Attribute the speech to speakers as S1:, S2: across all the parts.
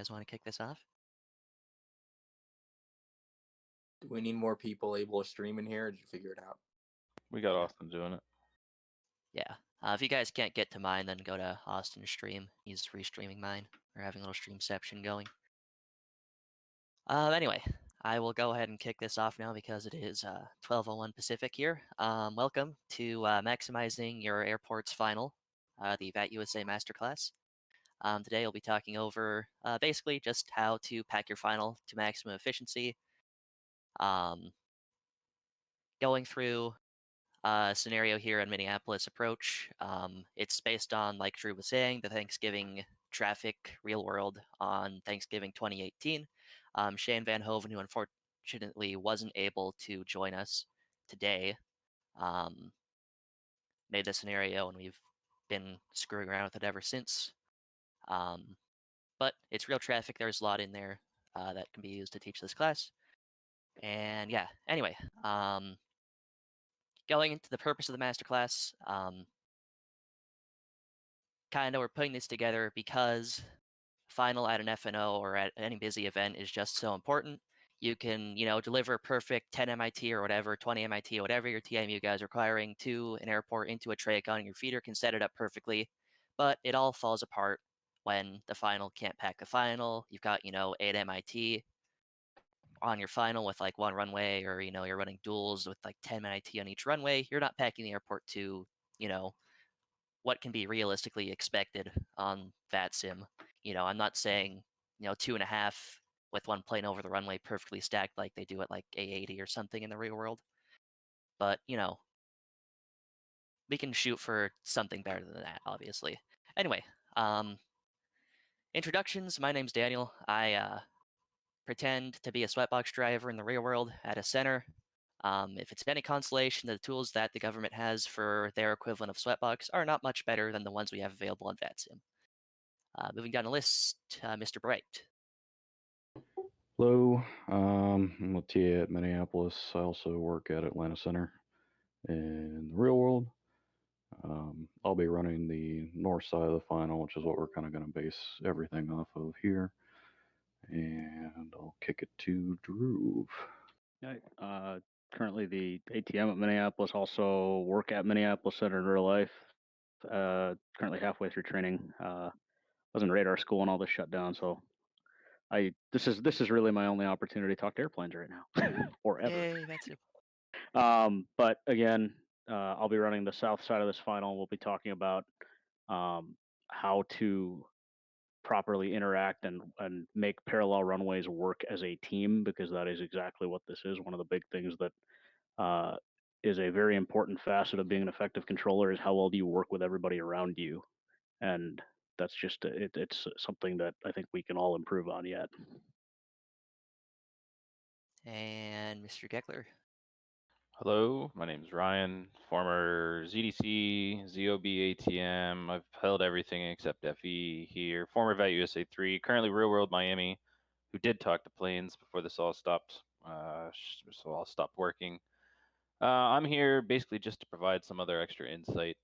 S1: guys want to kick this off?
S2: Do we need more people able to stream in here, or did you figure it out?
S3: We got Austin doing it.
S1: Yeah. If you guys can't get to mine, then go to Austin's stream. He's restreaming mine. We're having a little streamception going. Anyway, I will go ahead and kick this off now because it is 12:01 Pacific here. Welcome to Maximizing Your Airport's Final, the VATUSA Masterclass. Today I'll be talking over basically just how to pack your final to maximum efficiency. Going through a scenario here in Minneapolis approach. It's based on, like Drew was saying, the Thanksgiving traffic real world on Thanksgiving 2018. Shane Van Hoven, who unfortunately wasn't able to join us today, made the scenario, and we've been screwing around with it ever since. But it's real traffic. There's a lot in there that can be used to teach this class. And yeah, anyway, going into the purpose of the masterclass, kind of we're putting this together because final at an FNO or at any busy event is just so important. You can, deliver perfect 10 MIT or whatever, 20 MIT, whatever your TMU guys are requiring to an airport into a TRACON, and your feeder can set it up perfectly, but it all falls apart when the final can't pack the final. You've got, 8 MIT on your final with like one runway, or, you're running duels with like 10 MIT on each runway. You're not packing the airport to, what can be realistically expected on VATSIM. I'm not saying, 2.5 with one plane over the runway perfectly stacked like they do at like A80 or something in the real world. But, we can shoot for something better than that, obviously. Anyway, introductions. My name's Daniel. I pretend to be a sweatbox driver in the real world at a center. If it's any consolation, the tools that the government has for their equivalent of sweatbox are not much better than the ones we have available on VATSIM. Moving down the list, Mr. Bright.
S4: Hello, I'm with TA at Minneapolis. I also work at Atlanta Center in the real world. I'll be running the north side of the final, which is what we're kind of going to base everything off of here. And I'll kick it to Drew.
S5: Currently the ATM at Minneapolis, also work at Minneapolis Center in real life. Currently halfway through training. Was in radar school and all this shut down, so this is really my only opportunity to talk to airplanes right now, or ever.
S1: Yay, that's it.
S5: But again, I'll be running the south side of this final. We'll be talking about how to properly interact and make parallel runways work as a team, because that is exactly what this is. One of the big things that is a very important facet of being an effective controller is how well do you work with everybody around you, and that's just it's something that I think we can all improve on yet.
S1: And Mr. Geckler.
S3: Hello, my name's Ryan, former ZDC, ZOB ATM. I've held everything except FE here. Former VAT USA 3, currently real world Miami, who did talk to planes before this all stopped, so I'll stop working. I'm here basically just to provide some other extra insight.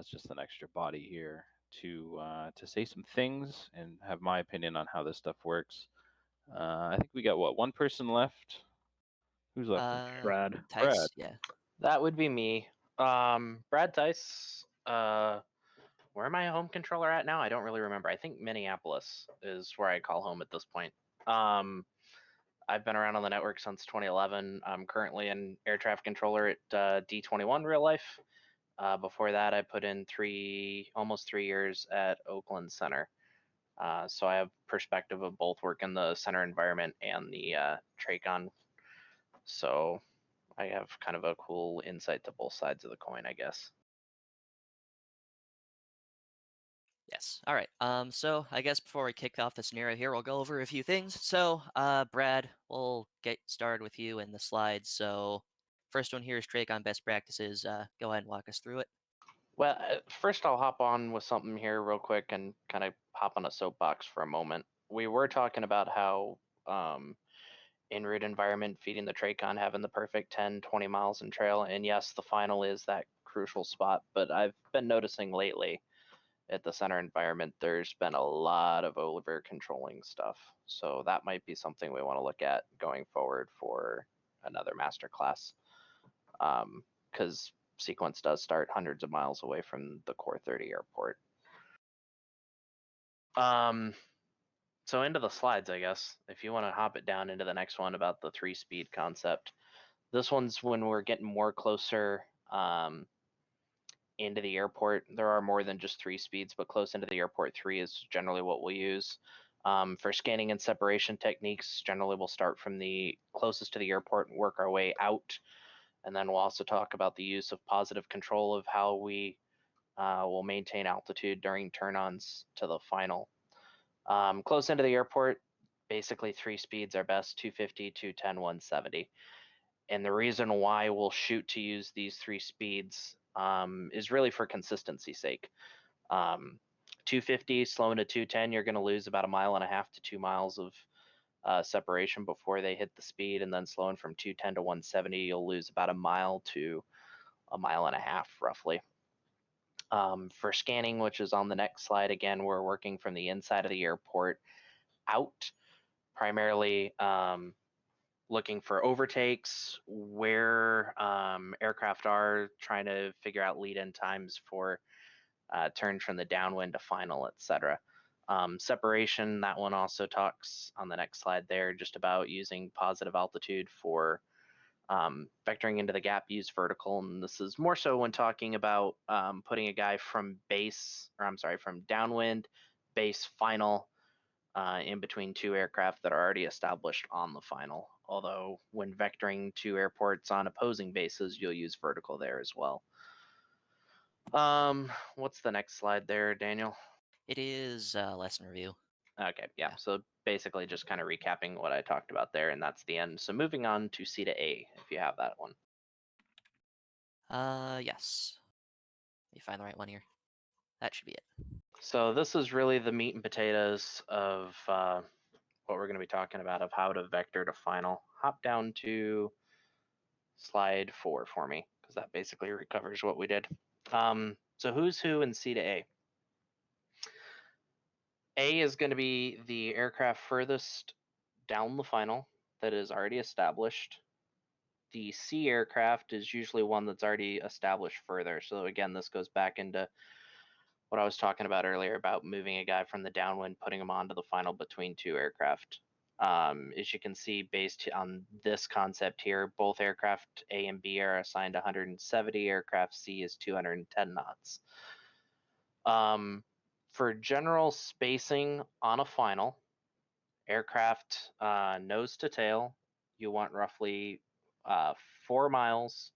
S3: It's just an extra body here to say some things and have my opinion on how this stuff works. I think we got one person left. Who's left?
S5: Brad.
S1: Tice,
S3: Brad.
S1: yeah.
S6: That would be me. Brad Tice. Where am I a home controller at now? I don't really remember. I think Minneapolis is where I call home at this point. I've been around on the network since 2011. I'm currently an air traffic controller at D21 real life. Before that, I put in almost 3 years at Oakland Center. So I have perspective of both work in the center environment and the TRACON. So I have kind of a cool insight to both sides of the coin, I guess.
S1: Yes. All right. So I guess before we kick off the scenario here, we'll go over a few things. So, Brad, we'll get started with you in the slides. So, first one here is TRACON best practices. Go ahead and walk us through it.
S6: Well, first I'll hop on with something here real quick and kind of hop on a soapbox for a moment. We were talking about how en route environment, feeding the TRACON, having the perfect 10, 20 miles in trail. And yes, the final is that crucial spot. But I've been noticing lately at the center environment, there's been a lot of over controlling stuff. So that might be something we want to look at going forward for another master class. Because sequence does start hundreds of miles away from the Core 30 airport. So into the slides, I guess, if you want to hop it down into the next one about the 3-speed concept. This one's when we're getting more closer into the airport. There are more than just 3 speeds, but close into the airport, 3 is generally what we'll use. For scanning and separation techniques, generally we'll start from the closest to the airport and work our way out. And then we'll also talk about the use of positive control of how we will maintain altitude during turn-ons to the final. Close into the airport, basically 3 speeds are best: 250, 210, 170. And the reason why we'll shoot to use these 3 speeds is really for consistency's sake. 250 slowing to 210, you're going to lose about 1.5 miles to 2 miles of separation before they hit the speed, and then slowing from 210 to 170, you'll lose about 1 mile to 1.5 miles roughly. For scanning, which is on the next slide, again, we're working from the inside of the airport out, primarily looking for overtakes, where aircraft are, trying to figure out lead-in times for turns from the downwind to final, etc. Separation, that one also talks on the next slide there, just about using positive altitude for vectoring into the gap, use vertical. And this is more so when talking about putting a guy from from downwind, base, final, in between 2 aircraft that are already established on the final. Although when vectoring 2 airports on opposing bases, you'll use vertical there as well. What's the next slide there, Daniel?
S1: It is lesson review.
S6: Okay, yeah. So basically just kind of recapping what I talked about there, and that's the end. So moving on to C to A, if you have that one.
S1: Yes. Let me find the right one here. That should be it.
S6: So this is really the meat and potatoes of what we're going to be talking about, of how to vector to final. Hop down to slide 4 for me, because that basically recovers what we did. So who's who in C to A? A is going to be the aircraft furthest down the final that is already established. The C aircraft is usually one that's already established further. So again, this goes back into what I was talking about earlier about moving a guy from the downwind, putting him onto the final between 2 aircraft. As you can see, based on this concept here, both aircraft A and B are assigned 170, aircraft C is 210 knots. For general spacing on a final, aircraft nose to tail, you want roughly 4 miles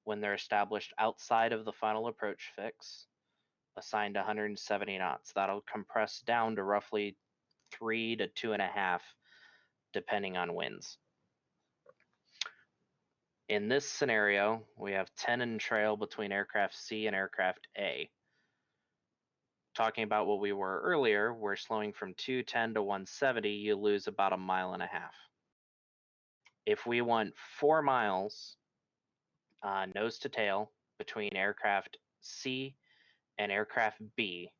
S6: when they're established outside of the final approach fix, assigned 170 knots. That'll compress down to roughly 3 to 2.5, depending on winds. In this scenario, we have 10 in trail between aircraft C and aircraft A. Talking about what we were earlier, we're slowing from 210 to 170, you lose about 1.5 miles. If we want 4 miles nose to tail between aircraft C and aircraft B,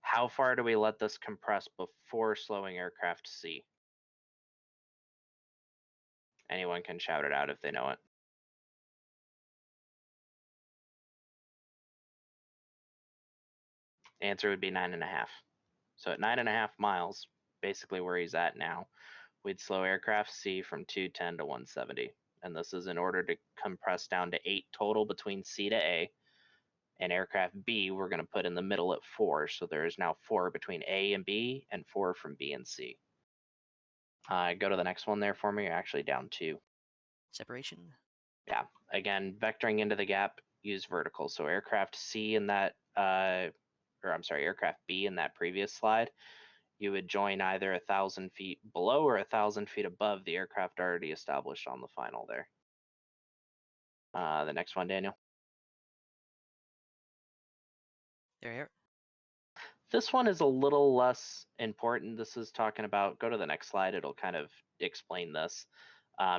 S6: how far do we let this compress before slowing aircraft C? Anyone can shout it out if they know it. Answer would be 9.5. So at 9.5 miles, basically where he's at now, we'd slow aircraft C from 210 to 170. And this is in order to compress down to 8 total between C to A. And aircraft B, we're going to put in the middle at 4. So there is now 4 between A and B, and 4 from B and C. Go to the next one there for me. You're actually down 2.
S1: Separation.
S6: Yeah. Again, vectoring into the gap, use vertical. So aircraft C in that, aircraft B in that previous slide, you would join either 1,000 feet below or 1,000 feet above the aircraft already established on the final there. The next one, Daniel.
S1: There.
S6: This one is a little less important. This is talking about, go to the next slide, it'll kind of explain this.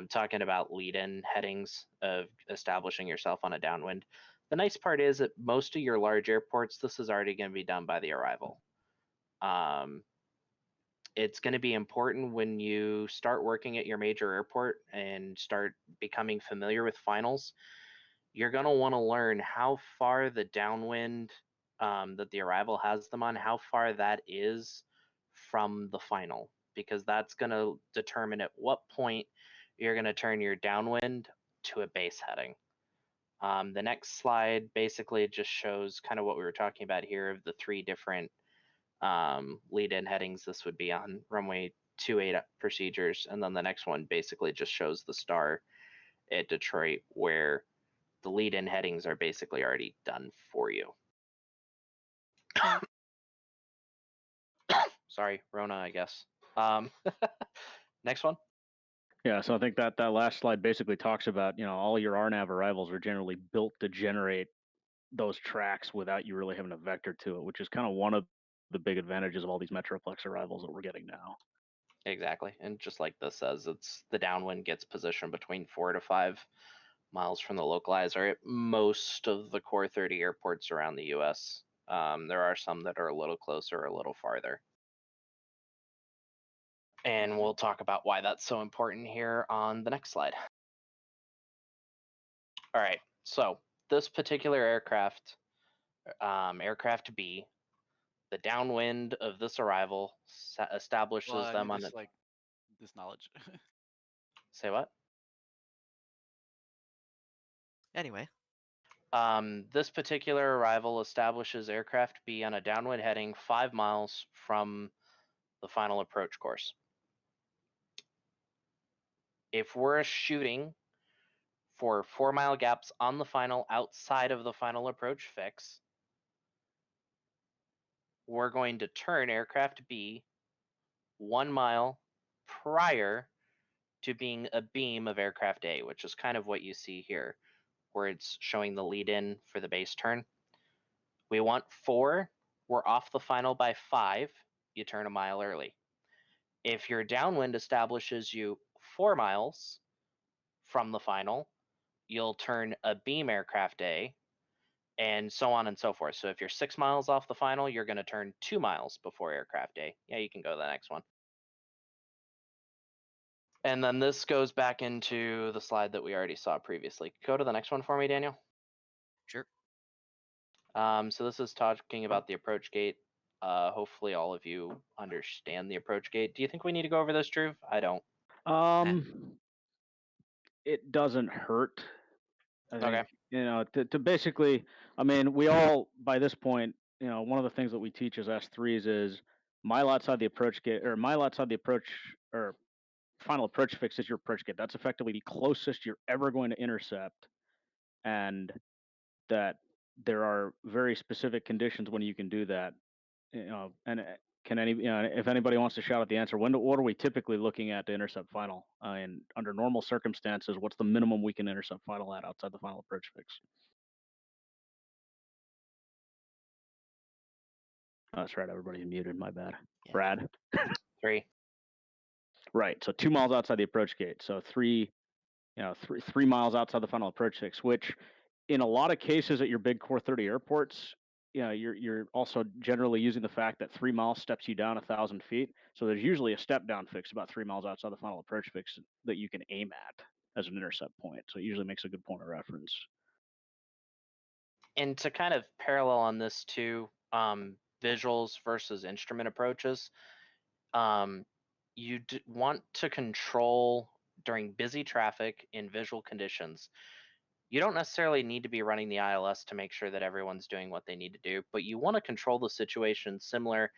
S6: Talking about lead-in headings of establishing yourself on a downwind. The nice part is at most of your large airports, this is already going to be done by the arrival. It's going to be important when you start working at your major airport and start becoming familiar with finals. You're going to want to learn how far the downwind that the arrival has them on, how far that is from the final, because that's going to determine at what point you're going to turn your downwind to a base heading. The next slide basically just shows kind of what we were talking about here of the three different lead-in headings. This would be on runway 28 procedures, and then the next one basically just shows the star at Detroit, where the lead-in headings are basically already done for you. Sorry, Rona, I guess. Next one.
S5: Yeah, so I think that last slide basically talks about, all your RNAV arrivals are generally built to generate those tracks without you really having a vector to it, which is kind of one of the big advantages of all these Metroplex arrivals that we're getting now.
S6: Exactly, and just like this says, it's the downwind gets positioned between 4 to 5 miles from the localizer at most of the core 30 airports around the U.S. There are some that are a little closer, a little farther. And we'll talk about why that's so important here on the next slide. All right, so this particular aircraft, aircraft B, the downwind of this arrival establishes
S7: Well, I
S6: them
S7: need
S6: on
S7: this, this knowledge.
S6: Say what?
S1: Anyway,
S6: this particular arrival establishes aircraft B on a downwind heading 5 miles from the final approach course. If we're shooting for 4-mile gaps on the final outside of the final approach fix, we're going to turn aircraft B 1 mile prior to being a beam of aircraft A, which is kind of what you see here, where it's showing the lead in for the base turn. We want 4, we're off the final by 5, you turn a mile early. If your downwind establishes you 4 miles from the final, you'll turn a beam aircraft A, and so on and so forth. So if you're 6 miles off the final, you're going to turn 2 miles before aircraft A. Yeah, you can go to the next one. And then this goes back into the slide that we already saw previously. Go to the next one for me, Daniel.
S1: sure.
S6: So this is talking about the approach gate. Hopefully all of you understand the approach gate. Do you think we need to go over this, Drew? I don't.
S5: It doesn't hurt. I think,
S6: Okay.
S5: to basically, I mean, we all, by this point, one of the things that we teach as S3s is mile outside the approach gate, or mile outside the approach, or final approach fix is your approach gate. That's effectively the closest you're ever going to intercept, and that there are very specific conditions when you can do that. And if anybody wants to shout out the answer, what are we typically looking at to intercept final? And under normal circumstances, what's the minimum we can intercept final at outside the final approach fix? Oh, that's right. Everybody's muted. My bad.
S1: Yeah.
S5: Brad.
S6: 3.
S5: Right. So 2 miles outside the approach gate. So 3 miles outside the final approach fix, which in a lot of cases at your big core 30 airports, you're also generally using the fact that 3 miles steps you down 1,000 feet. So there's usually a step down fix about 3 miles outside the final approach fix that you can aim at as an intercept point. So it usually makes a good point of reference.
S6: And to kind of parallel on this too, visuals versus instrument approaches, you want to control during busy traffic in visual conditions. You don't necessarily need to be running the ILS to make sure that everyone's doing what they need to do, but you want to control the situation similar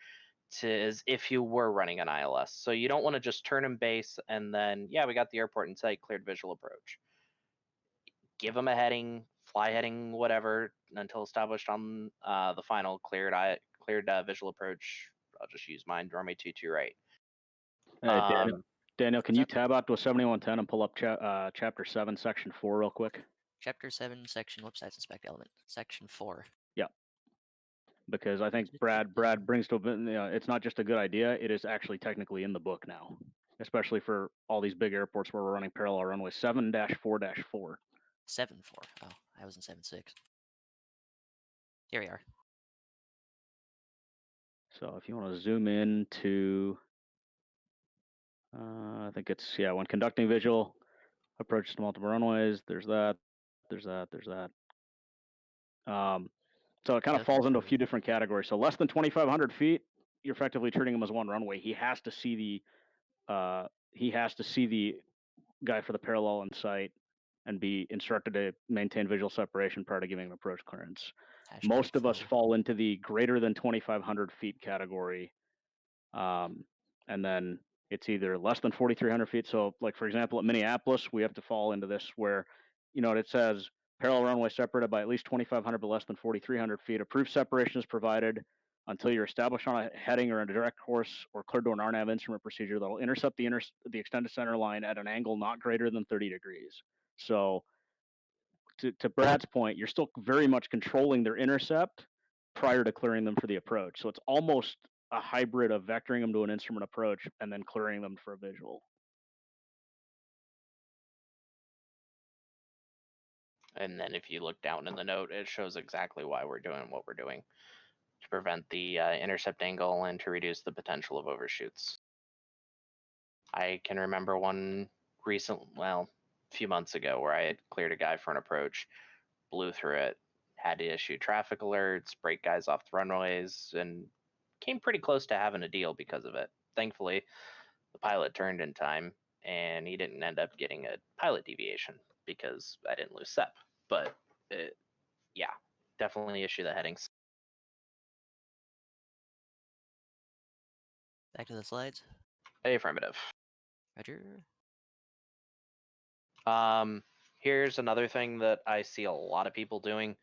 S6: to as if you were running an ILS. So you don't want to just turn them base and then, yeah, we got the airport in sight, cleared visual approach. Give them a heading, fly heading, whatever, until established on the final cleared visual approach. I'll just use mine, runway 22 right.
S5: Hey, Daniel, can you tab out to a 7110 and pull up chapter 7, section 4 real quick?
S1: Chapter 7, section websites inspect element, section 4.
S5: Yeah. Because I think Brad brings to it's not just a good idea, it is actually technically in the book now, especially for all these big airports where we're running parallel runway 7-4-4.
S1: 7-4. Oh, I was in 7-6. Here we are.
S5: So if you want to zoom in to, I think it's, yeah, when conducting visual approaches to multiple runways, there's that. So it kind of
S1: Looking
S5: falls into a
S1: for
S5: few different categories. So less than 2,500 feet, you're effectively treating him as one runway. He has to see the guy for the parallel in sight and be instructed to maintain visual separation prior to giving him approach clearance. Most of us
S1: #4.
S5: fall into the greater than 2,500 feet category. And then it's either less than 4,300 feet. So, like, for example, at Minneapolis, we have to fall into this where, it says parallel runway separated by at least 2,500 but less than 4,300 feet. Approved separation is provided until you're established on a heading or in a direct course or cleared to an RNAV instrument procedure that will intercept the extended center line at an angle not greater than 30 degrees. So, to Brad's point, you're still very much controlling their intercept prior to clearing them for the approach. So it's almost a hybrid of vectoring them to an instrument approach and then clearing them for a visual.
S6: And then if you look down in the note, it shows exactly why we're doing what we're doing, to prevent the intercept angle and to reduce the potential of overshoots. I can remember one few months ago where I had cleared a guy for an approach, blew through it, had to issue traffic alerts, break guys off the runways, and came pretty close to having a deal because of it. Thankfully, the pilot turned in time, and he didn't end up getting a pilot deviation because I didn't lose SEP. But yeah, definitely issue the headings.
S1: Back to the slides.
S6: Affirmative.
S1: Roger.
S6: Here's another thing that I see a lot of people doing.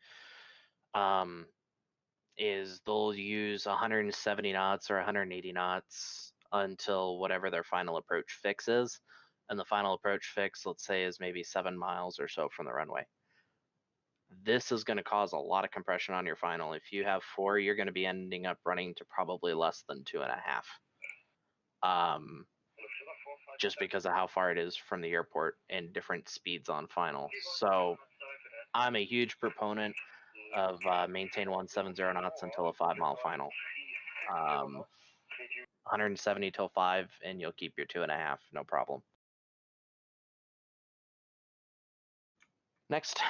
S6: Is they'll use 170 knots or 180 knots until whatever their final approach fix is. And the final approach fix, let's say, is maybe 7 miles or so from the runway. This is going to cause a lot of compression on your final. If you have 4, you're going to be ending up running to probably less than 2.5. Just because of how far it is from the airport and different speeds on final. So I'm a huge proponent of maintain 170 knots until a 5-mile final. 170 till 5, and you'll keep your 2.5, no problem. Next.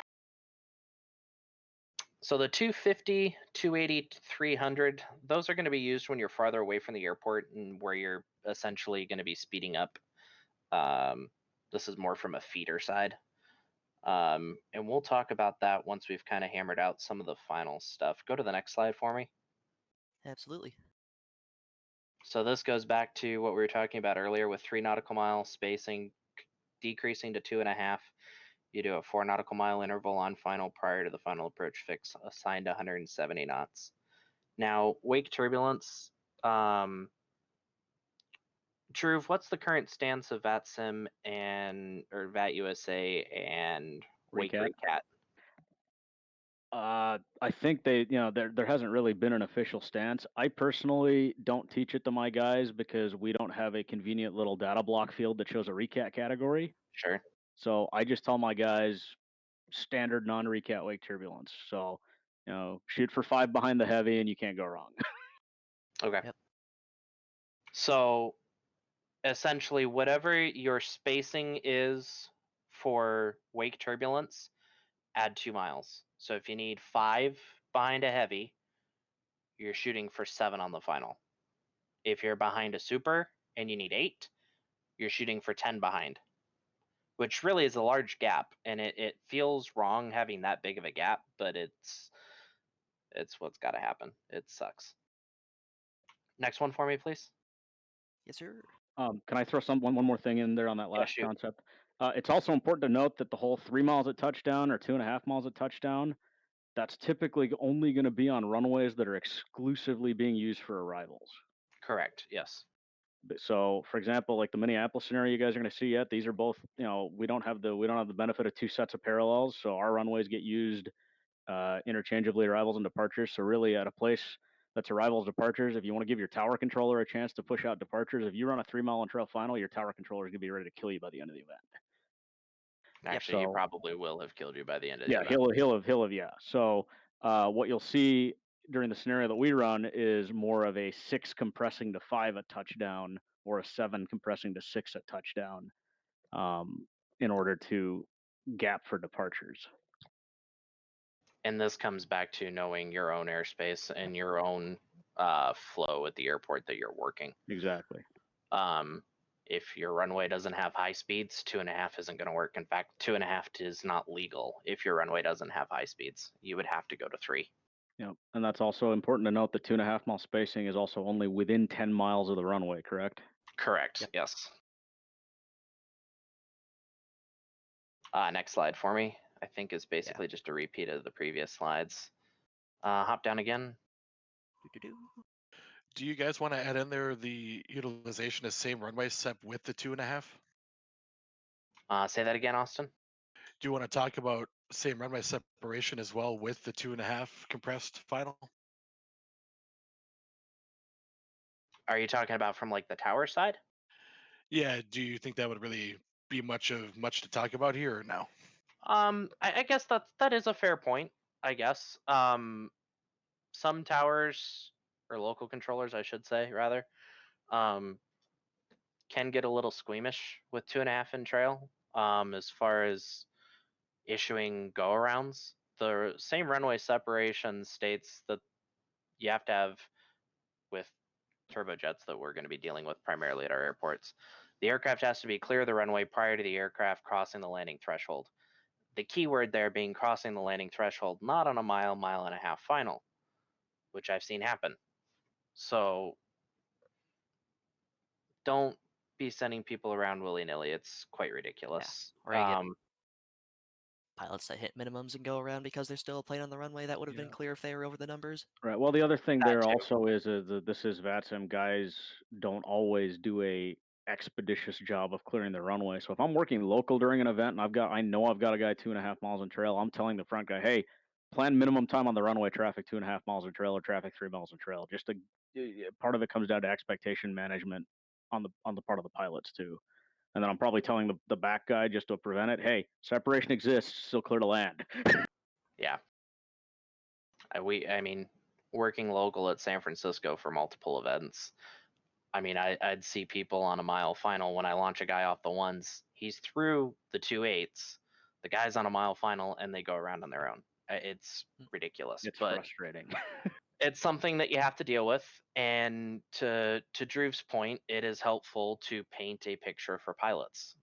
S6: So the 250, 280, 300, those are going to be used when you're farther away from the airport and where you're essentially going to be speeding up. This is more from a feeder side. And we'll talk about that once we've kind of hammered out some of the final stuff. Go to the next slide for me.
S1: Absolutely.
S6: So this goes back to what we were talking about earlier with 3 nautical mile spacing decreasing to 2.5. You do a 4 nautical mile interval on final prior to the final approach fix assigned 170 knots. Now, wake turbulence. Drew, what's the current stance of VATSIM or VATUSA and Wake Recat?
S5: I think there hasn't really been an official stance. I personally don't teach it to my guys because we don't have a convenient little data block field that shows a recat category.
S6: Sure.
S5: So I just tell my guys standard non-recat wake turbulence. So, shoot for 5 behind the heavy and you can't go wrong.
S6: Okay.
S1: Yep.
S6: So essentially, whatever your spacing is for wake turbulence, add 2 miles. So if you need 5 behind a heavy, you're shooting for 7 on the final. If you're behind a super and you need 8, you're shooting for 10 behind, which really is a large gap, and it feels wrong having that big of a gap, but it's what's got to happen. It sucks. Next one for me, please.
S1: Yes, sir.
S5: Can I throw one more thing in there on that last
S6: shoot.
S5: concept? It's also important to note that the whole 3 miles at touchdown or 2.5 miles at touchdown, that's typically only going to be on runways that are exclusively being used for arrivals.
S6: Correct. Yes.
S5: So, for example, like the Minneapolis scenario you guys are going to see yet, these are both, we don't have the benefit of 2 sets of parallels, so our runways get used interchangeably arrivals and departures. So really, at a place that's arrivals departures, if you want to give your tower controller a chance to push out departures, if you run a 3-mile on trail final, your tower controller is going to be ready to kill you by the end of the event.
S6: Actually, he probably will have killed you by the end of the event.
S5: He'll have, yeah. So What you'll see during the scenario that we run is more of a 6 compressing to 5 at touchdown or a 7 compressing to 6 at touchdown, in order to gap for departures.
S6: And this comes back to knowing your own airspace and your own flow at the airport that you're working.
S5: Exactly.
S6: If your runway doesn't have high speeds, 2.5 isn't going to work. In fact, 2.5 is not legal if your runway doesn't have high speeds. You would have to go to 3.
S5: Yep. And that's also important to note. The 2.5 mile spacing is also only within 10 miles of the runway, correct?
S6: Correct.
S1: Yep.
S6: Yes. Next slide for me. I think is basically just a repeat of the previous slides. Hop down again.
S1: Do-do-do.
S7: Do you guys want to add in there the utilization of same runway SEP with the 2.5?
S6: Say that again, Austin.
S7: Do you want to talk about same runway separation as well with the 2.5 compressed final?
S6: Are you talking about from like the tower side?
S7: Yeah. Do you think that would really be much to talk about here or no?
S6: I guess that is a fair point. I guess. Some towers or local controllers, I should say, rather, can get a little squeamish with 2.5 in trail. As far as issuing go arounds, the same runway separation states that you have to have with turbojets that we're going to be dealing with primarily at our airports. The aircraft has to be clear of the runway prior to the aircraft crossing the landing threshold. The key word there being crossing the landing threshold, not on a mile and a half final, which I've seen happen. So don't be sending people around willy-nilly. It's quite ridiculous.
S1: Or you get pilots that hit minimums and go around because there's still a plane on the runway. That would have been
S5: Yeah.
S1: clear if they were over the numbers.
S5: Right. Well, the other thing
S6: That
S5: there
S6: too.
S5: also is this is VATSIM. Guys don't always do a expeditious job of clearing the runway. So if I'm working local during an event and I know I've got a guy 2.5 miles in trail, I'm telling the front guy, hey, plan minimum time on the runway traffic 2.5 miles in trail or traffic 3 miles in trail. Just part of it comes down to expectation management on the part of the pilots too. And then I'm probably telling the back guy just to prevent it, hey, separation exists, still clear to land.
S6: Yeah. I mean, working local at San Francisco for multiple events. I mean, I'd see people on a mile final when I launch a guy off the ones. He's through the 2.8s. The guy's on a mile final, and they go around on their own. It's ridiculous,
S5: It's
S6: but
S5: frustrating.
S6: it's something that you have to deal with. And to Drew's point, it is helpful to paint a picture for pilots.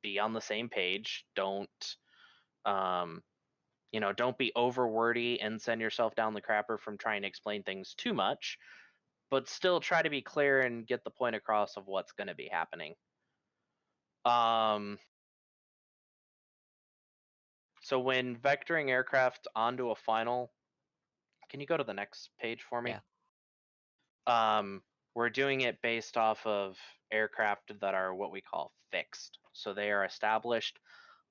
S6: Be on the same page. Don't don't be over wordy and send yourself down the crapper from trying to explain things too much, but still try to be clear and get the point across of what's going to be happening. So when vectoring aircraft onto a final, can you go to the next page for me?
S1: Yeah.
S6: We're doing it based off of aircraft that are what we call fixed. So they are established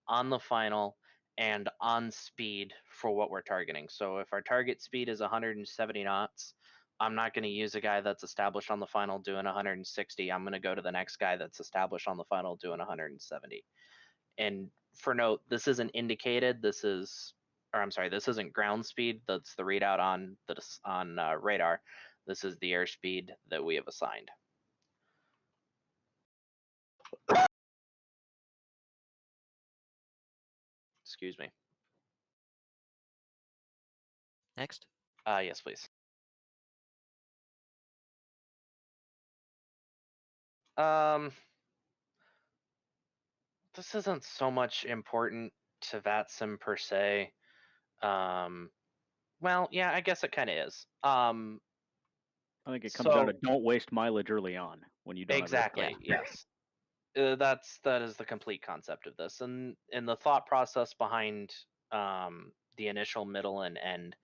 S6: on the final and on speed for what we're targeting. So if our target speed is 170 knots, I'm not going to use a guy that's established on the final doing 160. I'm going to go to the next guy that's established on the final doing 170. And for note, this isn't indicated. This isn't ground speed. That's the readout on radar. This is the airspeed that we have assigned. Excuse me.
S1: Next.
S6: Yes, please. This isn't so much important to VATSIM per se. Well, yeah, I guess it kind of is.
S5: I think it comes down to don't waste mileage early on when you don't
S6: exactly,
S5: have
S6: yes. That is the complete concept of this, and the thought process behind the initial, middle, and end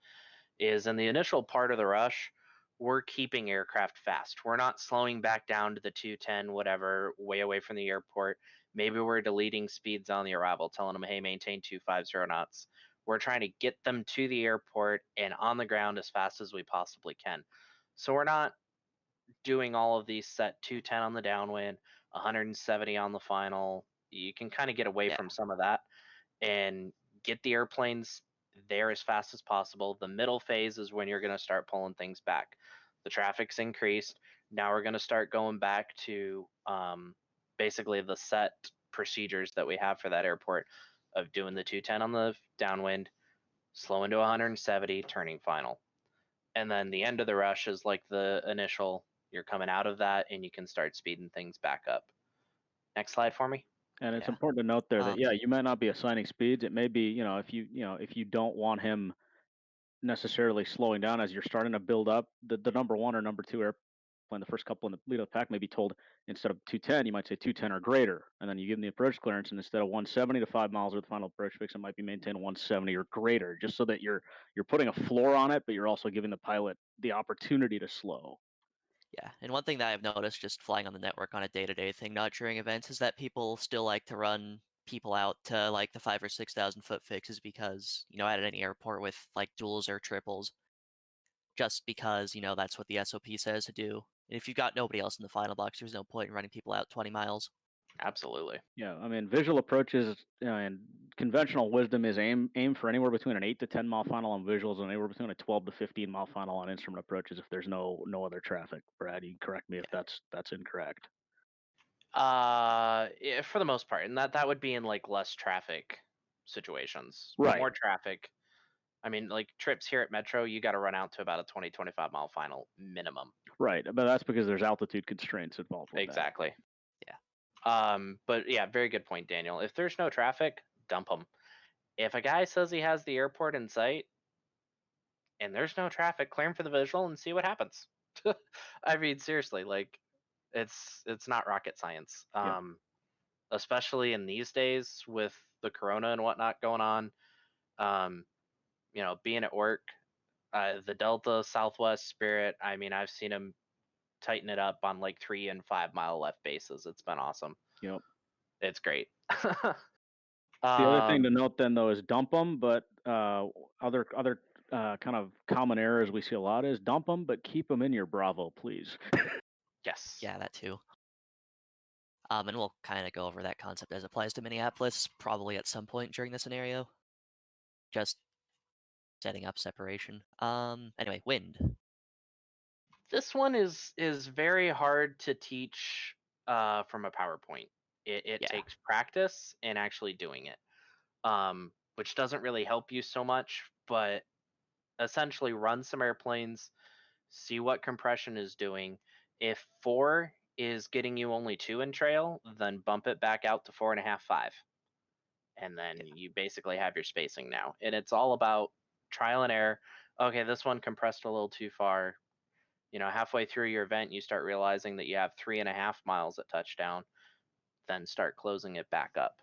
S6: is in the initial part of the rush, we're keeping aircraft fast. We're not slowing back down to the 210, whatever, way away from the airport. Maybe we're deleting speeds on the arrival, telling them, hey, maintain 250 knots. We're trying to get them to the airport and on the ground as fast as we possibly can. So we're not doing all of these set 210 on the downwind, 170 on the final. You can kind of get away from some of that and get the airplanes there as fast as possible. The middle phase is when you're going to start pulling things back. The traffic's increased. Now we're going to start going back to basically the set procedures that we have for that airport of doing the 210 on the downwind, slowing to 170, turning final. And then the end of the rush is like the initial, you're coming out of that and you can start speeding things back up. Next slide for me.
S5: And it's
S1: Yeah.
S5: important to note there that you might not be assigning speeds. It may be, if you don't want him necessarily slowing down as you're starting to build up, the number one or number two airplane, the first couple in the lead of the pack may be told instead of 210, you might say 210 or greater, and then you give them the approach clearance, and instead of 170 to 5 miles with the final approach fix, it might be maintained 170 or greater, just so that you're putting a floor on it, but you're also giving the pilot the opportunity to slow.
S1: Yeah, and one thing that I've noticed just flying on the network on a day-to-day thing, not during events, is that people still like to run people out to like the 5 or 6,000 foot fixes because, at any airport with like duals or triples, just because, that's what the SOP says to do. And if you've got nobody else in the final box, there's no point in running people out 20 miles.
S6: Absolutely.
S5: Yeah, I mean, visual approaches and conventional wisdom is aim for anywhere between an 8 to 10 mile final on visuals and anywhere between a 12 to 15 mile final on instrument approaches if there's no other traffic. Brad, you can correct me if that's incorrect.
S6: Yeah, for the most part, and that would be in like less traffic situations.
S5: Right.
S6: More traffic. I mean, like trips here at Metro, you got to run out to about a 20, 25 mile final minimum.
S5: Right, but that's because there's altitude constraints involved with
S6: Exactly.
S1: Yeah.
S6: But yeah, very good point, Daniel. If there's no traffic, dump them. If a guy says he has the airport in sight and there's no traffic, clear him for the visual and see what happens. I mean, seriously, like it's not rocket science.
S5: Yeah.
S6: Especially in these days with the corona and whatnot going on. Being at work, the Delta, Southwest, Spirit, I mean, I've seen them tighten it up on like 3 and 5 mile left bases. It's been awesome.
S5: Yep.
S6: It's great.
S5: The other thing to note then though is dump them, but other kind of common errors we see a lot is dump them, but keep them in your Bravo, please.
S6: Yes.
S1: Yeah, that too. And we'll kind of go over that concept as it applies to Minneapolis, probably at some point during the scenario. Just setting up separation. Anyway, wind.
S6: This one is very hard to teach from a PowerPoint. It
S1: Yeah.
S6: takes practice and actually doing it, which doesn't really help you so much, but essentially run some airplanes, see what compression is doing. If 4 is getting you only 2 in trail, then bump it back out to 4.5, 5. And then you basically have your spacing now. And it's all about trial and error. Okay, this one compressed a little too far. Halfway through your event, you start realizing that you have 3.5 miles at touchdown, then start closing it back up.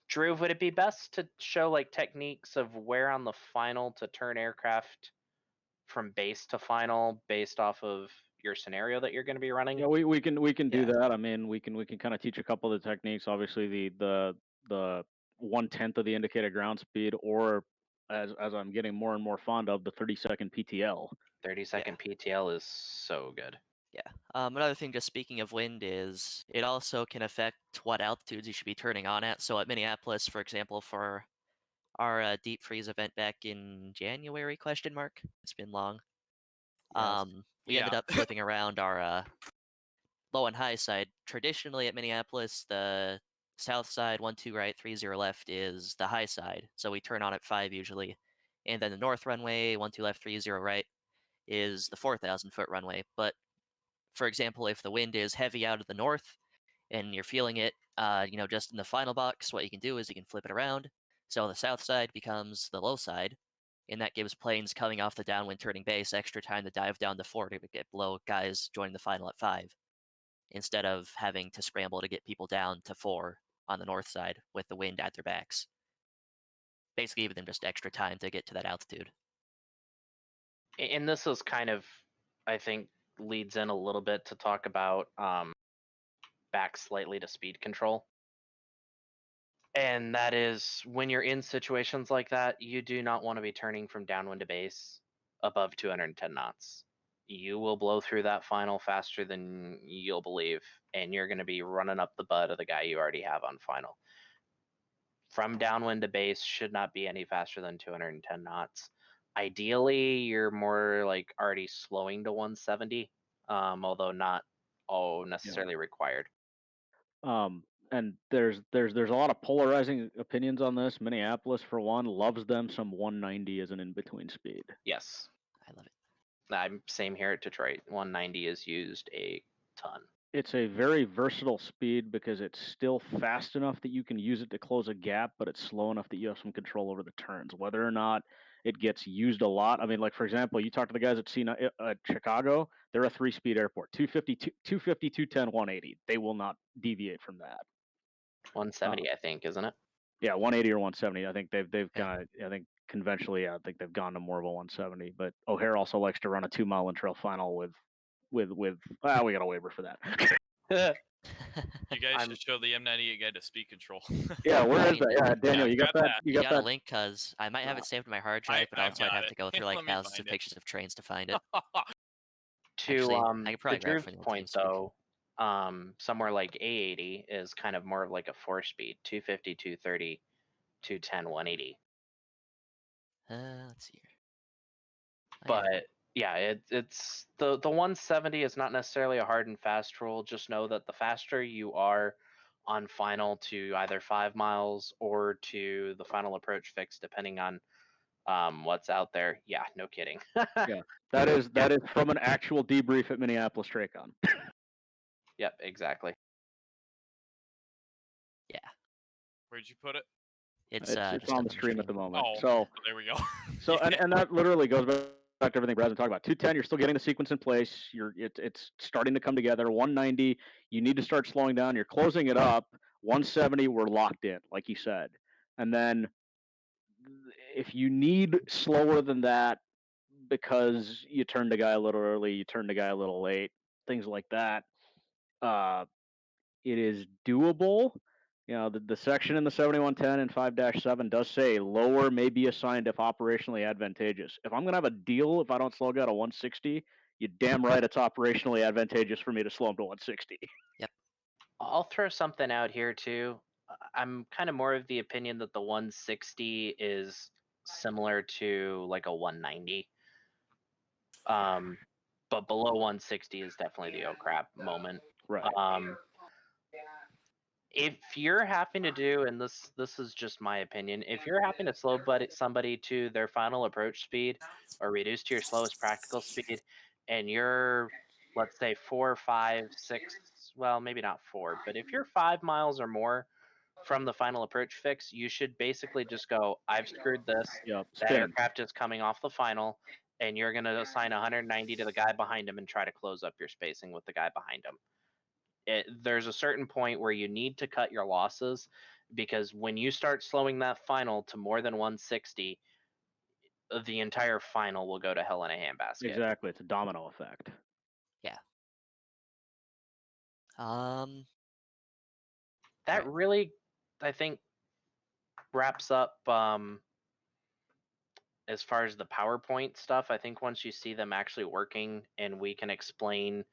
S6: Drew, would it be best to show like techniques of where on the final to turn aircraft from base to final based off of your scenario that you're going to be running?
S5: Yeah, we can do
S1: Yeah.
S5: that. I mean, we can kind of teach a couple of the techniques. Obviously, the 1/10 of the indicated ground speed, or as I'm getting more and more fond of, the 30-second PTL.
S6: 30-second PTL is so good.
S1: Yeah. Another thing, just speaking of wind, is it also can affect what altitudes you should be turning on at. So at Minneapolis, for example, for our deep freeze event back in January, question mark. It's been long.
S2: Yes.
S1: We ended up flipping around our low and high side. Traditionally at Minneapolis, the south side, 1-2 right, 3-0 left is the high side. So we turn on at 5 usually. And then the north runway, 1-2 left, 3-0 right, is the 4,000 foot runway. But for example, if the wind is heavy out of the north and you're feeling it, just in the final box, what you can do is you can flip it around. So the south side becomes the low side, and that gives planes coming off the downwind turning base extra time to dive down to 4 to get below guys joining the final at 5, instead of having to scramble to get people down to 4 on the north side with the wind at their backs. Basically, giving them just extra time to get to that altitude.
S6: And this is kind of, I think, leads in a little bit to talk about back slightly to speed control. And that is when you're in situations like that, you do not want to be turning from downwind to base above 210 knots. You will blow through that final faster than you'll believe, and you're going to be running up the butt of the guy you already have on final. from downwind to base should not be any faster than 210 knots. Ideally, you're more like already slowing to 170, although not all necessarily required.
S5: And there's a lot of polarizing opinions on this. Minneapolis, for one, loves them some 190 as an in-between speed.
S6: Yes,
S1: I love it.
S6: I'm same here at Detroit. 190 is used a ton.
S5: It's a very versatile speed because it's still fast enough that you can use it to close a gap, but it's slow enough that you have some control over the turns. Whether or not it gets used a lot, I mean, like for example, you talk to the guys at Chicago, they're a 3-speed airport, 250, 210, 180. They will not deviate from that.
S6: 170, I think, isn't it?
S5: Yeah, 180 or 170. I think they've
S1: Yeah.
S5: kind of, I think conventionally, I think they've gone to more of a 170. But O'Hare also likes to run a 2-mile and trail final with we got a waiver for that.
S8: You guys
S6: I'm-
S8: should show the M98 guy to speed control.
S5: Yeah, where
S1: I
S5: is
S1: mean,
S5: that? Yeah, Daniel,
S8: yeah,
S5: you got
S8: grab
S5: that?
S8: that.
S5: You
S1: You
S5: got
S1: got a
S5: that?
S1: link because I might have it saved in my hard drive, but
S8: I've
S1: also I'd
S8: got
S1: have
S8: it.
S1: to go through like
S8: Let me
S1: thousands
S8: find
S1: of
S8: it.
S1: pictures of trains to find it.
S6: To
S1: Actually, I could
S6: the
S1: probably grab it
S6: Drew's
S1: from the old
S6: point
S1: TeamSpeak.
S6: though, somewhere like A80 is kind of more of like a 4-speed, 250, 230, 210, 180.
S1: Let's see here.
S6: But yeah, it's the 170 is not necessarily a hard and fast rule. Just know that the faster you are on final to either 5 miles or to the final approach fix, depending on what's out there. Yeah, no kidding.
S5: That is from an actual debrief at Minneapolis Tracon.
S6: Yep, exactly.
S8: Where'd you put it?
S1: It's
S5: It's
S1: just
S5: on
S1: up
S5: the stream at the moment.
S8: Oh,
S5: So
S8: there we go.
S5: and that literally goes back to everything Brad's been talking about. 210, you're still getting the sequence in place. It's starting to come together. 190, you need to start slowing down. You're closing it up. 170, we're locked in, like you said. And then if you need slower than that because you turned a guy a little early, you turned a guy a little late, things like that, it is doable. You know, the section in the 7110 and 5-7 does say lower may be assigned if operationally advantageous. If I'm going to have a deal if I don't slow a guy to 160, you're damn right it's operationally advantageous for me to slow him to 160.
S6: I'll throw something out here too. I'm kind of more of the opinion that the 160 is similar to like a 190. But below 160 is definitely the oh crap moment.
S5: Right.
S6: If you're having to do, and this is just my opinion, if you're having to slow somebody to their final approach speed or reduce to your slowest practical speed, and you're, let's say 4, 5, 6, well maybe not 4, but if you're 5 miles or more from the final approach fix, you should basically just go, I've screwed this.
S5: Yep.
S6: That
S5: Spin.
S6: aircraft is coming off the final, and you're going to assign 190 to the guy behind him and try to close up your spacing with the guy behind him. There's a certain point where you need to cut your losses, because when you start slowing that final to more than 160, the entire final will go to hell in a handbasket.
S5: Exactly. It's a domino effect.
S6: That really, I think, wraps up as far as the PowerPoint stuff. I think once you see them actually working and we can explain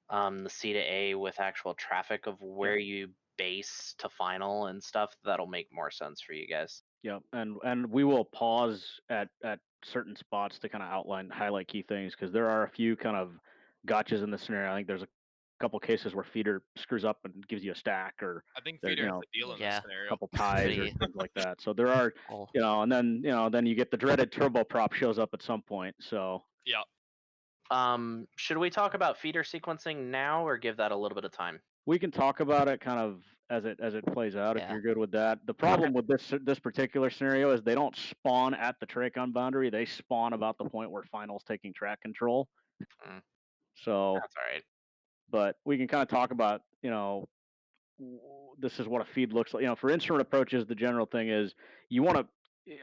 S6: the C to A with actual traffic of where you base to final and stuff, that'll make more sense for you guys.
S5: Yep. And we will pause at certain spots to kind of highlight key things, because there are a few kind of gotchas in the scenario. I think there's a couple cases where feeder screws up and gives you a stack, or
S8: I think
S5: there,
S8: feeder
S5: you
S8: has
S5: know,
S8: a deal in this
S1: yeah.
S5: a
S8: scenario.
S5: couple ties or
S1: Pretty-
S5: things like that. So there are,
S1: Oh,
S5: you know, and then you get the dreaded turboprop shows up at some point. So
S8: Yeah.
S6: Should we talk about feeder sequencing now or give that a little bit of time?
S5: we can talk about it kind of as it plays out if
S1: Yeah.
S5: you're good with that. The problem with this particular scenario is they don't spawn at the Tracon boundary. They spawn about the point where final's taking track control.
S6: Mm.
S5: So,
S6: That's all right.
S5: but we can kind of talk about, you know, this is what a feed looks like. You know, for instrument approaches, the general thing is you want to,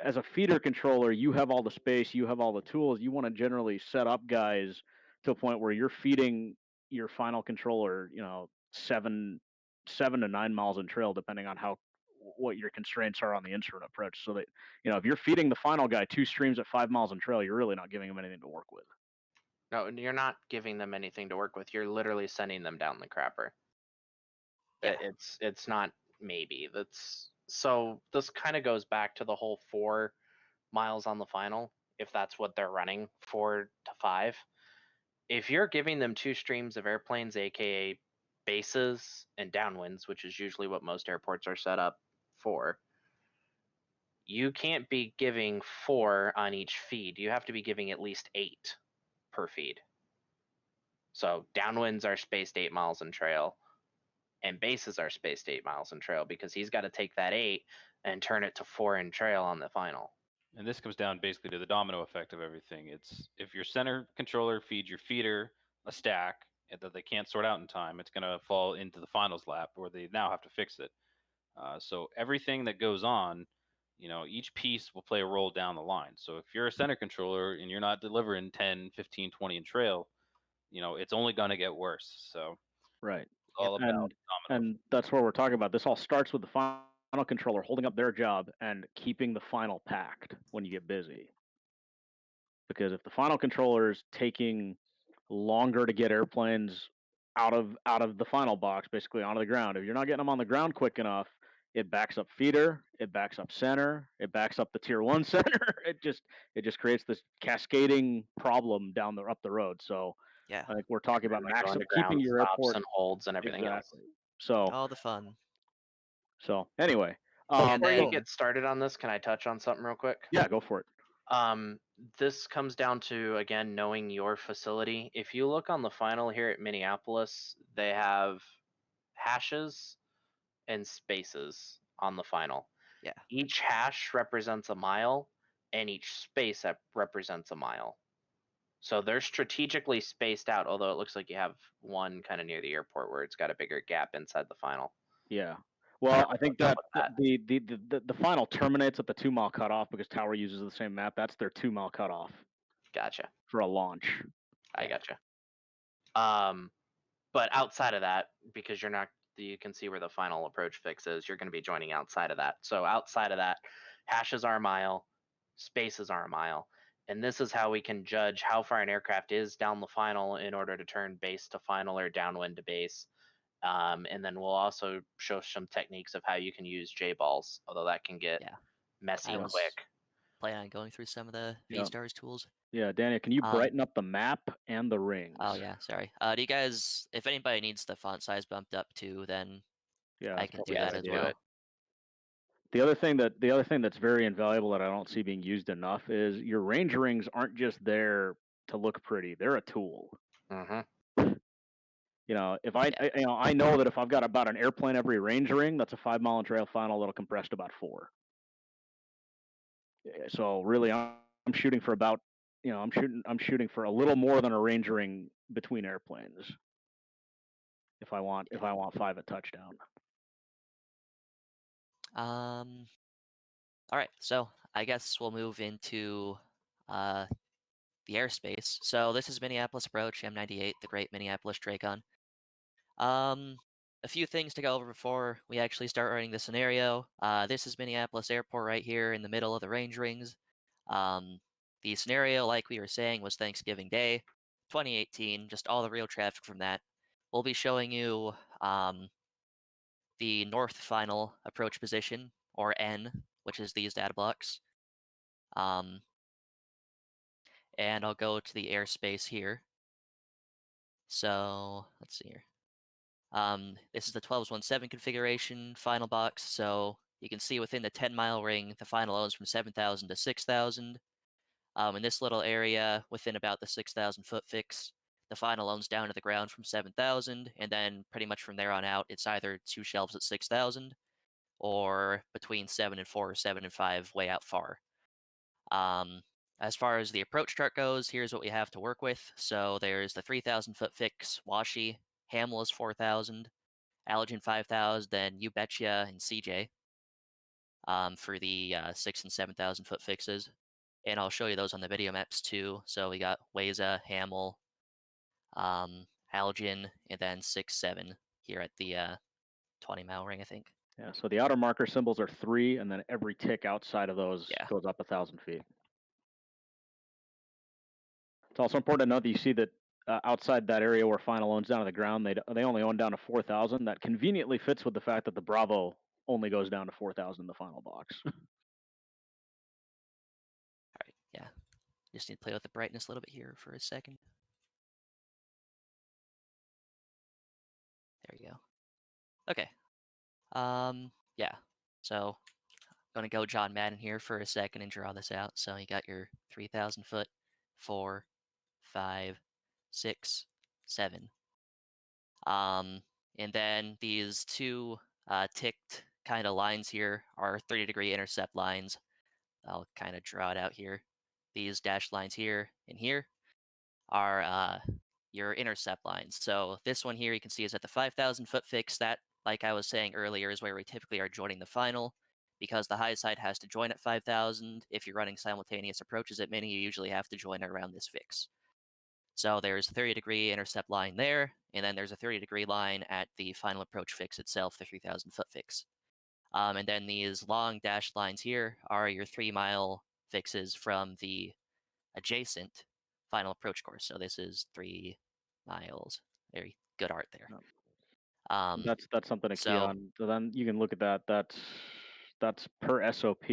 S5: as a feeder controller, you have all the space, you have all the tools. You want to generally set up guys to a point where you're feeding your final controller, you know, 7 to 9 miles in trail, depending on what your constraints are on the instrument approach. So that, you know, if you're feeding the final guy 2 streams at 5 miles in trail, you're really not giving him anything to work with.
S6: No, you're not giving them anything to work with. You're literally sending them down the crapper.
S1: Yeah.
S6: It's not maybe. That's So this kind of goes back to the whole 4 miles on the final, if that's what they're running, 4 to 5. If you're giving them 2 streams of airplanes, aka bases and downwinds, which is usually what most airports are set up for, you can't be giving 4 on each feed. You have to be giving at least 8 per feed. So downwinds are spaced 8 miles in trail, and bases are spaced 8 miles in trail, because he's got to take that 8 and turn it to 4 in trail on the final.
S3: And this comes down basically to the domino effect of everything. It's if your center controller feeds your feeder a stack that they can't sort out in time, it's going to fall into the finals lap where they now have to fix it. So everything that goes on, each piece will play a role down the line. So if you're a center controller and you're not delivering 10, 15, 20 in trail, it's only going to get worse. So
S5: Right.
S3: it's all about domino.
S5: And that's what we're talking about. This all starts with the final controller holding up their job and keeping the final packed when you get busy. Because if the final controller is taking longer to get airplanes out of the final box, basically onto the ground, if you're not getting them on the ground quick enough, it backs up feeder, it backs up center, it backs up the tier 1 center. It just creates this cascading problem up the road. So
S1: Yeah.
S5: I think we're talking about
S6: Like going to
S5: keeping
S6: ground
S5: your
S6: stops
S5: airport
S6: and holds and everything
S5: exactly.
S6: else.
S5: So
S1: All the fun.
S5: anyway,
S1: And
S6: Before you
S1: then-
S6: get started on this, can I touch on something real quick?
S5: yeah, go for it.
S6: This comes down to, again, knowing your facility. If you look on the final here at Minneapolis, they have hashes and spaces on the final.
S1: Yeah.
S6: Each hash represents a mile, and each space represents a mile. So they're strategically spaced out, although it looks like you have one kind of near the airport where it's got a bigger gap inside the final.
S5: Yeah. Well, I think that
S6: that.
S5: the final terminates at the 2 mile cutoff because Tower uses the same map. That's their 2 mile cutoff
S6: Gotcha.
S5: for a launch.
S6: I
S1: Yeah.
S6: gotcha. But outside of that, because you can see where the final approach fix is, you're going to be joining outside of that. So outside of that, hashes are a mile, spaces are a mile. And this is how we can judge how far an aircraft is down the final in order to turn base to final or downwind to base. And then we'll also show some techniques of how you can use J-balls, although that can get
S1: Yeah.
S6: messy
S1: I was
S6: quick.
S1: planning on going through some of the
S5: Yep.
S1: V-Stars tools.
S5: Yeah, Daniel, can you brighten up the map and the rings?
S1: Oh yeah, sorry. Do you guys, if anybody needs the font size bumped up too, then
S5: Yeah,
S1: I
S5: that's
S1: can do
S5: probably a
S1: that
S5: good
S1: as
S5: idea.
S1: well.
S5: The other thing that's very invaluable that I don't see being used enough is your range rings aren't just there to look pretty; they're a tool.
S6: Mm-hmm.
S5: If I know that if I've got about an airplane every range ring, that's a 5 mile and trail final that'll compress to about 4. So really, I'm shooting for about, I'm shooting for a little more than a range ring between airplanes. If I want 5 at touchdown.
S1: All right, so I guess we'll move into the airspace. So this is Minneapolis approach M98, the Great Minneapolis Dracon. A few things to go over before we actually start writing the scenario. This is Minneapolis Airport right here in the middle of the range rings. The scenario, like we were saying, was Thanksgiving Day, 2018. Just all the real traffic from that. We'll be showing you the north final approach position, or N, which is these data blocks. And I'll go to the airspace here. So let's see here. This is the 12-17 configuration final box. So you can see within the 10-mile ring, the final owns from 7,000 to 6,000. In this little area within about the 6,000 foot fix, the final owns down to the ground from 7,000, and then pretty much from there on out, it's either 2 shelves at 6,000 or between 7 and 4 or 7 and 5 way out far. As far as the approach chart goes, here's what we have to work with. So there's the 3,000 foot fix, Washi, Hamel is 4,000, Allergen 5,000, then You Betcha and CJ for the 6 and 7,000 foot fixes. And I'll show you those on the video maps too. So we got Weza, Hamel, Allergen, and then 6, 7 here at the 20-mile ring, I think.
S5: Yeah, so the outer marker symbols are 3, and then every tick outside of those goes up 1,000 feet. It's also important to note that you see that outside that area where final owns down to the ground, they only own down to 4,000. That conveniently fits with the fact that the Bravo only goes down to 4,000 in the final box.
S1: All right, yeah. Just need to play with the brightness a little bit here for a second. There you go. Okay. Yeah. So I'm gonna go John Madden here for a second and draw this out. So you got your 3,000 foot, 4, 5, 6, 7. And then these two ticked kind of lines here are 30-degree intercept lines. I'll kind of draw it out here. These dashed lines here and here are your intercept lines. So this one here you can see is at the 5,000 foot fix. That, like I was saying earlier, is where we typically are joining the final because the high side has to join at 5,000. If you're running simultaneous approaches at mini, you usually have to join around this fix. So there's a 30-degree intercept line there, and then there's a 30-degree line at the final approach fix itself, the 3,000 foot fix. And then these long dashed lines here are your 3-mile fixes from the adjacent final approach course. So this is 3 miles. Very good art there.
S5: That's something to key
S1: so
S5: on. So then you can look at that. That's per SOP.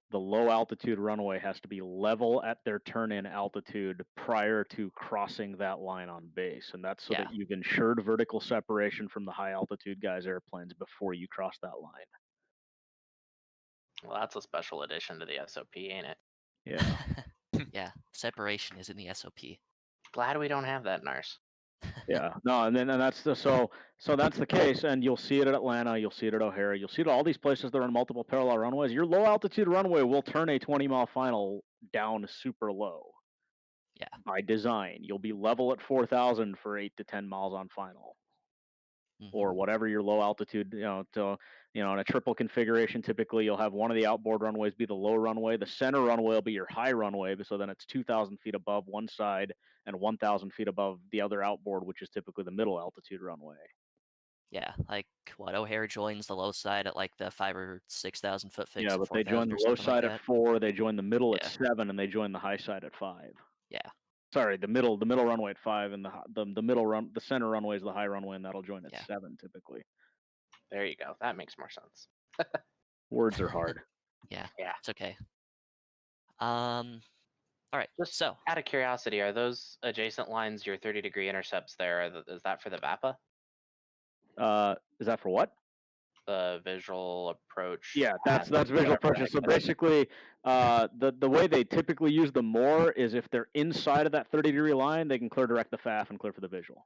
S5: The low altitude runway has to be level at their turn-in altitude prior to crossing that line on base, and that's so
S1: yeah,
S5: that you've ensured vertical separation from the high altitude guys' airplanes before you cross that line.
S6: Well, that's a special addition to the SOP, ain't it?
S5: Yeah.
S1: yeah, separation is in the SOP.
S6: Glad we don't have that in ours.
S5: Yeah, no, and that's so that's the case, and you'll see it at Atlanta, you'll see it at O'Hare, you'll see it at all these places that run multiple parallel runways. Your low altitude runway will turn a 20-mile final down super low.
S1: Yeah.
S5: By design, you'll be level at 4,000 for 8 to 10 miles on final, or whatever your low altitude. In a triple configuration, typically you'll have one of the outboard runways be the low runway, the center runway will be your high runway, so then it's 2,000 feet above one side and 1,000 feet above the other outboard, which is typically the middle altitude runway.
S1: Yeah, like what O'Hare joins the low side at like the 5,000 or 6,000 foot fix
S5: Yeah,
S1: at
S5: but they join
S1: 4,000
S5: the
S1: or
S5: low
S1: something like
S5: side
S1: that.
S5: at 4, they join the middle at
S1: Yeah.
S5: 7, and they join the high side at 5.
S1: Yeah.
S5: Sorry, the middle runway at 5, and the center runway is the high runway, and that'll join at 7 typically.
S6: There you go. That makes more sense.
S5: Words are hard.
S1: Yeah.
S6: Yeah.
S1: It's okay. All right.
S6: Just
S1: so
S6: out of curiosity, are those adjacent lines your 30-degree intercepts there? Is that for the VAPA?
S5: Is that for what?
S6: The visual approach.
S5: Yeah, that's visual approaches. So basically, the way they typically use them more is if they're inside of that 30-degree line, they can clear direct the FAF and clear for the visual,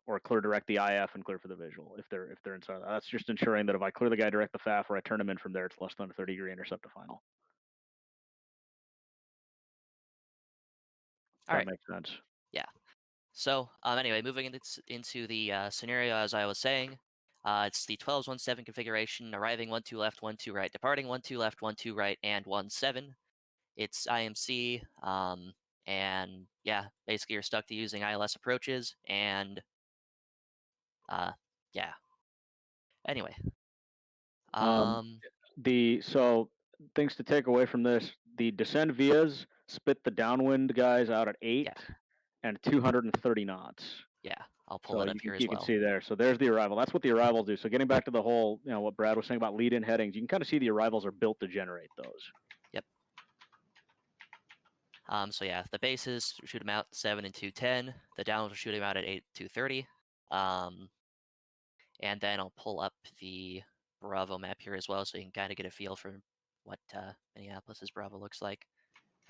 S5: or clear direct the IF and clear for the visual if they're inside. That's just ensuring that if I clear the guy direct the FAF or I turn him in from there, it's less than a 30-degree intercept to final.
S1: all right.
S5: That makes sense.
S1: Yeah. So anyway, moving into the scenario as I was saying, it's the 12-1-7 configuration, arriving 1-2 left, 1-2 right, departing 1-2 left, 1-2 right, and 1-7. It's IMC, and yeah, basically you're stuck to using ILS approaches, and yeah. Anyway,
S5: So things to take away from this: the descend vias split the downwind guys out at 8 and 230 knots.
S1: Yeah, I'll pull it up here as well.
S5: You can see there. So there's the arrival. That's what the arrivals do. So getting back to the whole, what Brad was saying about lead-in headings, you can kind of see the arrivals are built to generate those.
S1: Yep. So yeah, the bases shoot them out 7 and 210. The downs will shoot them out at 8, 230. And then I'll pull up the Bravo map here as well, so you can kind of get a feel for what Minneapolis's Bravo looks like.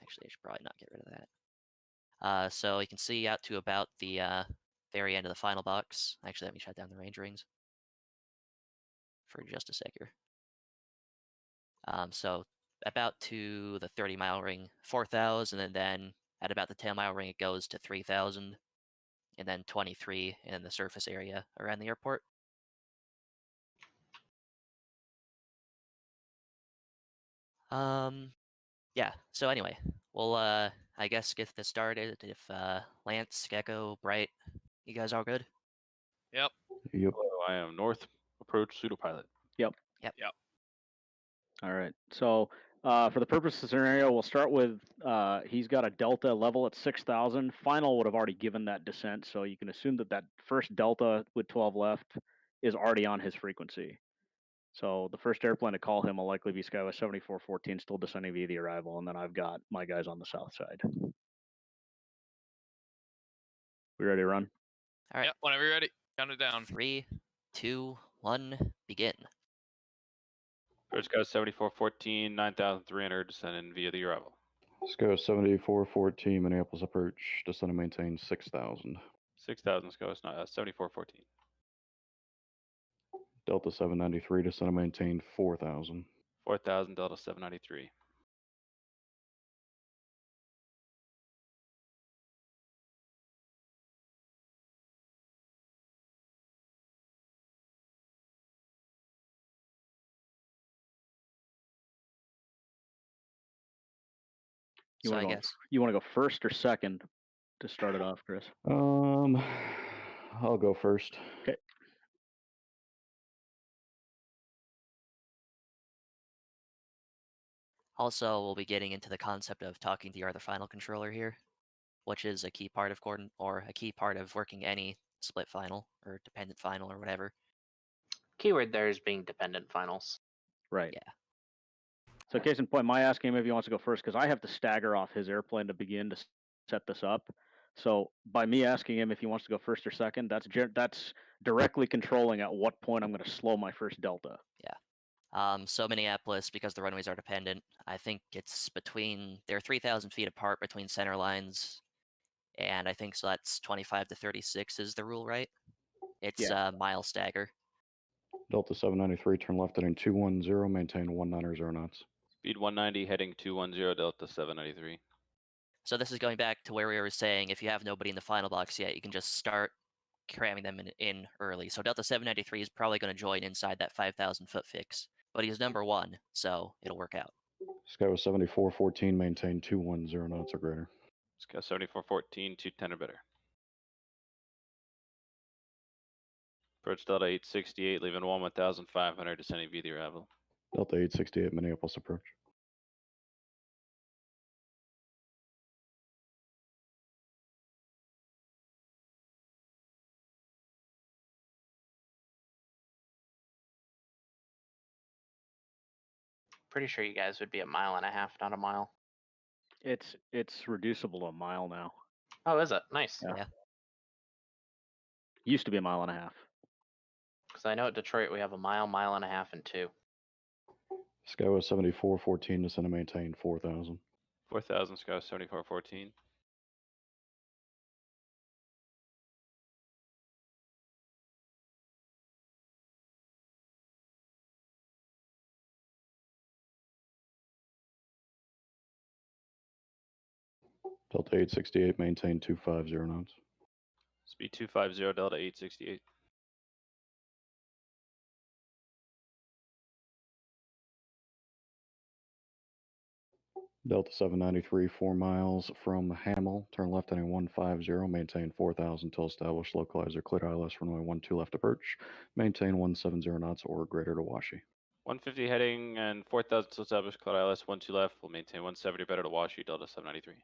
S1: Actually, I should probably not get rid of that. So you can see out to about the very end of the final box. Actually, let me shut down the range rings for just a sec here. So about to the 30-mile ring, 4,000, and then at about the 10-mile ring, it goes to 3,000, and then 23 in the surface area around the airport. Yeah, so anyway, we'll, I guess get this started. If Lance, Gecko, Bright, you guys all good?
S8: Yep.
S4: Yep.
S3: Hello, I am North Approach Pseudopilot.
S5: Yep.
S1: Yep.
S8: Yep.
S5: All right. So for the purpose of the scenario, we'll start with he's got a delta level at 6,000. Final would have already given that descent, so you can assume that first delta with 12 left is already on his frequency. So the first airplane to call him will likely be Skywest 7414, still descending via the arrival, and then I've got my guys on the south side. We ready to run?
S1: All right.
S8: Yep, whenever you're ready, count it down.
S1: 3, 2, 1, begin.
S3: Approach Sky 7414, 9,300, descending via the arrival.
S4: Sky 7414, Minneapolis approach, descend and maintain 6,000.
S3: 6,000 Sky 7414.
S4: Delta 793, descend and maintain 4,000.
S3: 4,000 Delta 793.
S5: You
S1: So
S5: want
S1: I
S5: to go?
S1: guess
S5: You want to go first or second to start it off, Chris?
S4: I'll go first.
S5: Okay.
S1: also we'll be getting into the concept of talking to your other final controller here, which is a key part of a key part of working any split final or dependent final or whatever.
S6: Keyword there is being dependent finals.
S5: Right.
S1: Yeah.
S5: So case in point, my asking him if he wants to go first because I have to stagger off his airplane to begin to set this up. So by me asking him if he wants to go first or second, that's directly controlling at what point I'm going to slow my first delta.
S1: So Minneapolis, because the runways are dependent, I think it's they're 3,000 feet apart between center lines, and I think so that's 25 to 36 is the rule, right? It's
S5: Yeah.
S1: a mile stagger.
S4: Delta 793, turn left heading 210, maintain 190 knots.
S3: Speed 190, heading 210 Delta 793.
S1: So this is going back to where we were saying if you have nobody in the final box yet, you can just start cramming them in early. So Delta 793 is probably going to join inside that 5,000 foot fix, but he's number 1, so it'll work out.
S4: Skywest 7414, maintain 210 knots or greater.
S3: Sky 7414, 210 or better. Approach Delta 868, leaving 1,500, descending via the arrival.
S4: Delta 868, Minneapolis approach.
S6: Pretty sure you guys would be a mile and a half, not a mile.
S5: It's reducible to a mile now.
S6: Oh, is it? Nice.
S5: Yeah.
S1: Yeah.
S5: Used to be a mile and a half.
S6: Because I know at Detroit we have a mile, mile and a half, and 2.
S4: Skywest 7414, descend and maintain 4,000.
S3: 4,000 Sky 7414.
S4: Delta 868, maintain 250 knots.
S3: Speed 250 Delta 868.
S4: Delta 793, 4 miles from Hamel, turn left heading 150, maintain 4,000 till established localizer clear ILS runway 12 left approach, maintain 170 knots or greater to Washi.
S3: 150 heading and 4,000 to establish cloud ILS 12 left. Will maintain 170 better to Washi Delta 793.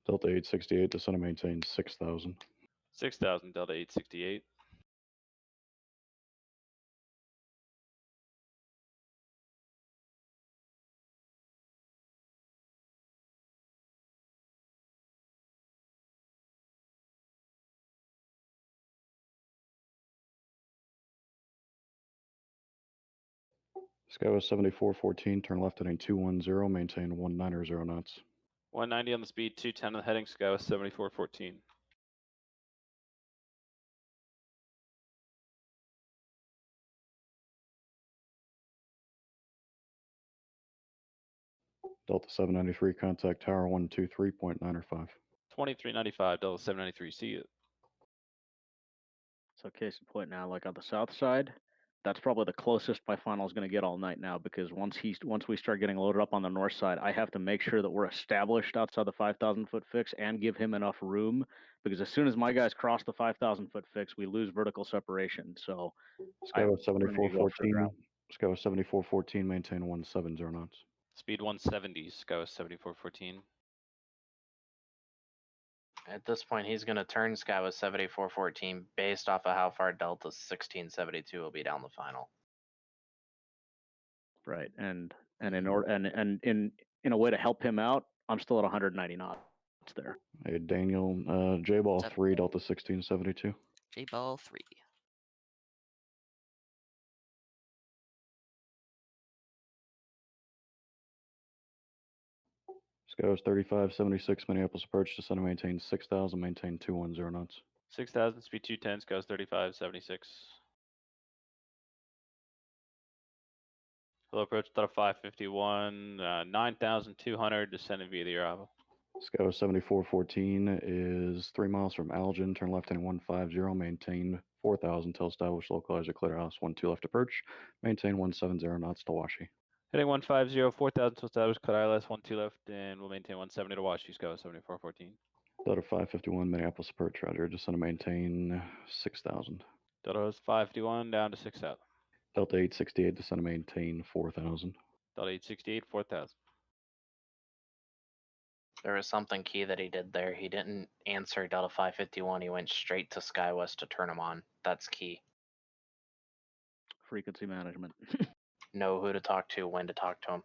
S4: Delta 868, descend and maintain 6,000.
S3: 6,000 Delta 868.
S4: Skywest 7414, turn left heading 210, maintain 190 knots.
S3: 190 on the speed, 210 on the heading, Skywest 7414.
S4: Delta 793, contact tower 123.9 or 5.
S3: 2395 Delta 793. See you.
S5: So case in point now, like on the south side, that's probably the closest my final is going to get all night now, because once we start getting loaded up on the north side, I have to make sure that we're established outside the 5,000 foot fix and give him enough room, because as soon as my guys cross the 5,000 foot fix, we lose vertical separation. So
S4: Sky with
S5: we're gonna need to go further
S4: 7414.
S5: out.
S4: Sky with 7414, maintain 17 knots.
S3: Speed 170, Sky 7414.
S6: At this point, he's going to turn Sky with 7414 based off of how far Delta 1672 will be down the final.
S5: Right, and in order and in a way to help him out, I'm still at 190 knots there.
S4: Hey, Daniel, J-Ball
S1: Seven.
S4: 3, Delta 1672.
S1: J-Ball 3.
S4: Sky was 3576, Minneapolis approach, descend and maintain 6000, maintain 210 knots.
S3: 6000, speed 210, Sky 3576. Hello, approach Delta 551, 9200, descending via the Aravo.
S4: Sky was 7414 is 3 miles from Algin, turn left heading 150, maintain 4000 till established localizer clear house, 12 left approach, maintain 170 knots to Washi.
S3: Heading 150, 4000 to establish cut ILS, 12 left, and we'll maintain 170 to watch. Sky 7414.
S4: Delta 551, Minneapolis approach, roger, descend and maintain 6000.
S3: Delta Host 551 down to 6000.
S4: Delta 868, descend and maintain 4000.
S3: Delta 868, 4000.
S6: There was something key that he did there. He didn't answer Delta 551. He went straight to SkyWest to turn him on. That's key.
S5: Frequency management.
S6: Know who to talk to, when to talk to him.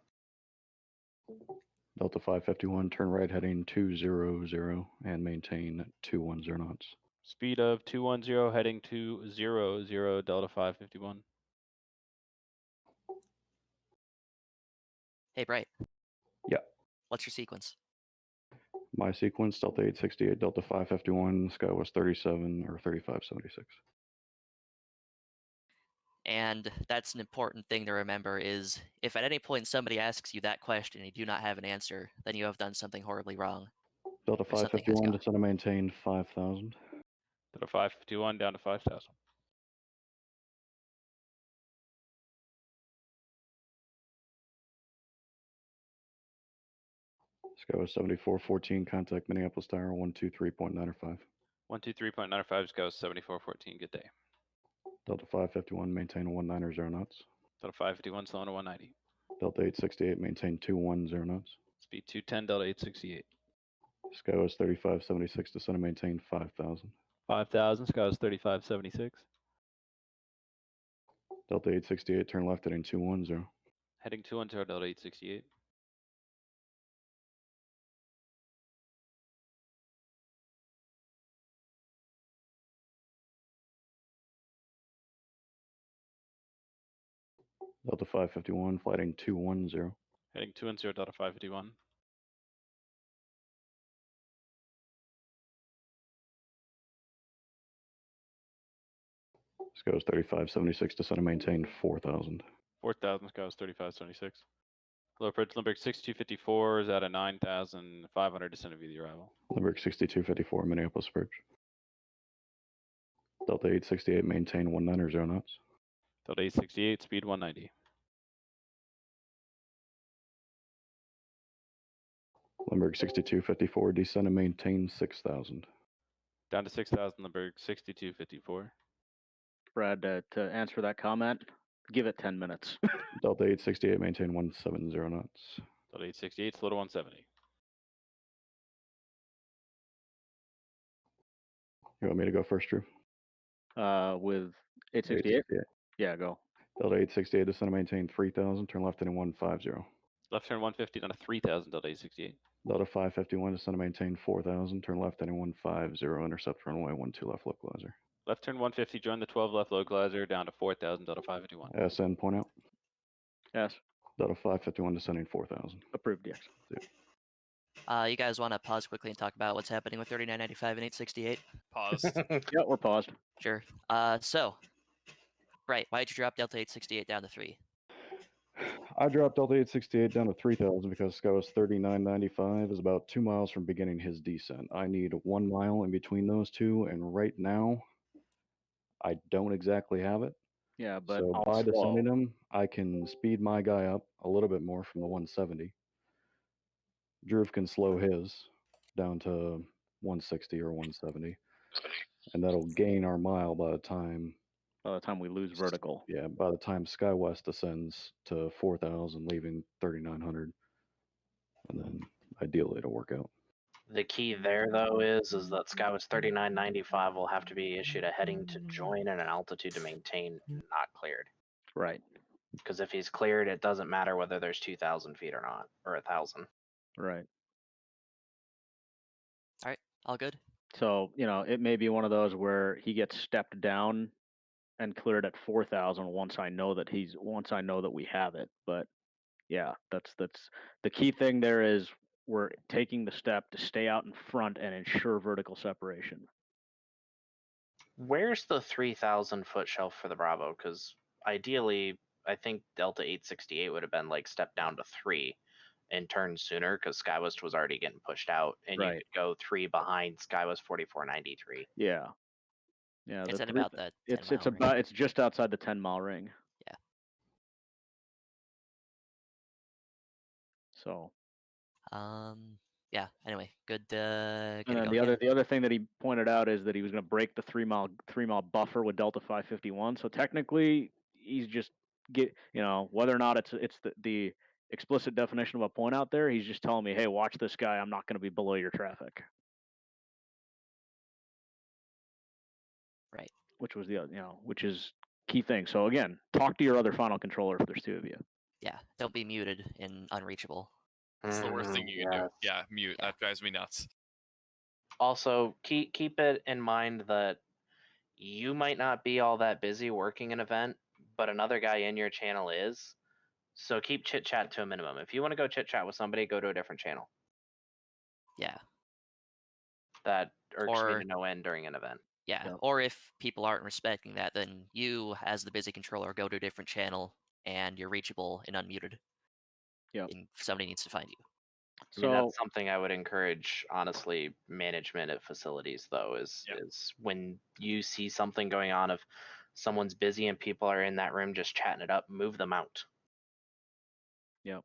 S4: Delta 551, turn right heading 200 and maintain 210 knots.
S3: Speed of 210, heading 200, Delta 551.
S1: Hey, Bright.
S4: Yeah.
S1: What's your sequence?
S4: My sequence, Delta 868, Delta 551, Sky was 37 or 3576.
S1: And that's an important thing to remember is if at any point somebody asks you that question and you do not have an answer, then you have done something horribly wrong.
S4: Delta
S1: Or something has
S4: 551,
S1: gone.
S4: descend and maintain 5000.
S3: Delta 551 down to 5000.
S4: Sky was 7414, contact Minneapolis Tower 123.95.
S3: 123.95, Sky 7414. Good day.
S4: Delta 551, maintain 190 knots.
S3: Delta 551, slowing to 190.
S4: Delta 868, maintain 210 knots.
S3: Speed 210, Delta 868.
S4: Sky was 3576, descend and maintain 5000.
S3: 5000, Sky 3576.
S4: Delta 868, turn left heading 210.
S3: Heading 210, Delta 868.
S4: Delta 551, flighting 210.
S3: Heading 210, Delta 551.
S4: Sky was 3576, descend and maintain 4000.
S3: 4000, Sky 3576. Hello, approach Limburg 6254 is at a 9500, descending via the arrival.
S4: Limburg 6254, Minneapolis approach. Delta 868, maintain 190 knots.
S3: Delta 868, speed 190.
S4: Limburg 6254, descend and maintain 6000.
S3: Down to 6000, Limburg 6254.
S5: Brad, to answer that comment, give it 10 minutes.
S4: Delta 868, maintain 170 knots.
S3: Delta 868, slow to 170.
S4: You want me to go first, Drew?
S5: With 868? Yeah, go.
S4: Delta 868, descend and maintain 3000, turn left heading 150.
S3: Left turn 150 down to 3000, Delta 868.
S4: Delta 551, descend and maintain 4000, turn left heading 150, intercept runway 12 left localizer.
S3: Left turn 150, join the 12 left localizer down to 4000, Delta 551.
S4: SN, point out.
S5: Yes.
S4: Delta 551, descending 4000.
S5: Approved, yes.
S1: You guys want to pause quickly and talk about what's happening with 3995 and 868?
S8: Paused.
S5: Yeah, we're paused.
S1: Sure. So, right, why did you drop Delta 868 down to 3?
S4: I dropped Delta 868 down to 3000 because Sky was 3995 is about 2 miles from beginning his descent. I need 1 mile in between those two, and right now, I don't exactly have it.
S5: Yeah, but
S4: So
S5: all
S4: by
S5: slow.
S4: descending him, I can speed my guy up a little bit more from the 170. Drew can slow his down to 160 or 170, and that'll gain our mile by the time.
S5: By the time we lose vertical.
S4: Yeah, by the time SkyWest descends to 4,000, leaving 3,900, and then ideally it'll work out.
S6: The key there, though, is that Skywest 3995 will have to be issued a heading to join and an altitude to maintain not cleared.
S5: Right.
S6: Because if he's cleared, it doesn't matter whether there's 2,000 feet or not, or 1,000.
S5: Right.
S1: All right, all good.
S5: So, it may be one of those where he gets stepped down and cleared at 4,000 once I know that we have it. But yeah, that's the key thing there is we're taking the step to stay out in front and ensure vertical separation.
S6: Where's the 3,000 foot shelf for the Bravo? Because ideally, I think Delta 868 would have been like step down to 3 and turn sooner because SkyWest was already getting pushed out, and you
S5: Right.
S6: could go 3 behind SkyWest 4493.
S5: Yeah. Yeah.
S1: It's at about that 10
S5: it's
S1: mile
S5: about
S1: ring.
S5: it's just outside the 10-mile ring.
S1: Yeah.
S5: So.
S1: Yeah. Anyway, good.
S5: And
S1: Gonna
S5: then
S1: go again.
S5: the other thing that he pointed out is that he was going to break the 3-mile buffer with Delta 551. So technically, he's just whether or not it's the explicit definition of a point out there. He's just telling me, hey, watch this guy. I'm not going to be below your traffic.
S1: Right.
S5: Which was which is key thing. So again, talk to your other final controller if there's two of you.
S1: Yeah. Don't be muted and unreachable.
S8: It's the worst thing you can do. Yeah, mute.
S1: Yeah.
S8: That drives me nuts.
S6: Also, keep it in mind that you might not be all that busy working an event, but another guy in your channel is. So keep chit chat to a minimum. If you want to go chit chat with somebody, go to a different channel.
S1: Yeah.
S6: That irks me
S1: Or
S6: to no end during an event.
S1: yeah.
S5: Yep.
S1: Or if people aren't respecting that, then you, as the busy controller, go to a different channel and you're reachable and unmuted.
S5: Yep.
S1: And somebody needs to find you.
S6: I mean, that's something I would encourage, honestly, management at facilities, though, is when you see something going on, if someone's busy and people are in that room just chatting it up, move them out.
S5: Yep.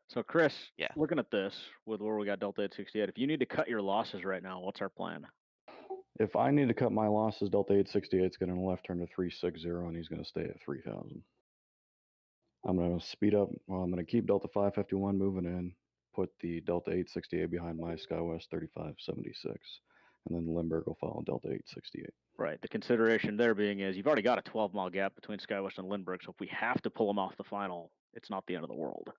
S5: So Chris,
S1: Yeah.
S5: looking at this with where we got Delta 868, if you need to cut your losses right now, what's our plan?
S4: If I need to cut my losses, Delta 868 is going to left turn to 360, and he's going to stay at 3,000. I'm going to speed up. Well, I'm going to keep Delta 551 moving in, put the Delta 868 behind my SkyWest 3576, and then Limburg will follow Delta 868.
S5: Right. The consideration there being is you've already got a 12-mile gap between SkyWest and Lindbergh, so if we have to pull them off the final, it's not the end of the world.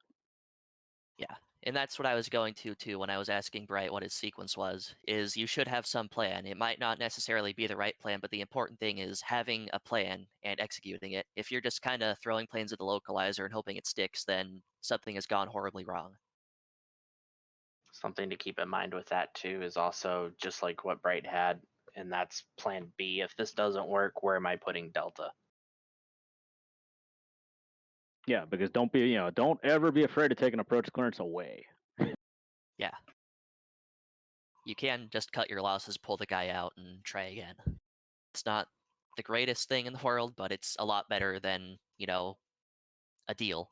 S1: Yeah. And that's what I was going to too when I was asking Bright what his sequence was, is you should have some plan. It might not necessarily be the right plan, but the important thing is having a plan and executing it. If you're just kind of throwing planes at the localizer and hoping it sticks, then something has gone horribly wrong.
S6: Something to keep in mind with that, too, is also just like what Bright had, and that's plan B. If this doesn't work, where am I putting Delta?
S5: Yeah, because don't ever be afraid to take an approach clearance away.
S1: Yeah. You can just cut your losses, pull the guy out, and try again. It's not the greatest thing in the world, but it's a lot better than, a deal.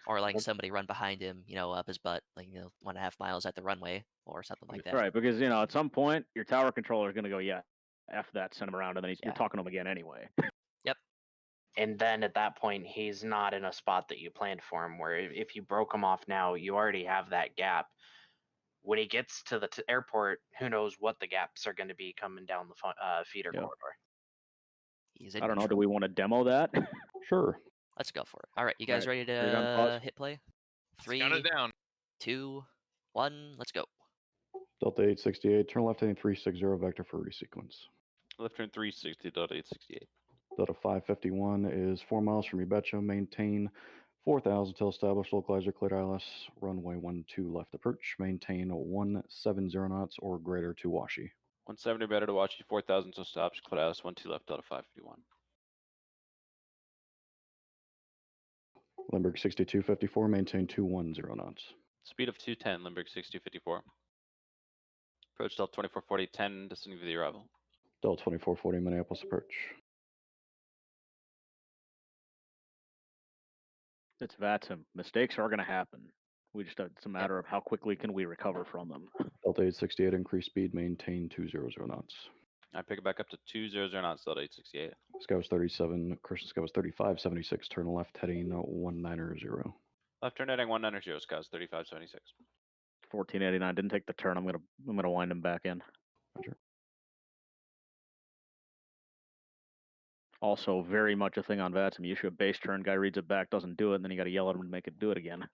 S1: Or like somebody run behind him, up his butt, 1.5 miles at the runway or something like that.
S5: Right, because at some point your tower controller is going to go, yeah, F that, send him around, and then you're talking to him again anyway.
S1: Yep.
S6: And then at that point, he's not in a spot that you planned for him, where if you broke him off now, you already have that gap. When he gets to the airport, who knows what the gaps are going to be coming down the feeder corridor.
S1: He's in
S5: I don't know. Do
S1: control.
S5: we want to demo that?
S4: Sure.
S1: Let's go for it. All right, you guys ready
S5: Are you done, pause?
S1: to hit play?
S8: Let's count it
S1: 3,
S8: down.
S1: 2, 1, let's go.
S4: Delta 868, turn left heading 360, vector for resequence.
S3: Left turn 360, Delta 868.
S4: Delta 551 is 4 miles from you betcha. Maintain 4,000 till established localizer cleared ILS. Runway 12 left approach. Maintain 170 knots or greater to Washi.
S3: 170 better to watch you, 4,000 till stops, clear ILS 12 left, Delta 551.
S4: Limburg 6254, maintain 210 knots.
S3: Speed of 210, Limburg 6254. Approach Delta 2440, 10, descending to the arrival.
S4: Delta 2440, Minneapolis approach.
S5: It's VATSIM. Mistakes are going to happen. It's a matter of how quickly can we recover from them.
S4: Delta 868, increase speed, maintain 200 knots.
S3: I pick it back up to 200 knots, Delta 868.
S4: Sky was 37, Christian Sky was 3576, turn left heading 190.
S3: Left turn heading 190, Sky was 3576.
S5: 1489 didn't take the turn. I'm gonna wind him back in.
S4: Roger.
S5: Also, very much a thing on VATSIM. You issue a base turn, guy reads it back, doesn't do it, and then you got to yell at him to make it do it again.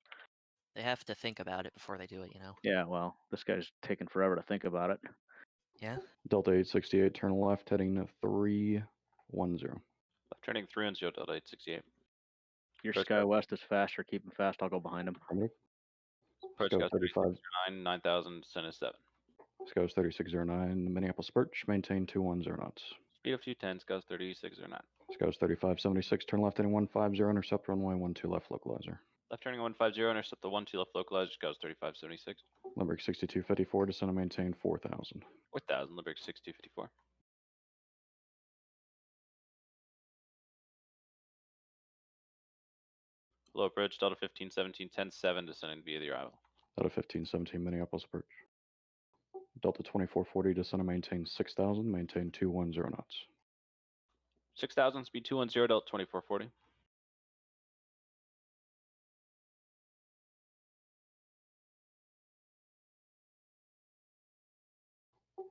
S1: They have to think about it before they do it, you know?
S5: Yeah, well, this guy's taking forever to think about it.
S1: Yeah.
S4: Delta 868, turn left heading 310.
S3: Left turning 310, Delta 868.
S5: Your
S3: Approach
S5: Sky West is faster. Keep him fast. I'll go behind him.
S4: Affirmative.
S3: Approach
S4: Sky
S3: Sky
S4: 35.
S3: 9000, descend is 7.
S4: Sky was 3609, Minneapolis Birch, maintain 210 knots.
S3: Speed of 210, Sky was 3609.
S4: Sky was 3576, turn left heading 150, intercept runway 12 left localizer.
S3: Left turning 150, intercept the 12 left localizer, Sky was 3576.
S4: Limerick 6254, descend and maintain 4000.
S3: 4000, Limerick 6254. Low approach, Delta 1517, 107, descending via the arrival.
S4: Delta 1517, Minneapolis Birch. Delta 2440, descend and maintain 6000, maintain 210 knots.
S3: 6000, speed 210, Delta 2440.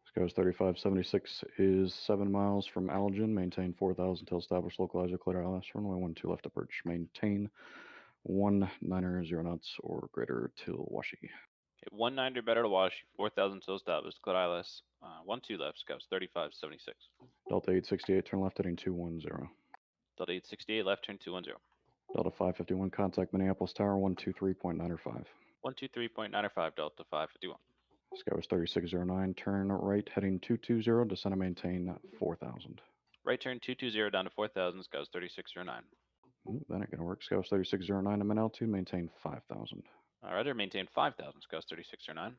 S4: Sky was 3576 is 7 miles from Allergen, maintain 4000 till established localizer, clear ILS, runway 12 left approach, maintain 190 knots or greater till Washi.
S3: Okay, 190 better to wash, 4000 till established, clear ILS, 12 left, Sky was 3576.
S4: Delta 868, turn left heading 210.
S3: Delta 868, left turn 210.
S4: Delta 551, contact Minneapolis Tower 123.95.
S3: 123.95, Delta 551.
S4: Sky was 3609, turn right heading 220, descend and maintain 4000.
S3: Right turn 220 down to 4000, Sky was 3609.
S4: That ain't gonna work. Sky was 3609 to min altitude, maintain 5000.
S3: Alright, maintain 5000, Sky was 3609.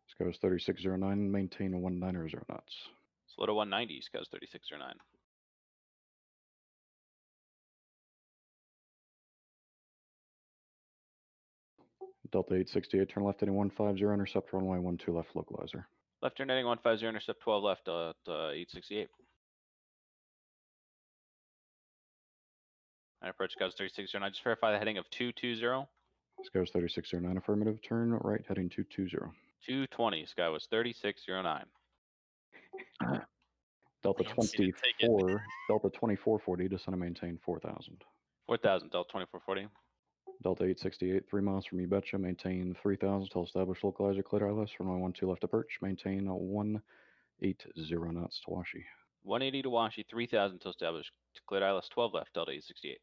S4: Sky was 3609, maintain 190 knots.
S3: Slow to 190, Sky was 3609.
S4: Delta 868, turn left heading 150, intercept runway 12 left localizer.
S3: Left turn heading 150, intercept 12 left at 868. I approach Sky was 3609. Just verify the heading of 220.
S4: Sky was 3609, affirmative, turn right heading 220.
S3: 220, Sky was 3609.
S4: Delta
S1: Fancy.
S4: 24, Delta 2440, descend and maintain 4000.
S3: 4000, Delta 2440.
S4: Delta 868, 3 miles from Ubetcha, maintain 3000 till established localizer, clear ILS, runway 12 left approach, maintain 180 knots to Washi.
S3: 180 to Washi, 3000 till established. Cleared ILS 12 left, Delta 868.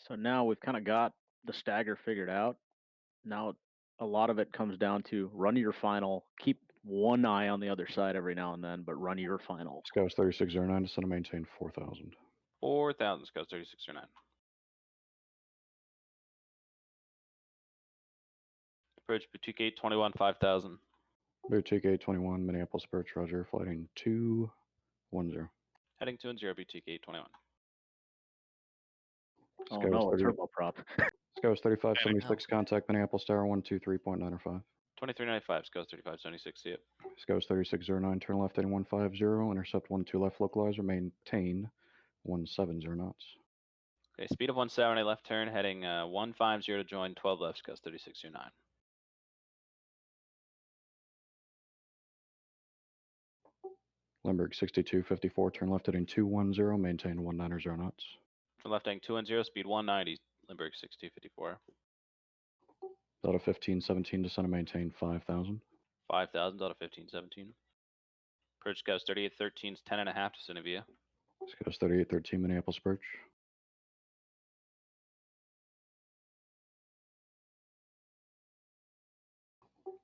S5: So now we've kind of got the stagger figured out. Now a lot of it comes down to run your final, keep one eye on the other side every now and then, but run your final.
S4: Sky was 3609, descend and maintain 4000.
S3: 4000, Sky was 3609. Approach Boutique 821, 5000.
S4: Boutique 821, Minneapolis Birch, roger, flighting 210.
S3: Heading 210, Boutique 821.
S5: Oh
S4: Sky was
S5: no, a
S4: 30
S5: turboprop.
S4: Sky was 3576, contact Minneapolis Tower 123.95.
S3: 2395, Sky was 3576, see it.
S4: Sky was 3609, turn left heading 150, intercept 12 left localizer, maintain 170 knots.
S3: Okay, speed of 170, left turn, heading 150 to join 12 left, Sky was 3609.
S4: Limburg 6254, turn left heading 210, maintain 190 knots.
S3: Turn left heading 210, speed 190, Limburg 6254.
S4: Delta 1517, descend and maintain 5000.
S3: 5000, Delta 1517. Approach Sky was 3813, 10 and a half to Cinevia.
S4: Sky was 3813, Minneapolis Birch.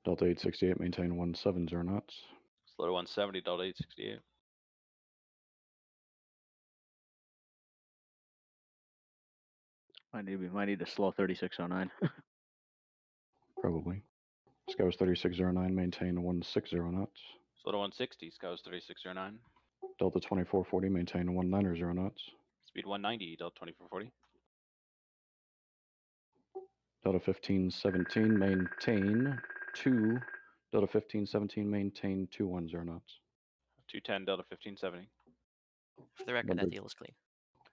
S4: Delta 868, maintain 170 knots.
S3: Slow to 170, Delta 868.
S5: Might need to slow 3609.
S4: Probably. Scows 3609, maintain 160 knots.
S3: Slow to 160, Scows 3609.
S4: Delta 2440, maintain 190 knots.
S3: Speed 190, Delta 2440.
S4: Delta 1517, maintain 2. Delta 1517, maintain 210 knots.
S3: 210, Delta 1570.
S1: For the record,
S4: Number-
S1: that deal is clean.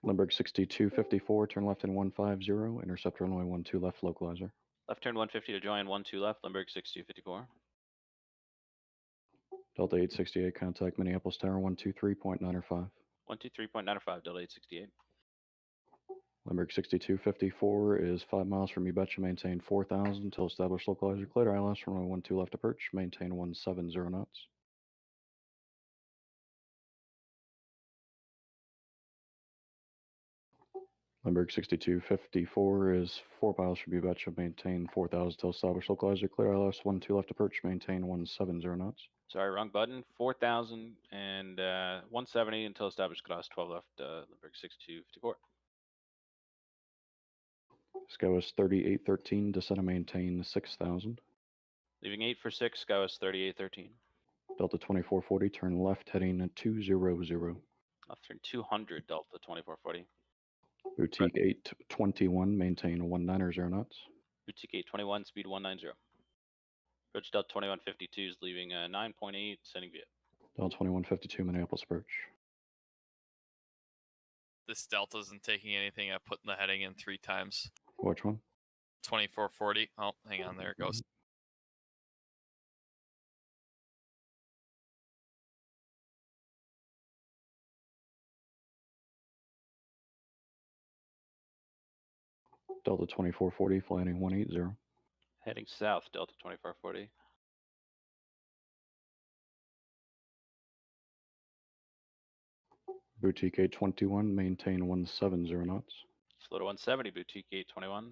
S4: Limburg 6254, turn left in 150, intercept runway 12 left, localizer.
S3: Left turn 150 to join 12 left, Limburg 6254.
S4: Delta 868, contact Minneapolis Tower 123.905.
S3: 123.95, Delta 868.
S4: Limburg 6254 is 5 miles from Ubetcha, maintain 4,000 until established localizer clear. ILS runway 12 left approach, maintain 170 knots. Limburg 6254 is 4 miles from Ubetcha, maintain 4,000 until established localizer clear. ILS 12 left approach, maintain 170 knots.
S3: Sorry, wrong button. 4,000 and 170 until established cross 12 left, Limburg 6254.
S4: SCOUS 3813, descend and maintain 6,000.
S3: Leaving 8 for 6, SCOUS 3813.
S4: Delta 2440, turn left heading 200.
S3: Left turn 200, Delta 2440.
S4: Boutique 821, maintain 190 knots.
S3: Boutique 821, speed 190. Approach Delta 2152 is leaving 9.8, sending via.
S4: Delta 2152, Minneapolis approach.
S8: This Delta isn't taking anything. I put the heading in 3 times.
S4: Which one?
S8: 2440. Oh, hang on. There it goes.
S4: Delta 2440, flying 180.
S3: Heading south, Delta 2440.
S4: Boutique 821, maintain 170 knots.
S3: Slow to 170, Boutique 821.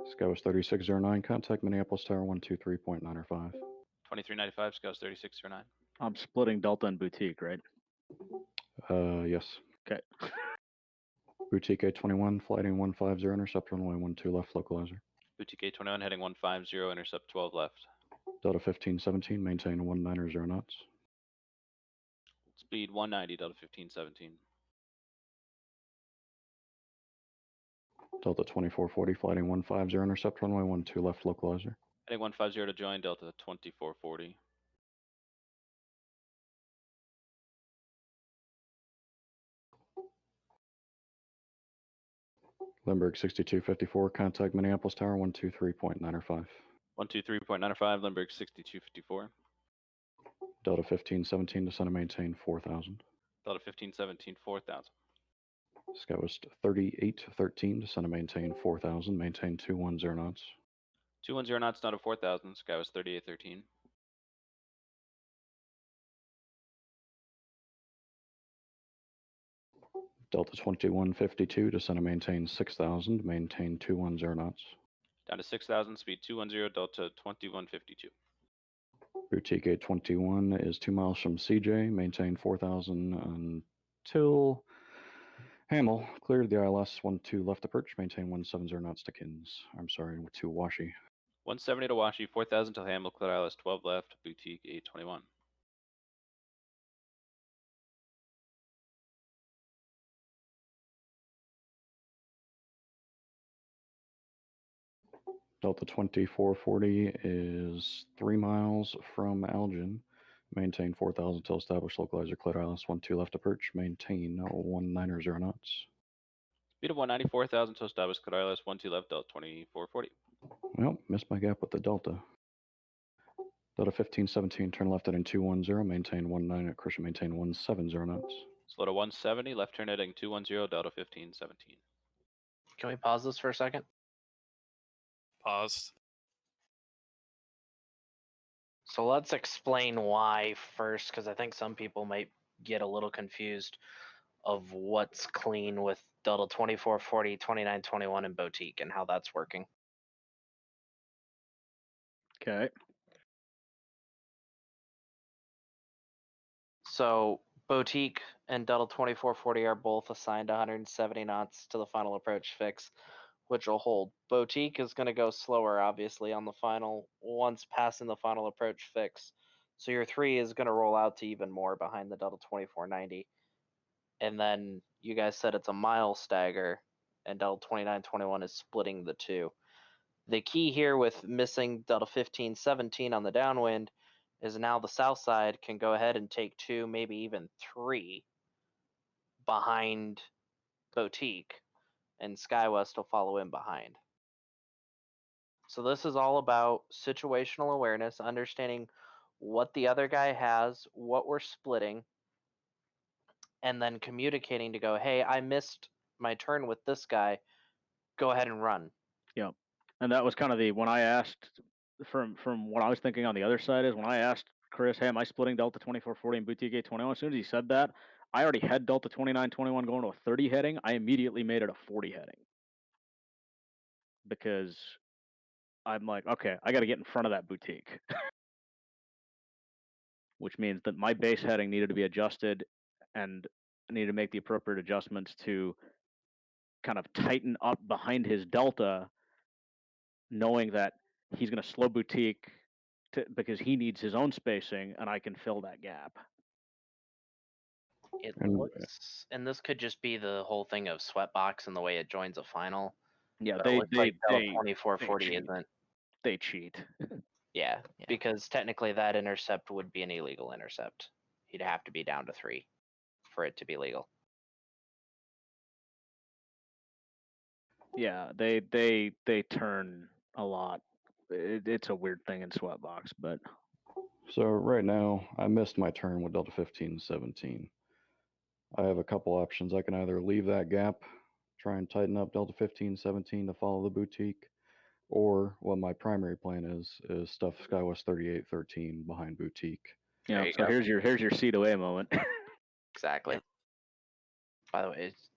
S4: SCOUS 3609, contact Minneapolis Tower 123.905.
S3: 2395, Scouts 3609.
S5: I'm splitting Delta and Boutique, right?
S4: Yes.
S5: Okay.
S4: Boutique 821, flighting 150, intercept runway 12 left, localizer.
S3: Boutique 821, heading 150, intercept 12 left.
S4: Delta 1517, maintain 190 knots.
S3: Speed 190, Delta 1517.
S4: Delta 2440, flighting 150, intercept runway 12 left, localizer.
S3: Heading 150 to join, Delta 2440.
S4: Limburg 6254, contact Minneapolis Tower 123.905.
S3: 123.95, Limburg 6254.
S4: Delta 1517, descend and maintain 4,000.
S3: Delta 1517, 4000.
S4: SCOUS 3813, descend and maintain 4,000, maintain 210 knots.
S3: 210 knots down to 4000, Scouts 3813.
S4: Delta 2152, descend and maintain 6,000, maintain 210 knots.
S3: Down to 6000, speed 210, Delta 2152.
S4: Boutique 821 is 2 miles from CJ, maintain 4,000 until Hamel. Cleared the ILS 12 left approach, maintain 170 knots to Kins. I'm sorry, to Washi.
S3: 170 to Washi, 4000 till Hamel, clear ILS 12 left, Boutique 821.
S4: Delta 2440 is 3 miles from Algin. Maintain 4,000 till established localizer cleared ILS 12 left approach. Maintain 190 knots.
S3: Speed of 190, 4000 till established, clear ILS 12 left, Delta 2440.
S4: Well, missed my gap with the Delta. Delta 1517, turn left heading 210, maintain 19 at cruiser, maintain 170 knots.
S3: Slow to 170, left turn heading 210, Delta 1517.
S6: Can we pause this for a second?
S8: Paused.
S6: So let's explain why first, because I think some people might get a little confused of what's clean with Delta 2440, 2921, and Boutique and how that's working.
S5: Okay.
S6: So Boutique and Delta 2440 are both assigned 170 knots to the final approach fix, which will hold. Boutique is going to go slower, obviously, on the final once passing the final approach fix. So your 3 is going to roll out to even more behind the Delta 2490. And then you guys said it's a mile stagger, and Delta 2921 is splitting the 2. The key here with missing Delta 1517 on the downwind is now the south side can go ahead and take 2, maybe even 3 behind Boutique, and SkyWest will follow in behind. So this is all about situational awareness, understanding what the other guy has, what we're splitting, and then communicating to go, hey, I missed my turn with this guy. Go ahead and run.
S5: Yep. And that was kind of when I asked from what I was thinking on the other side is when I asked Chris, hey, am I splitting Delta 2440 and Boutique 821? As soon as he said that, I already had Delta 2921 going to a 30 heading. I immediately made it a 40 heading because I'm like, okay, I got to get in front of that Boutique, which means that my base heading needed to be adjusted and I needed to make the appropriate adjustments to kind of tighten up behind his Delta, knowing that he's going to slow Boutique because he needs his own spacing, and I can fill that gap.
S6: It
S4: And-
S6: looks, and this could just be the whole thing of Sweatbox and the way it joins a final.
S5: Yeah,
S6: But it looks like Delta 2440
S5: cheat.
S6: isn't.
S5: They cheat.
S6: Yeah,
S1: Yeah.
S6: because technically that intercept would be an illegal intercept. He'd have to be down to 3 for it to be legal.
S5: Yeah, they turn a lot. It's a weird thing in Sweatbox, but
S4: So right now, I missed my turn with Delta 1517. I have a couple options. I can either leave that gap, try and tighten up Delta 1517 to follow the Boutique, or what my primary plan is stuff SkyWest 3813 behind Boutique.
S5: yeah.
S6: There you
S5: So
S6: go.
S5: here's your C2A moment.
S6: Exactly.
S1: Yep.
S6: By the way, it's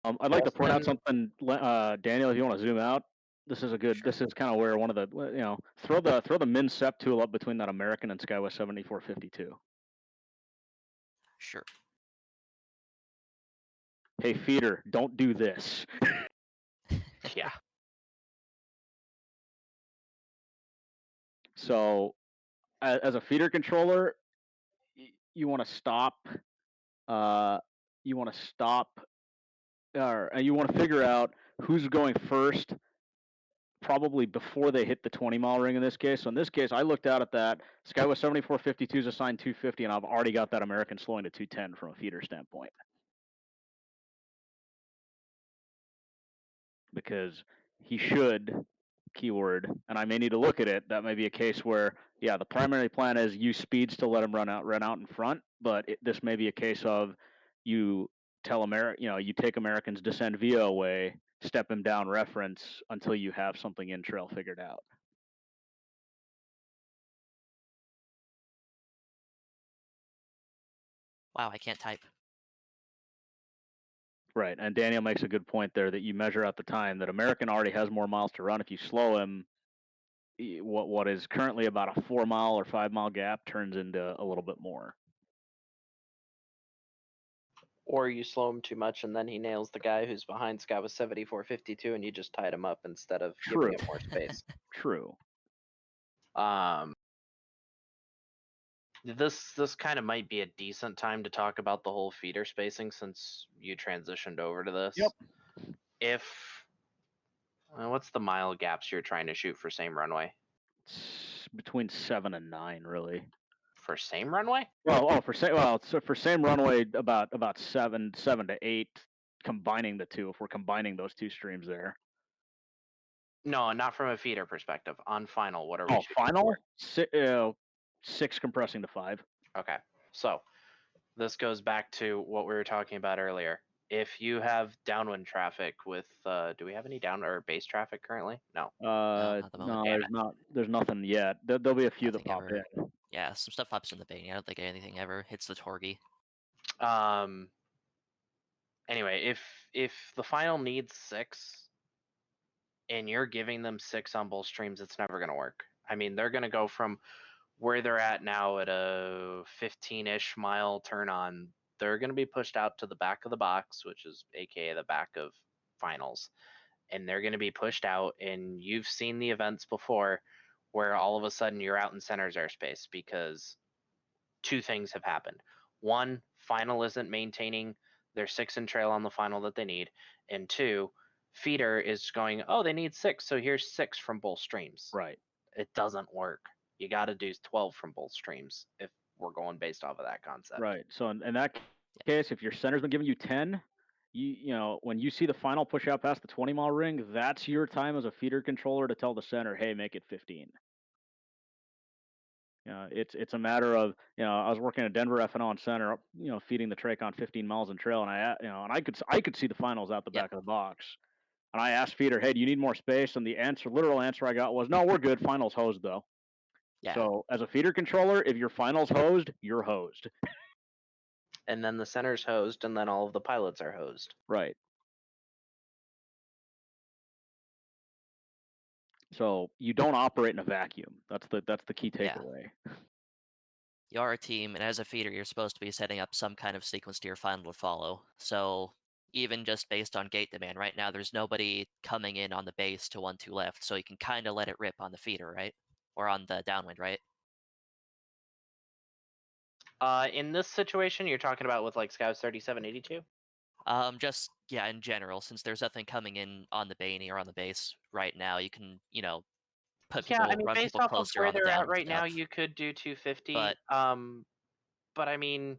S5: I'd like to point out
S6: Austin-
S5: something, Daniel. If you want to zoom out, this is a good.
S1: Sure.
S5: This is kind of where one of the throw the min sep tool up between that American and SkyWest 7452.
S1: Sure.
S5: Hey feeder, don't do this.
S6: yeah.
S5: So as a feeder controller, you want to stop. You want to stop, or you want to figure out who's going first, probably before they hit the 20-mile ring in this case. So in this case, I looked out at that. SkyWest 7452 is assigned 250, and I've already got that American slowing to 210 from a feeder standpoint. Because he should, keyword, and I may need to look at it, that may be a case where, yeah, the primary plan is use speeds to let him run out in front, but this may be a case of you tell you take Americans descend via away, step him down reference until you have something in trail figured out.
S1: Wow, I can't type.
S5: Right, and Daniel makes a good point there that you measure out the time that American already has more miles to run. If you slow him, what is currently about a 4-mile or 5-mile gap turns into a little bit more.
S6: Or you slow him too much and then he nails the guy who's behind SkyWest 7452 and you just tied him up instead of
S5: True.
S6: giving him more space.
S5: True.
S6: This kind of might be a decent time to talk about the whole feeder spacing since you transitioned over to this.
S5: Yep.
S6: What's the mile gaps you're trying to shoot for same runway?
S5: It's between 7 and 9, really.
S6: For same runway?
S5: So for same runway, about 7 to 8, combining the two. If we're combining those two streams there.
S6: No, not from a feeder perspective. On final, what are we shooting
S5: final?
S6: for?
S5: 6 compressing to 5.
S6: Okay, so this goes back to what we were talking about earlier. If you have downwind traffic with, do we have any down or base traffic currently? No.
S1: Not at the moment.
S5: There's nothing yet. There'll be a few that
S1: Nothing
S5: pop
S1: ever.
S5: in.
S1: Yeah, some stuff pops in the bay. I don't think anything ever hits the Torgy.
S6: Anyway, if the final needs 6 and you're giving them 6 on both streams, it's never going to work. I mean, they're going to go from where they're at now at a 15-ish mile turn on. They're going to be pushed out to the back of the box, which is aka the back of finals, and they're going to be pushed out. And you've seen the events before where all of a sudden you're out in center's airspace because two things have happened. One, final isn't maintaining their 6 in trail on the final that they need, and two, feeder is going, oh, they need 6, so here's 6 from both streams.
S5: Right.
S6: It doesn't work. You got to do 12 from both streams if we're going based off of that concept.
S5: Right. So in that case, if your center's been giving you 10, you know, when you see the final push out past the 20-mile ring, that's your time as a feeder controller to tell the center, hey, make it 15. You know, it's a matter of, you know, I was working at Denver F&O on center, you know, feeding the trach on 15 miles in trail, and I could see the finals out the
S1: Yep.
S5: back of the box. And I asked feeder, hey, do you need more space? And the literal answer I got was, no, we're good. Finals hosed though.
S1: Yeah.
S5: So as a feeder controller, if your finals hosed, you're hosed.
S6: And then the center's hosed, and then all of the pilots are hosed.
S5: Right. So you don't operate in a vacuum. That's the key
S1: Yeah.
S5: takeaway.
S1: You are a team, and as a feeder, you're supposed to be setting up some kind of sequence to your final to follow. So even just based on gate demand, right now there's nobody coming in on the base to 1-2 left, so you can kind of let it rip on the feeder, right? Or on the downwind, right?
S6: In this situation, you're talking about with like Scouts 3782?
S1: Just yeah, in general, since there's nothing coming in on the Baney or on the base right now, you can, you know, put
S6: Yeah, I
S1: people,
S6: mean,
S1: run
S6: based
S1: people
S6: off of
S1: closer
S6: where
S1: on the
S6: they're at
S1: downwind
S6: right now,
S1: stuff.
S6: you could do 250.
S1: But
S6: But I mean,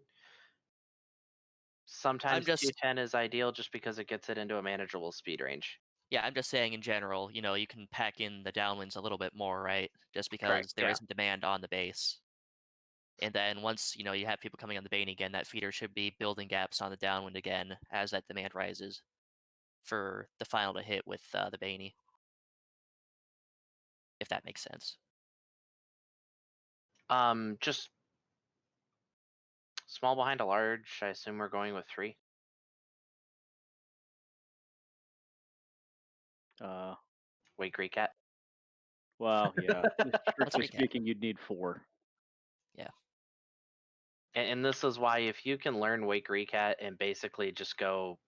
S6: sometimes
S1: just
S6: 210 is ideal just because it gets it into a manageable speed range.
S1: yeah, I'm just saying in general, you know, you can pack in the downwinds a little bit more, right? Just
S6: Correct.
S1: because there
S6: Yeah.
S1: not demand on the base. And then once, you know, you have people coming on the Bane again, that feeder should be building gaps on the downwind again as that demand rises for the final to hit with the Baney. If that makes sense.
S6: Just small behind a large. I assume we're going with 3. Wake recat.
S5: Well, yeah. Strictly
S1: recap.
S5: speaking, you'd need 4.
S1: Yeah.
S6: And this is why if you can learn Wake recat and basically just go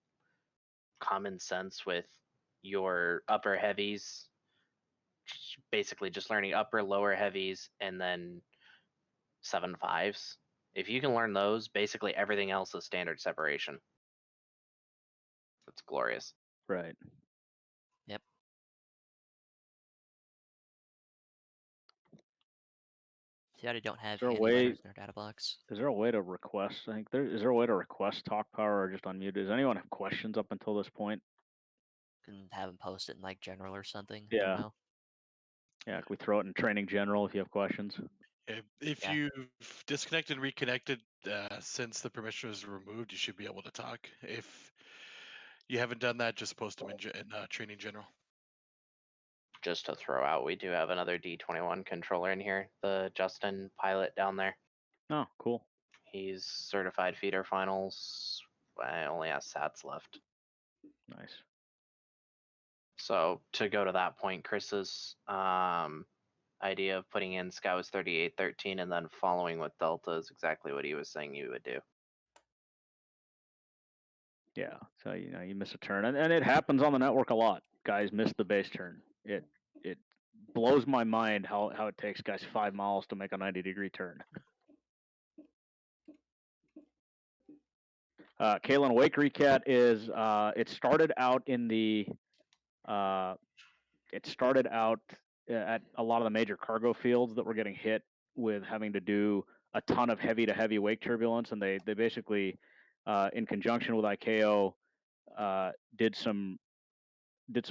S6: common sense with your upper heavies, basically just learning upper, lower heavies, and then 7.5s. If you can learn those, basically everything else is standard separation. It's glorious.
S5: Right.
S1: Yep. See, I don't have
S5: Is there a
S1: handy
S5: way?
S1: letters in our data blocks.
S5: Is there a way to request? I think is there a way to request talk power or just unmute? Does anyone have questions up until this point?
S1: Can have them post it in like general or something. I
S5: Yeah.
S1: don't know.
S5: Yeah, can we throw it in training general if you have questions?
S7: If
S1: Yeah.
S7: you've disconnected and reconnected since the permission was removed, you should be able to talk. If you haven't done that, just post them in training general.
S6: Just to throw out, we do have another D21 controller in here, the Justin pilot down there.
S5: Oh, cool.
S6: He's certified feeder finals. I only have sats left.
S5: Nice.
S6: So to go to that point, Chris's idea of putting in Scouts 3813 and then following with Delta is exactly what he was saying you would do.
S5: Yeah. So you miss a turn, and it happens on the network a lot. Guys miss the base turn. It blows my mind how it takes guys 5 miles to make a 90-degree turn. Kalen, Wake recat is it started out in the it started out at a lot of the major cargo fields that were getting hit with having to do a ton of heavy to heavy wake turbulence, and they basically in conjunction with ICAO did some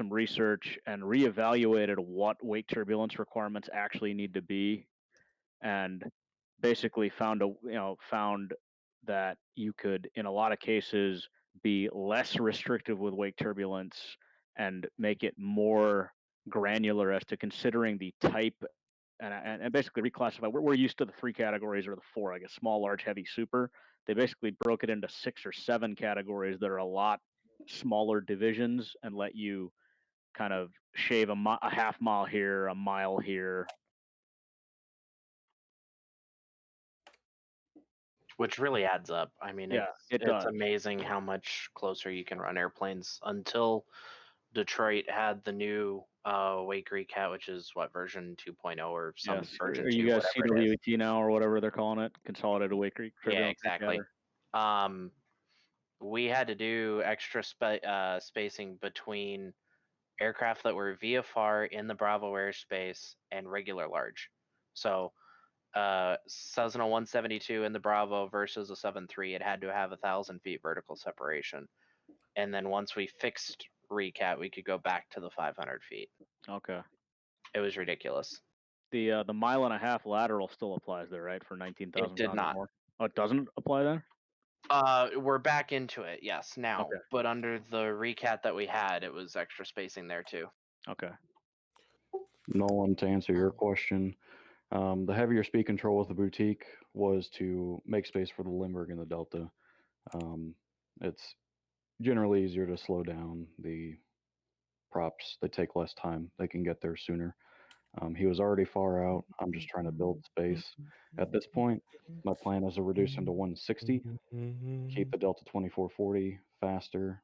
S5: research and reevaluated what wake turbulence requirements actually need to be, and basically found that you could in a lot of cases be less restrictive with wake turbulence and make it more granular as to considering the type and basically reclassify. We're used to the 3 categories or the 4, I guess: small, large, heavy, super. They basically broke it into 6 or 7 categories that are a lot smaller divisions and let you kind of shave a half mile here, a mile here.
S6: which really adds up. I mean,
S5: Yeah, it
S6: it's
S5: does.
S6: amazing how much closer you can run airplanes until Detroit had the new Wake Recat, which is what, version 2.0 or some
S5: Yes.
S6: version
S5: Are you
S6: 2,
S5: guys
S6: whatever it is.
S5: CWET now or whatever they're calling it? Consolidated Wake Creek
S6: Yeah,
S5: Trivial
S6: exactly. We had to do extra spacing between aircraft that were VFR in the Bravo airspace and regular large. So Cessna 172 in the Bravo versus a 7.3, it had to have 1,000 feet vertical separation. And then once we fixed recat, we could go back to the 500 feet.
S5: Okay.
S6: It was ridiculous.
S5: The 1.5 mile lateral still applies there, right? For 19,000
S6: It did
S5: pounds or
S6: not.
S5: more. Oh, it doesn't apply there?
S6: We're back into it, yes, now.
S5: Okay.
S6: But under the recat that we had, it was extra spacing there too.
S5: Okay.
S4: Nolan, to answer your question, the heavier speed control with the boutique was to make space for the Limburg and the Delta. It's generally easier to slow down the props. They take less time. They can get there sooner. He was already far out. I'm just trying to build space. At this point, my plan is to reduce him to 160, keep the Delta 2440 faster.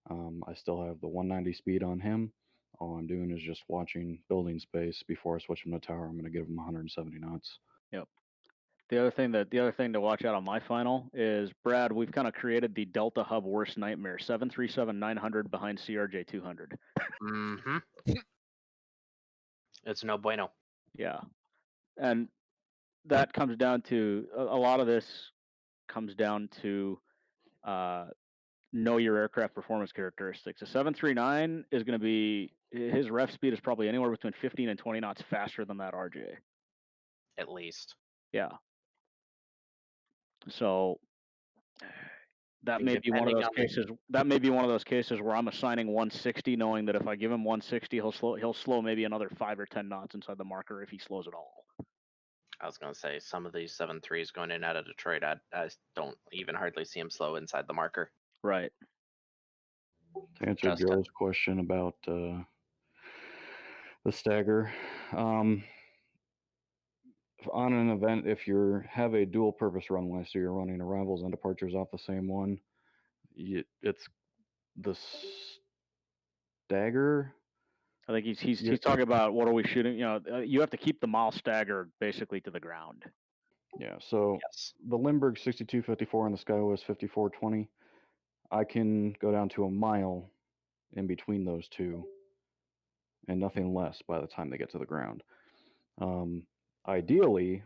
S4: I still have the 190 speed on him. All I'm doing is just watching building space before I switch him to tower. I'm going to give him 170 knots.
S5: Yep. The other thing to watch out on my final is, Brad, we've kind of created the Delta Hub worst nightmare, 737-900 behind CRJ 200.
S6: Mm-hmm. It's no bueno.
S5: Yeah. And that comes down to a lot of this comes down to know your aircraft performance characteristics. A 739 is going to be, his ref speed is probably anywhere between 15 and 20 knots faster than that RJ.
S6: At least.
S5: Yeah. So that
S6: And
S5: may be one of
S6: depending
S5: those
S6: on the
S5: cases. That may be one of those cases where I'm assigning 160, knowing that if I give him 160, he'll slow maybe another 5 or 10 knots inside the marker if he slows at all.
S6: I was going to say, some of these 7.3s going in out of Detroit, I don't even hardly see him slow inside the marker.
S5: Right.
S4: To answer Joe's question about the stagger, on an event, if you have a dual purpose runway, so you're running arrivals and departures off the same one, it's the stagger.
S5: I think he's talking about, what are we shooting? You have to keep the mile staggered basically to the ground.
S4: Yeah. So
S6: yes.
S4: The Limburg 6254 and the Skywest 5420, I can go down to a mile in between those two, and nothing less by the time they get to the ground. Ideally,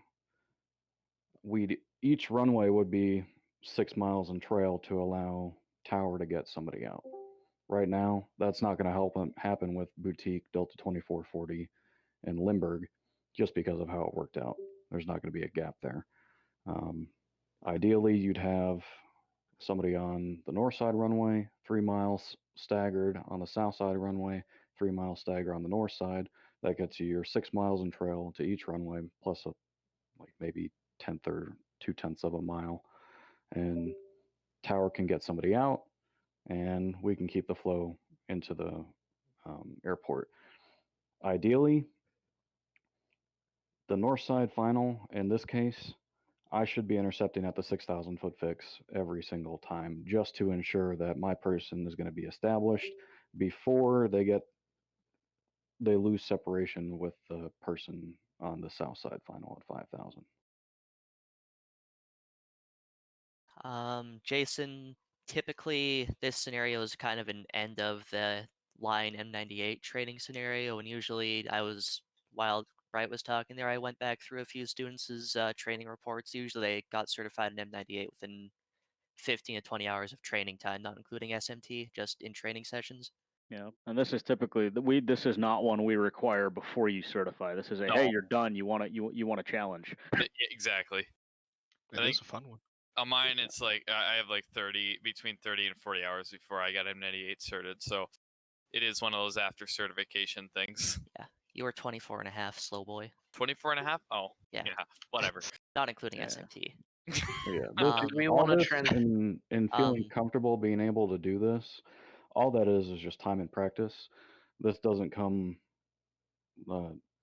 S4: each runway would be 6 miles in trail to allow tower to get somebody out. Right now, that's not going to happen with Boutique, Delta 2440, and Limburg, just because of how it worked out. There's not going to be a gap there. Ideally, you'd have somebody on the north side runway, 3 miles staggered on the south side runway, 3 miles stagger on the north side. That gets you your 6 miles in trail to each runway, plus maybe 1/10 or 2/10 of a mile. And tower can get somebody out, and we can keep the flow into the airport. Ideally, the north side final, in this case, I should be intercepting at the 6,000 foot fix every single time, just to ensure that my person is going to be established before they lose separation with the person on the south side final at 5,000.
S1: Jason, typically this scenario is kind of an end of the line M98 training scenario, and usually while Bright was talking there, I went back through a few students' training reports. Usually they got certified in M98 within 15 to 20 hours of training time, not including SMT, just in training sessions.
S5: Yeah, and this is typically this is not one we require before you certify. This is a, hey, you're done. You want a challenge.
S8: Exactly.
S7: It is a fun one.
S8: On mine, it's like I have like between 30 and 40 hours before I got M98 certed. So it is one of those after certification things.
S1: Yeah, you were 24 and a half, slow boy.
S8: 24 and a half? Oh,
S1: yeah,
S8: whatever.
S1: Not including SMT.
S4: Yeah,
S6: we want to
S4: and feeling comfortable being able to do this, all that is just time and practice. This doesn't come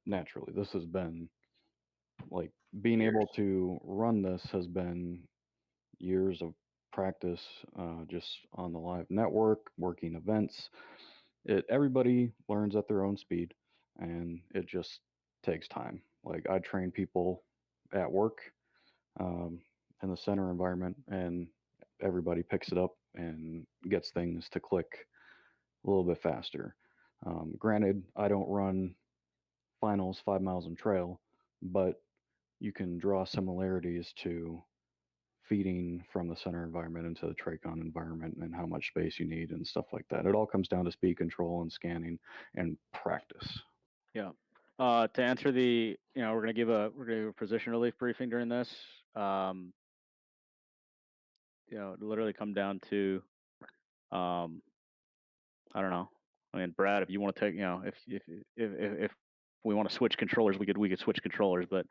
S4: naturally. This has been being able to run this has been years of practice, just on the live network, working events. Everybody learns at their own speed, and it just takes time. Like I train people at work, um, in the center environment, and everybody picks it up and gets things to click a little bit faster. Granted, I don't run finals 5 miles in trail, but you can draw similarities to feeding from the center environment into the Tracon environment and how much space you need and stuff like that. It all comes down to speed control and scanning and practice.
S5: Yeah. To answer we're gonna give a position relief briefing during this. It literally come down to, um, I don't know. I mean, Brad, if you want to take, if we want to switch controllers, we could switch controllers. But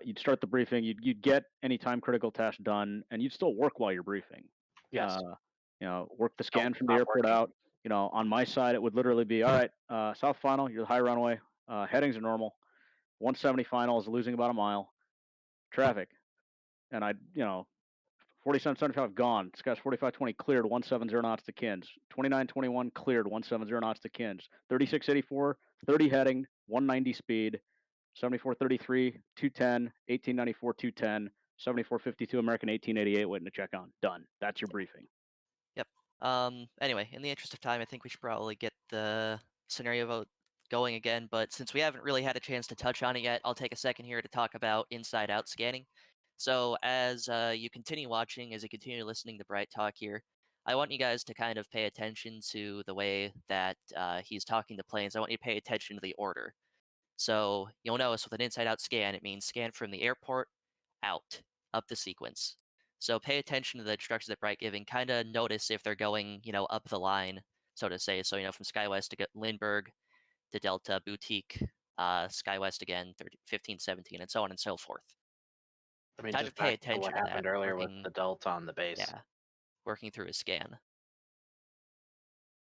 S5: you'd start the briefing, you'd get any time critical task done, and you'd still work while you're briefing.
S6: Yes.
S5: Work the scan
S6: Don't
S5: from the
S6: stop
S5: airport
S6: working.
S5: out. On my side, it would literally be, all right, south final, you're the high runway, headings are normal. 170 final is losing about a mile. Traffic, and 4775 gone. Skies 4520 cleared 170 knots to Kins. 2921 cleared 170 knots to Kins. 3684 30 heading 190 speed. 7433 210 1894 210 7452 American 1888 waiting to check on. Done. That's your briefing.
S1: Yep. Anyway, in the interest of time, I think we should probably get the scenario vote going again, but since we haven't really had a chance to touch on it yet, I'll take a second here to talk about inside-out scanning. So as you continue watching, as you continue listening to Bright talk here, I want you guys to kind of pay attention to the way that he's talking to planes. I want you to pay attention to the order. So you'll notice with an inside-out scan, it means scan from the airport out, up the sequence. So pay attention to the instructions that Bright giving. Kind of notice if they're going, up the line, so to say. So, from SkyWest to get Lindbergh to Delta, Boutique, SkyWest again, 15, 17, and so on and so forth.
S6: I mean,
S1: Kind
S6: just
S1: of pay
S6: back to what
S1: attention to that.
S6: happened earlier with the Delta on the base.
S1: Yeah, working through his scan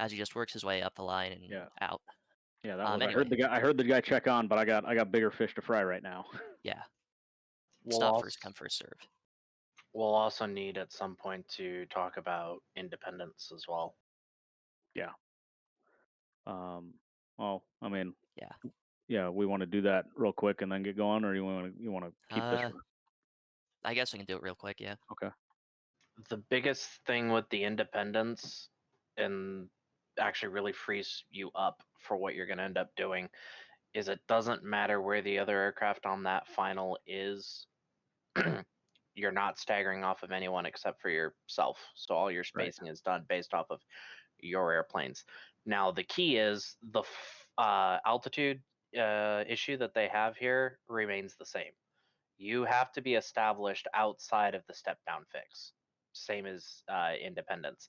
S1: as he just works his way up the line and out.
S5: Yeah, that was.
S1: Anyway.
S5: I heard the guy check on, but I got bigger fish to fry right now.
S1: Yeah, it's
S6: We'll
S1: not
S6: also,
S1: first come first serve.
S6: We'll also need at some point to talk about independence as well.
S5: Yeah. Well, I mean.
S1: Yeah.
S5: Yeah, we want to do that real quick and then get going, or you want to keep this?
S1: I guess we can do it real quick. Yeah.
S5: Okay.
S6: The biggest thing with the independence, and actually really frees you up for what you're going to end up doing, is it doesn't matter where the other aircraft on that final is. You're not staggering off of anyone except for yourself. So all your spacing is done based off of your airplanes. Now the key is the altitude issue that they have here remains the same. You have to be established outside of the step down fix, same as independence.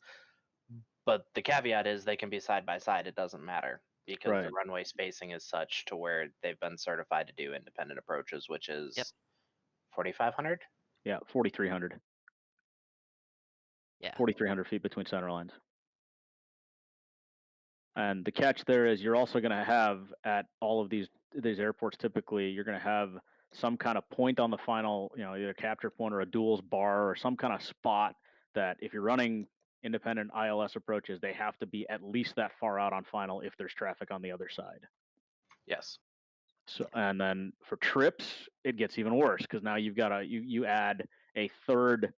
S6: But the caveat is they can be side by side. It doesn't matter because the runway spacing is such to where they've been certified to do independent approaches, which is 4,500.
S5: Yeah, 4,300.
S1: Yeah.
S5: 4,300 feet between center lines. And the catch there is you're also going to have at all of these airports, typically, you're going to have some kind of point on the final, either capture point or a duals bar or some kind of spot that if you're running independent ILS approaches, they have to be at least that far out on final if there's traffic on the other side.
S6: Yes.
S5: So, and then for trips, it gets even worse because now you've got you add a third,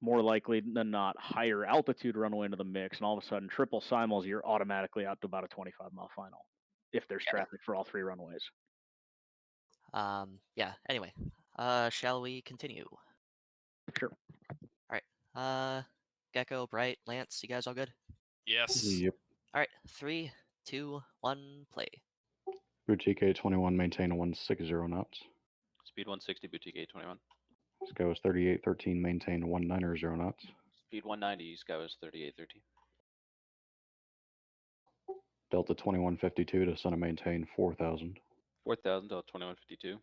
S5: more likely than not, higher altitude runway into the mix, and all of a sudden, triple simul's, you're automatically out to about a 25-mile final if there's traffic for all three runways.
S1: Yeah. Anyway, shall we continue?
S5: Sure.
S1: All right. Gecko, Bright, Lance, you guys all good?
S8: Yes.
S4: Yep.
S1: All right. 3, 2, 1, play.
S4: Boutique A21, maintain 160 knots.
S3: Speed 160, Boutique A21.
S4: Sky was 3813, maintain 190 knots.
S3: Speed 190, Sky was 3813.
S4: Delta 2152 to center maintain 4000.
S3: 4000, Delta 2152.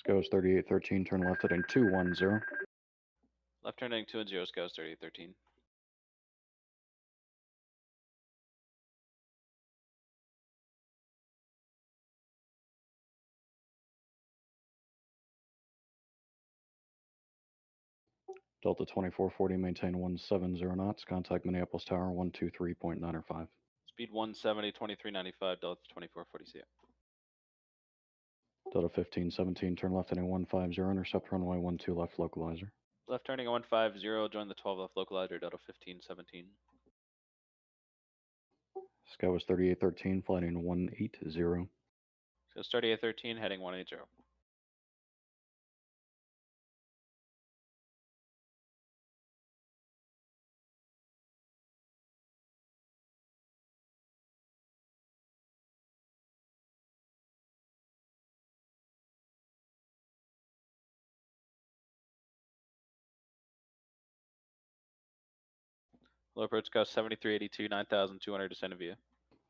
S4: Scos 3813, turn left heading 210.
S3: Left turn heading 210, Scouts 3813.
S4: Delta 2440, maintain 170 knots. Contact Minneapolis Tower 123.905.
S3: Speed 170, 2395, Delta 2440, see ya.
S4: Delta 1517, turn left heading 150, intercept runway 12 left localizer.
S3: Left turning 150, join the 12 left localizer, Delta 1517.
S4: Sky was 3813, flighting 180.
S3: So 3813, heading 180. Low approach Scout 7382, 9200, descend via.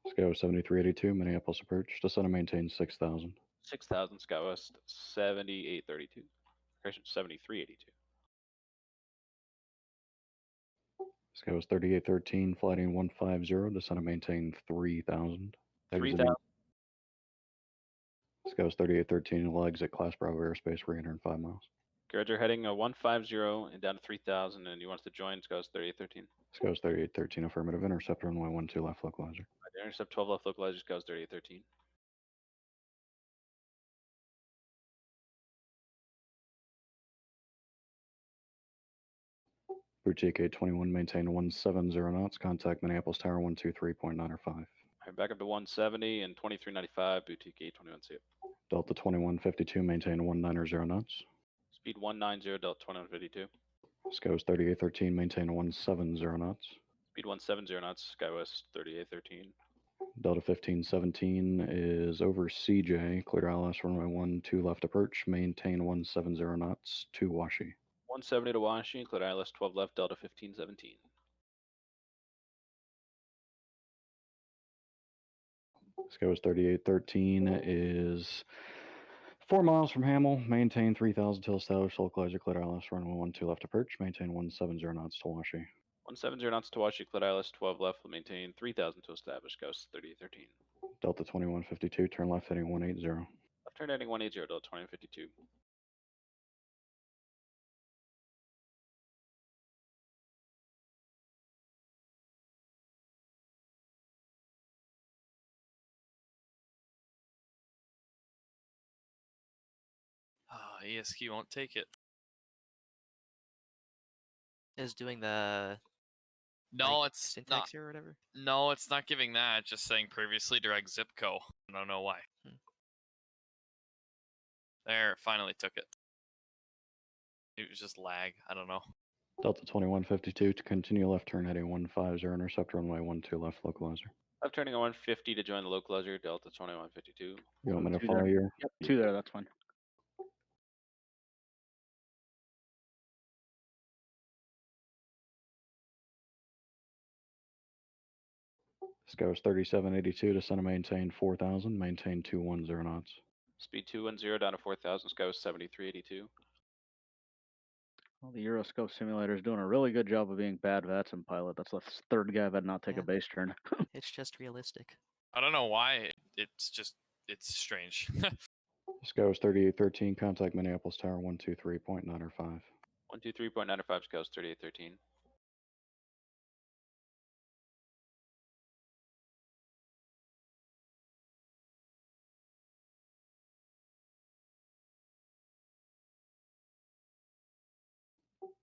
S4: Sky was 7382, Minneapolis approach, descend and maintain 6000.
S3: 6000, Scout West 7832. Correction, 7382.
S4: Sky was 3813, flighting 150, descend and maintain 3000.
S3: 3000.
S4: Sky was 3813, will exit Class Bravo airspace for 805 miles.
S3: Roger, heading 150 and down to 3000, and you want us to join Scout 3813.
S4: Sky was 3813, affirmative, intercept runway 12 left localizer.
S3: Intercept 12 left localizer, Scout 3813.
S4: Boutique 821, maintain 170 knots. Contact Minneapolis Tower 123.905.
S3: Alright, back up to 170 and 2395, Boutique 821, see ya.
S4: Delta 2152, maintain 190 knots.
S3: Speed 190, Delta 2152.
S4: Skywas 3813, maintain 170 knots.
S3: Speed 170 knots, Skywest 3813.
S4: Delta 1517 is over CJ, clear ILS runway 12 left approach, maintain 170 knots to Washi.
S3: 170 to Washington, clear ILS 12 left, Delta 1517.
S4: Skywas 3813 is 4 miles from Hamel, maintain 3000 till established, localizer, clear ILS runway 12 left approach, maintain 170 knots to Washi.
S3: 170 knots to Washington, clear ILS 12 left, will maintain 3000 to establish, Ghost 3813.
S4: Delta 2152, turn left heading 180.
S3: Left turn heading 180, Delta 2052.
S8: ESQ won't take it.
S1: Is doing the
S8: No,
S1: right
S8: it's not.
S1: syntax here or whatever.
S8: No, it's not giving that. It's just saying previously direct zipco. I don't know why. There, finally took it. It was just lag. I don't know.
S4: Delta 2152 to continue left turn heading 150, intercept runway 12 left localizer.
S3: Left turning 150 to join the localizer, Delta 2152.
S4: You want me to
S5: Two
S4: follow
S5: there.
S4: you?
S5: Yep, 2 there, that's fine.
S4: Skywas 3782 to center maintain 4000, maintain 210 knots.
S3: Speed 210 down to 4000, Skywest 7382.
S5: Well, the Euroscope simulator is doing a really good job of being bad VATSA pilot. That's the third guy I've had not take
S1: Yeah.
S5: a base turn.
S1: It's just realistic.
S8: I don't know why. It's strange.
S4: Skywas 3813, contact Minneapolis Tower 123.905.
S3: 123.95, Skywest 3813.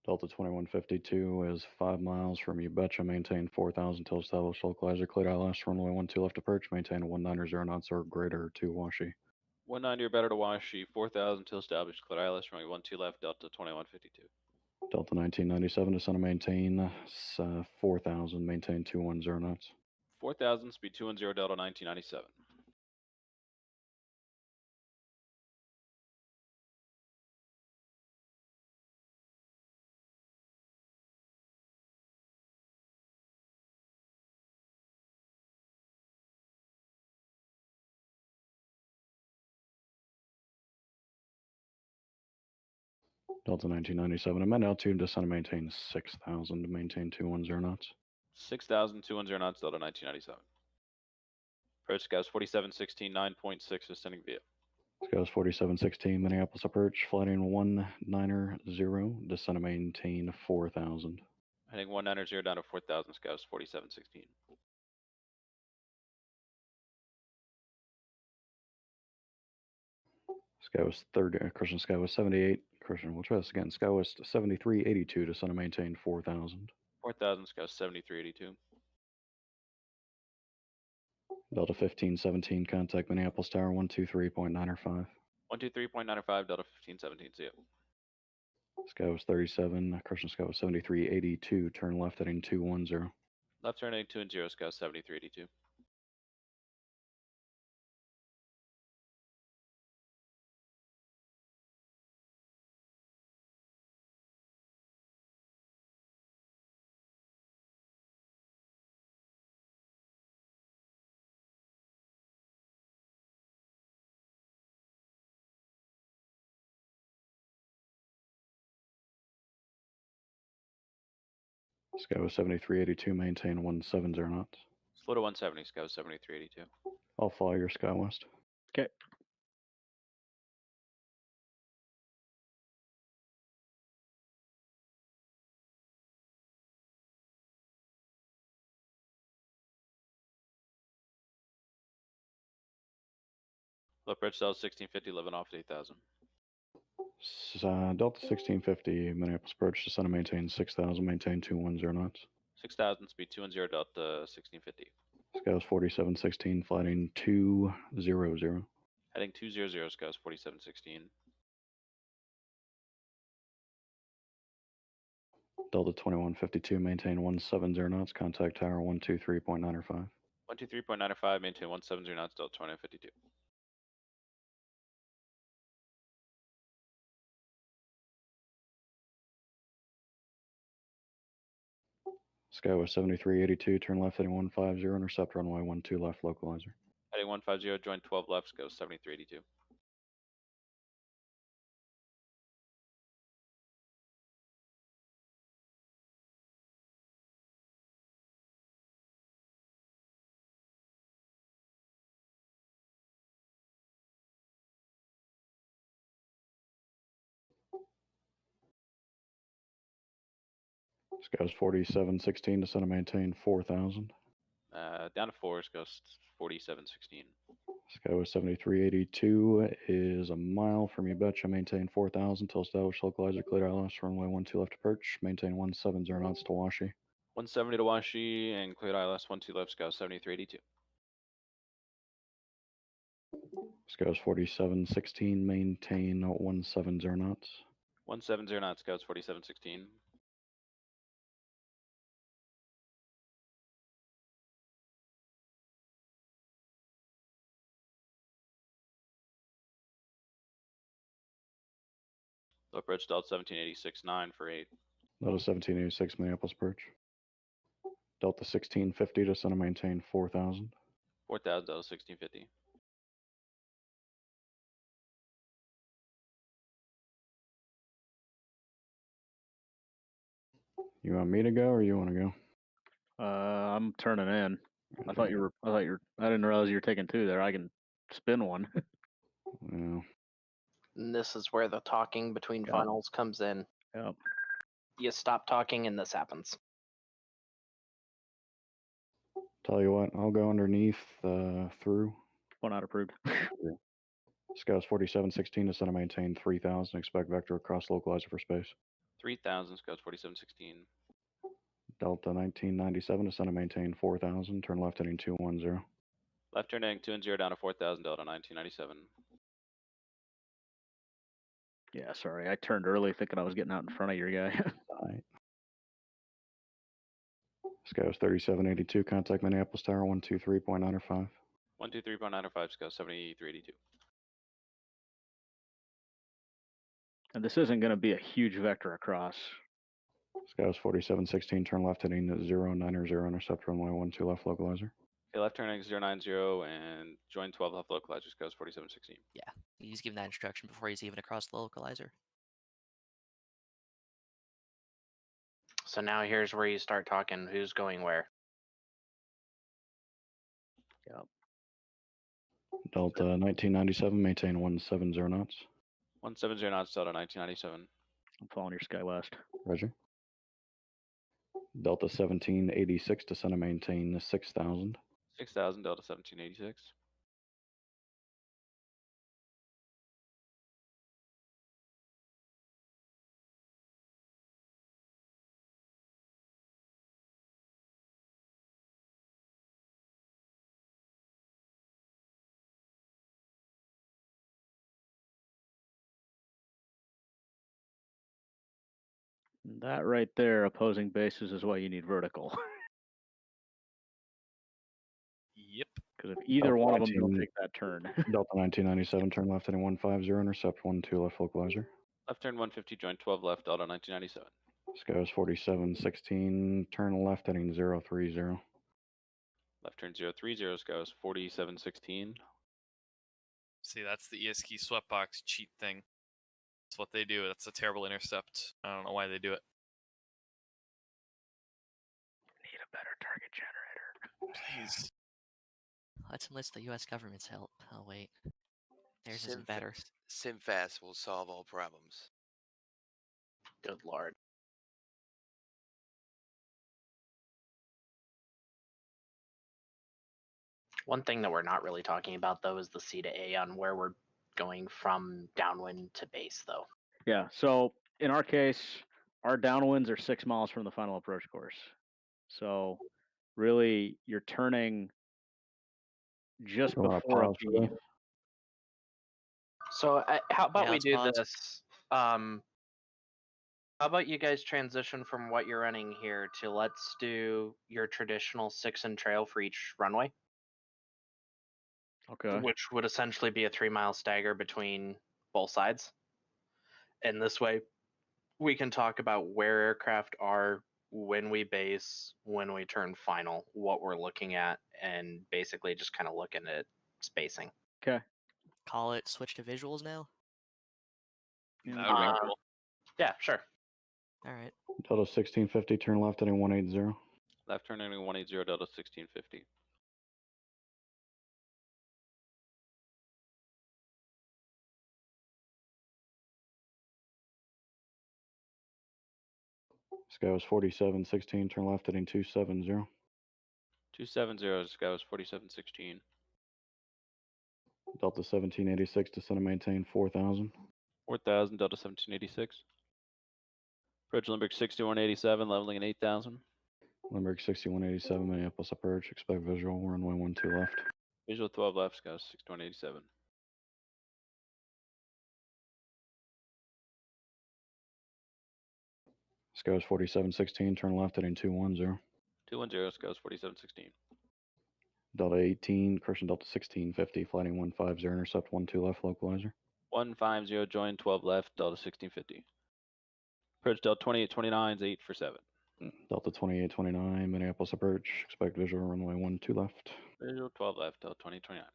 S4: Delta 2152 is 5 miles from You Betcha, maintain 4000 till established, localizer, cleared ILS, runway 12 left approach, maintain 190 knots or greater to Washi.
S3: 190 or better to Washi, 4000 till established, clear ILS, runway 12 left, Delta 2152.
S4: Delta 1997 to center maintain 4000, maintain 210 knots.
S3: 4000, speed 210, Delta 1997.
S4: Delta 1997, amend altitude, descend and maintain 6,000 to maintain 210 knots.
S3: 6,210 knots, Delta 1997. Approach Scouts 4716, 9.6, ascending via.
S4: Scouts 4716, Minneapolis approach, flighting 190, descend and maintain 4,000.
S3: Heading 190 down to 4,000, Scouts 4716.
S4: Skywest 30, Christian Skywest 78, Christian, we'll try this again. Skywest 7382, descend and maintain 4,000.
S3: 4,000, Scouts 7382.
S4: Delta 1517, contact Minneapolis Tower 123.905.
S3: 123.95, Delta 1517, see ya.
S4: Skywest 37, Christian Skywest 7382, turn left heading 210.
S3: Left turn heading 210, Scouts 7382.
S4: Skywest 7382, maintain 170 knots.
S3: Slow to 170, Scouts 7382.
S4: I'll follow your Skywest.
S5: Okay.
S3: Low approach Delta 1650, 11 off at 8,000.
S4: Delta 1650, Minneapolis approach, descend and maintain 6,000, maintain 210 knots.
S3: 6,000, speed 210, Delta 1650.
S4: Skywest 4716, flighting 200.
S3: Heading 200, Scouts 4716.
S4: Delta 2152, maintain 170 knots, contact tower 123.905.
S3: 123.95, maintain 170 knots, Delta 2052.
S4: Skywest 7382, turn left heading 150, intercept runway 12 left localizer.
S3: Heading 150, join 12 left, Scouts 7382.
S4: Skywest 4716, descend and maintain 4,000.
S3: Down to 4, Scouts 4716.
S4: Skywest 7382 is a mile from you betcha, maintain 4,000 till established localizer, cleared ILS, runway 12 left approach, maintain 170 knots to Washi.
S3: 170 to Washi and cleared ILS 12 left, Scouts 7382.
S4: Skywest 4716, maintain 170 knots.
S3: 170 knots, Scouts 4716. Low approach Delta 1786.9 for 8.
S4: Delta 1786, Minneapolis approach. Delta 1650, descend and maintain 4,000.
S3: 4,000, Delta 1650.
S4: You want me to go or you want to go?
S5: I'm turning in. I didn't realize you were taking two there. I can spin one.
S4: Yeah.
S6: And this is where the talking between
S5: Yep.
S6: finals comes in.
S5: Yep.
S6: You stop talking and this happens.
S4: Tell you what, I'll go underneath through.
S5: One not approved.
S4: Scouts 4716, descend and maintain 3,000. Expect vector across localizer for space.
S3: 3,000, Scouts 4716.
S4: Delta 1997, descend and maintain 4,000. Turn left heading 210.
S3: Left turn heading 210 down to 4,000, Delta 1997.
S5: Yeah, sorry. I turned early thinking I was getting out in front of your guy.
S4: Alright. Scouts 3782, contact Minneapolis Tower 123.905.
S3: 123.95, Scouts 7382.
S5: And this isn't going to be a huge vector across.
S4: Scouts 4716, turn left heading 090, intercept runway 12 left localizer.
S3: Okay, left turn heading 090 and join 12 left localizer, Scouts 4716.
S1: Yeah, he's given that instruction before he's even across the localizer.
S6: So now here's where you start talking who's going where.
S4: Delta 1997, maintain 170 knots.
S3: 170 knots, Delta 1997.
S5: I'm following your Sky West.
S4: Roger. Delta 1786, descend and maintain 6,000.
S3: 6,000, Delta 1786.
S5: That right there, opposing bases, is why you need vertical.
S8: Yep.
S5: Because if either
S4: Delta
S5: one of them don't
S4: 19
S5: take that turn.
S4: Delta 1997, turn left heading 150, intercept 12 left localizer.
S3: Left turn 150, join 12 left, Delta 1997.
S4: Skies 4716, turn left heading 030.
S3: Left turn 030, Skies 4716.
S8: See, that's the ESK sweatbox cheat thing. That's what they do. That's a terrible intercept. I don't know why they do it.
S5: Need a better target generator.
S8: Please.
S1: Let's enlist the U.S. government's help. Oh wait, theirs isn't better.
S9: SimFast will solve all problems.
S6: Good lord. One thing that we're not really talking about though is the C to A on where we're going from downwind to base though.
S5: Yeah, so in our case, our downwinds are 6 miles from the final approach course. So really, you're turning just
S4: You wanna
S5: before a
S4: pause for
S5: beam.
S4: this?
S6: So how about
S1: Yeah,
S6: we
S1: let's
S6: do
S1: pause.
S6: this? How about you guys transition from what you're running here to let's do your traditional 6-in trail for each runway,
S5: Okay.
S6: which would essentially be a 3-mile stagger between both sides. And this way, we can talk about where aircraft are, when we base, when we turn final, what we're looking at, and basically just kind of looking at spacing.
S5: Okay.
S1: Call it switch to visuals now.
S5: Yeah,
S8: That would be
S6: Uh,
S8: cool.
S6: Yeah, sure.
S1: All right.
S4: Delta 1650, turn left heading 180.
S3: Left turn ending 180, Delta 1650.
S4: Skies 4716, turn left heading 270.
S3: 270, Skies 4716.
S4: Delta 1786, descend and maintain 4,000.
S3: 4,000, Delta 1786. Approach Limburg 6187, leveling at 8,000.
S4: Limburg 6187, Minneapolis approach, expect visual, runway 12 left.
S3: Visual 12 left, Skies 6187.
S4: Skies 4716, turn left heading 210.
S3: 210, Skies 4716.
S4: Delta 18, correction, Delta 1650, flighting 150, intercept 12 left localizer.
S3: 150, join 12 left, Delta 1650. Approach Delta 2829 is 8 for 7.
S4: Delta 2829, Minneapolis approach, expect visual, runway 12 left.
S3: Visual 12 left, Delta 2029.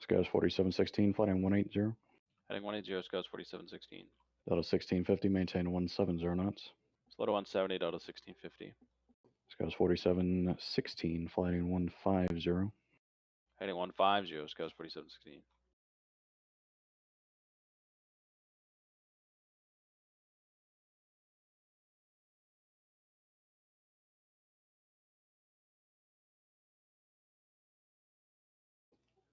S4: Skies 4716, flighting 180.
S3: Heading 180, Skies 4716.
S4: Delta 1650, maintain 170 knots.
S3: Slow to 170, Delta 1650.
S4: Skies 4716, flighting 150.
S3: Heading 150, Skies 4716.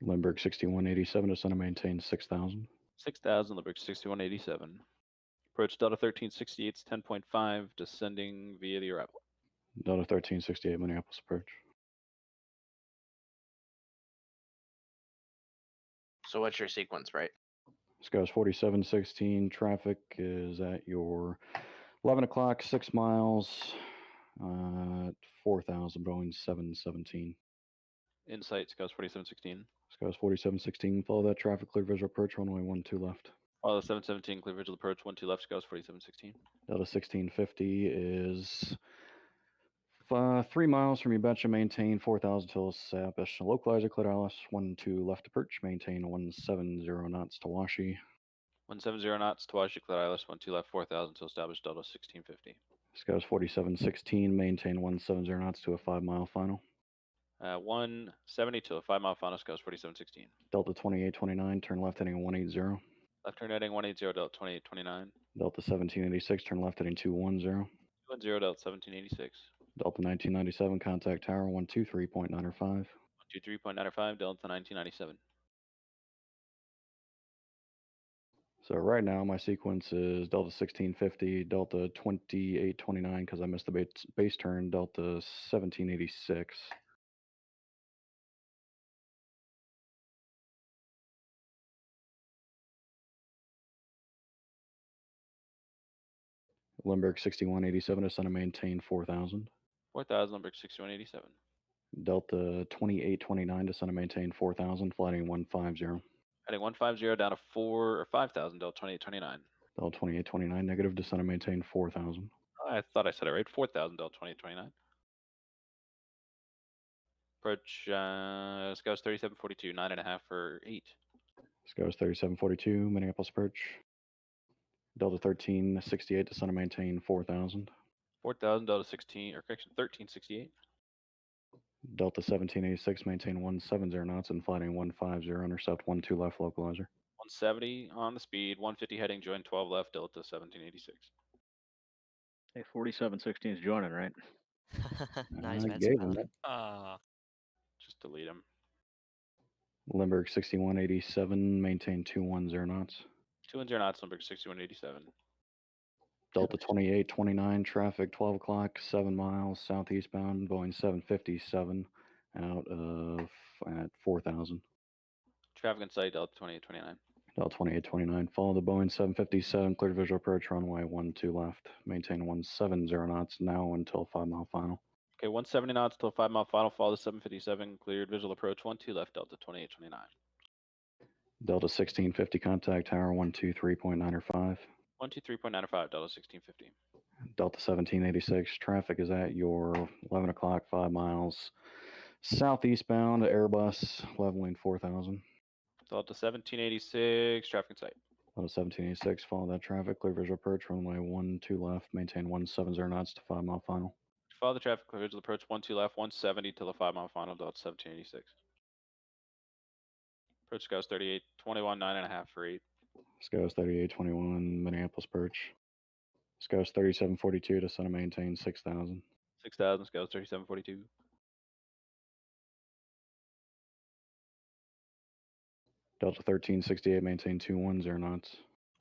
S4: Limburg 6187, descend and maintain 6,000.
S3: 6,000, Limburg 6187. Approach Delta 1368's 10.5, descending via the arrival.
S4: Delta 1368, Minneapolis approach.
S6: So what's your sequence, right?
S4: Skies 4716, traffic is at your 11 o'clock, 6 miles, 4,000, Boeing 717.
S3: Insight, Scouse 4716.
S4: Scouse 4716, follow that traffic, clear visual approach, runway 12 left.
S3: Follow 717, clear visual approach, 12 left, Scouse 4716.
S4: Delta 1650 is 3 miles from Ubecha, maintain 4,000 till Sapish. Localizer, clear ILS, 12 left to perch, maintain 170 knots to Washi.
S3: 170 knots, Tawashi, clear ILS, 12 left, 4,000 till established, Delta 1650.
S4: Scouse 4716, maintain 170 knots to a 5-mile final.
S3: 170 to a 5-mile final, Scouse 4716.
S4: Delta 2829, turn left heading 180.
S3: Left turn heading 180, Delta 2829.
S4: Delta 1786, turn left heading 210.
S3: 210, Delta 1786.
S4: Delta 1997, contact tower 123.95.
S3: 123.95, Delta 1997.
S4: So right now my sequence is Delta 1650, Delta 2829 because I missed the base turn, Delta 1786. Limburg 6187, descend and maintain 4,000.
S3: 4,000, Limburg 6187.
S4: Delta 2829, descend and maintain 4,000, flighting 150.
S3: Heading 150 down to 5,000, Delta 2829.
S4: Delta 2829, negative, descend and maintain 4,000.
S3: I thought I said it right. 4,000, Delta 2829. Approach Scouse 3742, 9.5 for 8.
S4: Scouse 3742, Minneapolis approach. Delta 1368, descend and maintain 4,000.
S3: 4,000, Delta 16, or correction, 1368.
S4: Delta 1786, maintain 170 knots and flighting 150, intercept 12 left localizer.
S3: 170 on the speed, 150 heading, join 12 left, Delta 1786.
S5: Hey, 4716 is joining, right?
S1: Nice,
S4: I
S1: fancy
S4: gave him
S1: pilot.
S4: it.
S3: Just delete him.
S4: Limburg 6187, maintain 210 knots.
S3: 210 knots, Limburg 6187.
S4: Delta 2829, traffic 12 o'clock, 7 miles southeastbound, Boeing 757 out of at 4,000.
S3: Traffic in sight, Delta 2829.
S4: Delta 2829, follow the Boeing 757, clear visual approach, runway 12 left. Maintain 170 knots now until 5-mile final.
S3: Okay, 170 knots till 5-mile final, follow the 757, cleared visual approach, 12 left, Delta 2829.
S4: Delta 1650, contact tower 123.95.
S3: 123.95, Delta 1650.
S4: Delta 1786, traffic is at your 11 o'clock, 5 miles southeastbound, Airbus, leveling 4,000.
S3: Delta 1786, traffic in sight.
S4: Delta 1786, follow that traffic, clear visual approach, runway 12 left, maintain 170 knots to 5-mile final.
S3: Follow the traffic, clear visual approach, 12 left, 170 till the 5-mile final, Delta 1786. Approach Scouse 3821, 9.5 for 8.
S4: Scouse 3821, Minneapolis perch. Scouse 3742, descend and maintain 6,000.
S3: 6,000, Scouse 3742.
S4: Delta 1368, maintain 210 knots.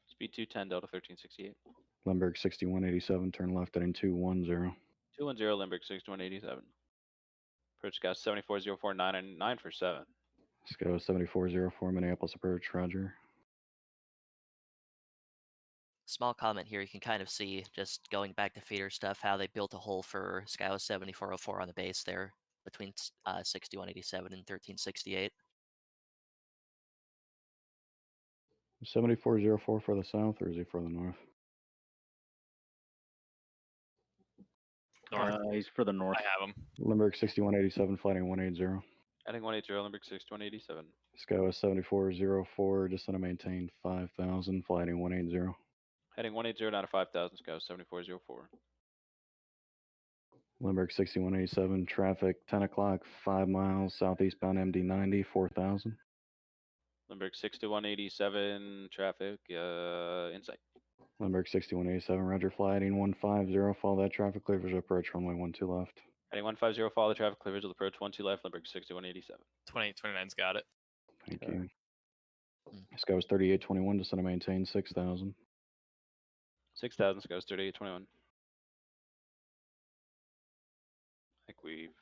S3: Speed 210, Delta 1368.
S4: Limburg 6187, turn left heading 210.
S3: 210, Limburg 6187. Approach Scouse 7404, 9 for 7.
S4: Scouse 7404, Minneapolis approach, roger.
S1: Small comment here, you can kind of see, just going back to feeder stuff, how they built a hole for Scouse 7404 on the base there between 6187 and 1368.
S4: 7404 for the south, or is he for the north?
S8: North.
S5: He's for the north.
S8: I have him.
S4: Limburg 6187, flighting 180.
S3: Heading 180, Limburg 6187.
S4: Scouse 7404, descend and maintain 5,000, flighting 180.
S3: Heading 180 down to 5,000, Scouse 7404.
S4: Limburg 6187, traffic 10 o'clock, 5 miles southeastbound MD90, 4,000.
S3: Limburg 6187, traffic, insight.
S4: Limburg 6187, roger, flighting 150, follow that traffic, clear visual approach, runway 12 left.
S3: Heading 150, follow the traffic, clear visual approach, 12 left, Limburg 6187.
S8: 2829's got it.
S4: Thank
S5: Okay.
S4: you. Scouse 3821, descend and maintain 6,000.
S3: 6,000, Scouse 3821. I think we've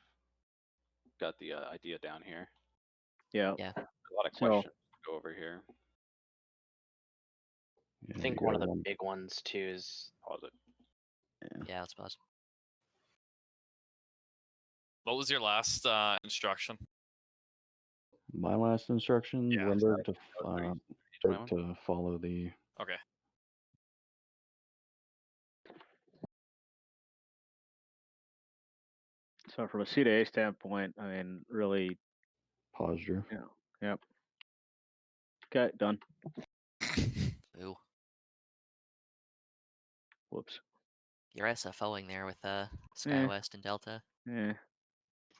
S3: got the idea down here.
S5: Yeah.
S1: Yeah.
S3: A lot of
S5: So-
S3: questions to go over here.
S4: Yeah,
S6: I think
S4: you
S6: one
S4: got
S6: of the big ones too is
S3: Pause it.
S1: Yeah, let's pause.
S8: What was your last instruction?
S4: My last instruction,
S8: Yeah,
S4: Limburg
S3: sorry.
S4: to follow the.
S8: Okay.
S5: So from a C to A standpoint, I mean, really,
S4: Posture.
S5: yeah, yep. Okay, done.
S1: Ooh,
S5: Whoops.
S1: you're SFOing there with
S5: Eh.
S1: SkyWest and Delta.
S5: Eh.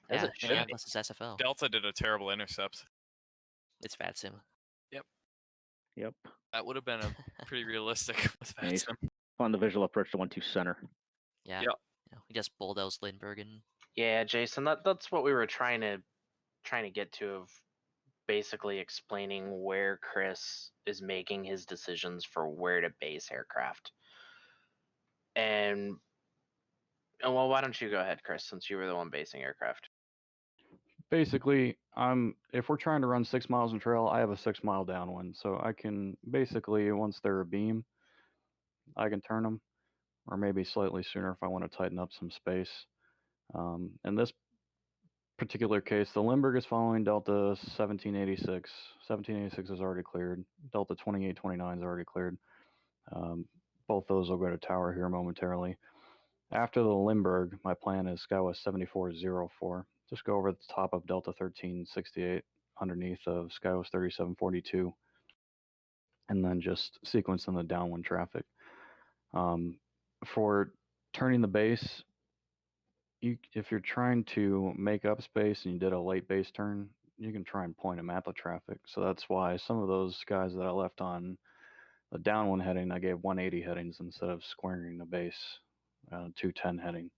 S6: As
S1: Yeah,
S6: it should
S1: Minneapolis is SFO.
S8: Delta did a terrible intercept.
S1: It's VATSIM.
S5: Yep.
S8: That would have been a pretty realistic with
S5: Yeah, he's
S8: VATSIM.
S5: on the visual approach to 1-2 center.
S1: Yeah.
S8: Yep.
S1: We just bulldozed Lindbergh and
S6: Yeah, Jason, that's what we were trying to get to, of basically explaining where Chris is making his decisions for where to base aircraft. And well, why don't you go ahead, Chris, since you were the one basing aircraft?
S4: Basically, if we're trying to run 6 miles in trail, I have a 6-mile downwind, so I can basically, once they're a beam, I can turn them, or maybe slightly sooner if I want to tighten up some space. In this particular case, the Limburg is following Delta 1786. 1786 is already cleared. Delta 2829 is already cleared. Both those will go to tower here momentarily. After the Limburg, my plan is SkyWest 7404. Just go over the top of Delta 1368 underneath of SkyWest 3742, and then just sequence in the downwind traffic. For turning the base, if you're trying to make up space and you did a late base turn, you can try and point them at the traffic. So that's why some of those guys that I left on the downwind heading, I gave 180 headings instead of squaring the base 210 heading.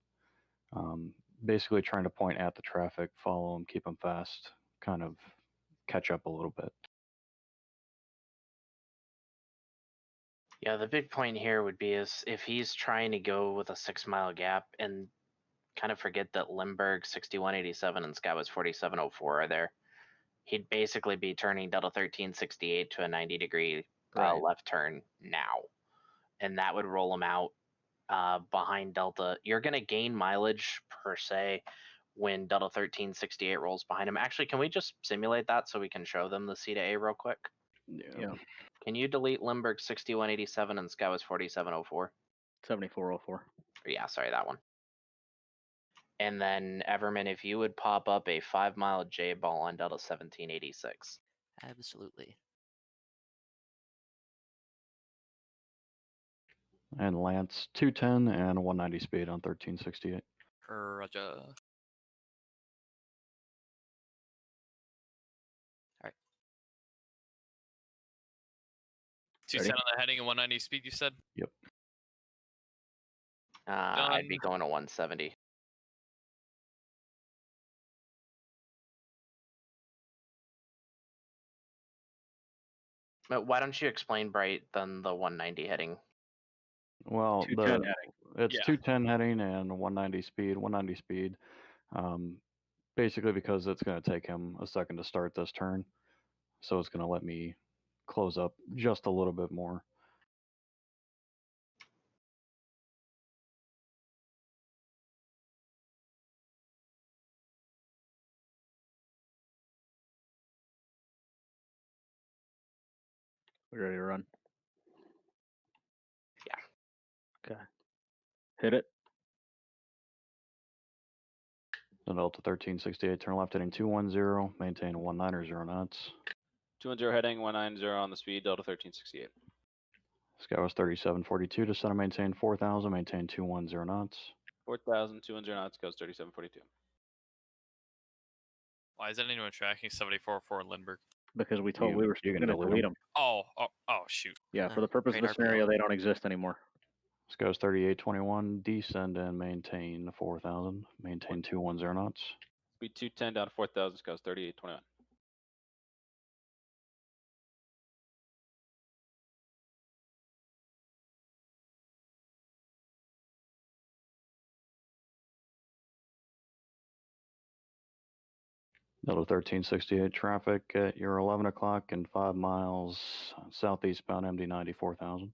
S4: Basically trying to point at the traffic, follow them, keep them fast, kind of catch up a little bit.
S6: Yeah, the big point here would be is if he's trying to go with a 6-mile gap and kind of forget that Limburg 6187 and SkyWest 4704 are there, he'd basically be turning Delta 1368 to a 90-degree
S5: Right.
S6: left turn now, and that would roll him out behind Delta. You're going to gain mileage per se when Delta 1368 rolls behind him. Actually, can we just simulate that so we can show them the C to A real quick?
S5: Yeah.
S6: Can you delete Limburg 6187 and SkyWest 4704?
S5: 7404.
S6: Yeah, sorry, that one. And then Everman, if you would pop up a 5-mile J ball on Delta 1786.
S1: absolutely.
S4: And Lance 210 and 190 speed on 1368.
S8: Roger.
S1: Alright.
S8: 210 on the heading and 190 speed, you said?
S4: Yep.
S6: I'd be going to 170. But why don't you explain, Bright, then the 190 heading?
S4: Well,
S5: 210 heading.
S4: it's
S8: Yeah.
S4: 210 heading and 190 speed. 190 speed, basically because it's going to take him a second to start this turn, so it's going to let me close up just a little bit more.
S5: We ready to run?
S6: Yeah.
S5: Okay. Hit it.
S4: The Delta 1368, turn left heading 210, maintain 190 0 knots.
S3: 210 heading, 190 on the speed, Delta 1368.
S4: SkyWest 3742 to center, maintain 4000, maintain 210 knots.
S3: 4,200 knots, goes 3742.
S8: Why isn't anyone tracking 7404 Lindbergh?
S5: Because we told we were
S4: you can
S5: going to
S4: delete
S5: delete
S4: 'em.
S5: them.
S8: Oh, shoot.
S5: Yeah, for the purpose of
S1: Great
S5: the
S1: RPO.
S5: scenario, they don't exist anymore.
S4: SkyWest 3821, descend and maintain 4000, maintain 210 knots.
S3: Speed 210 down to 4,000, goes 3821.
S4: Delta 1368 traffic at your 11 o'clock and 5 miles southeastbound MD 90 4000.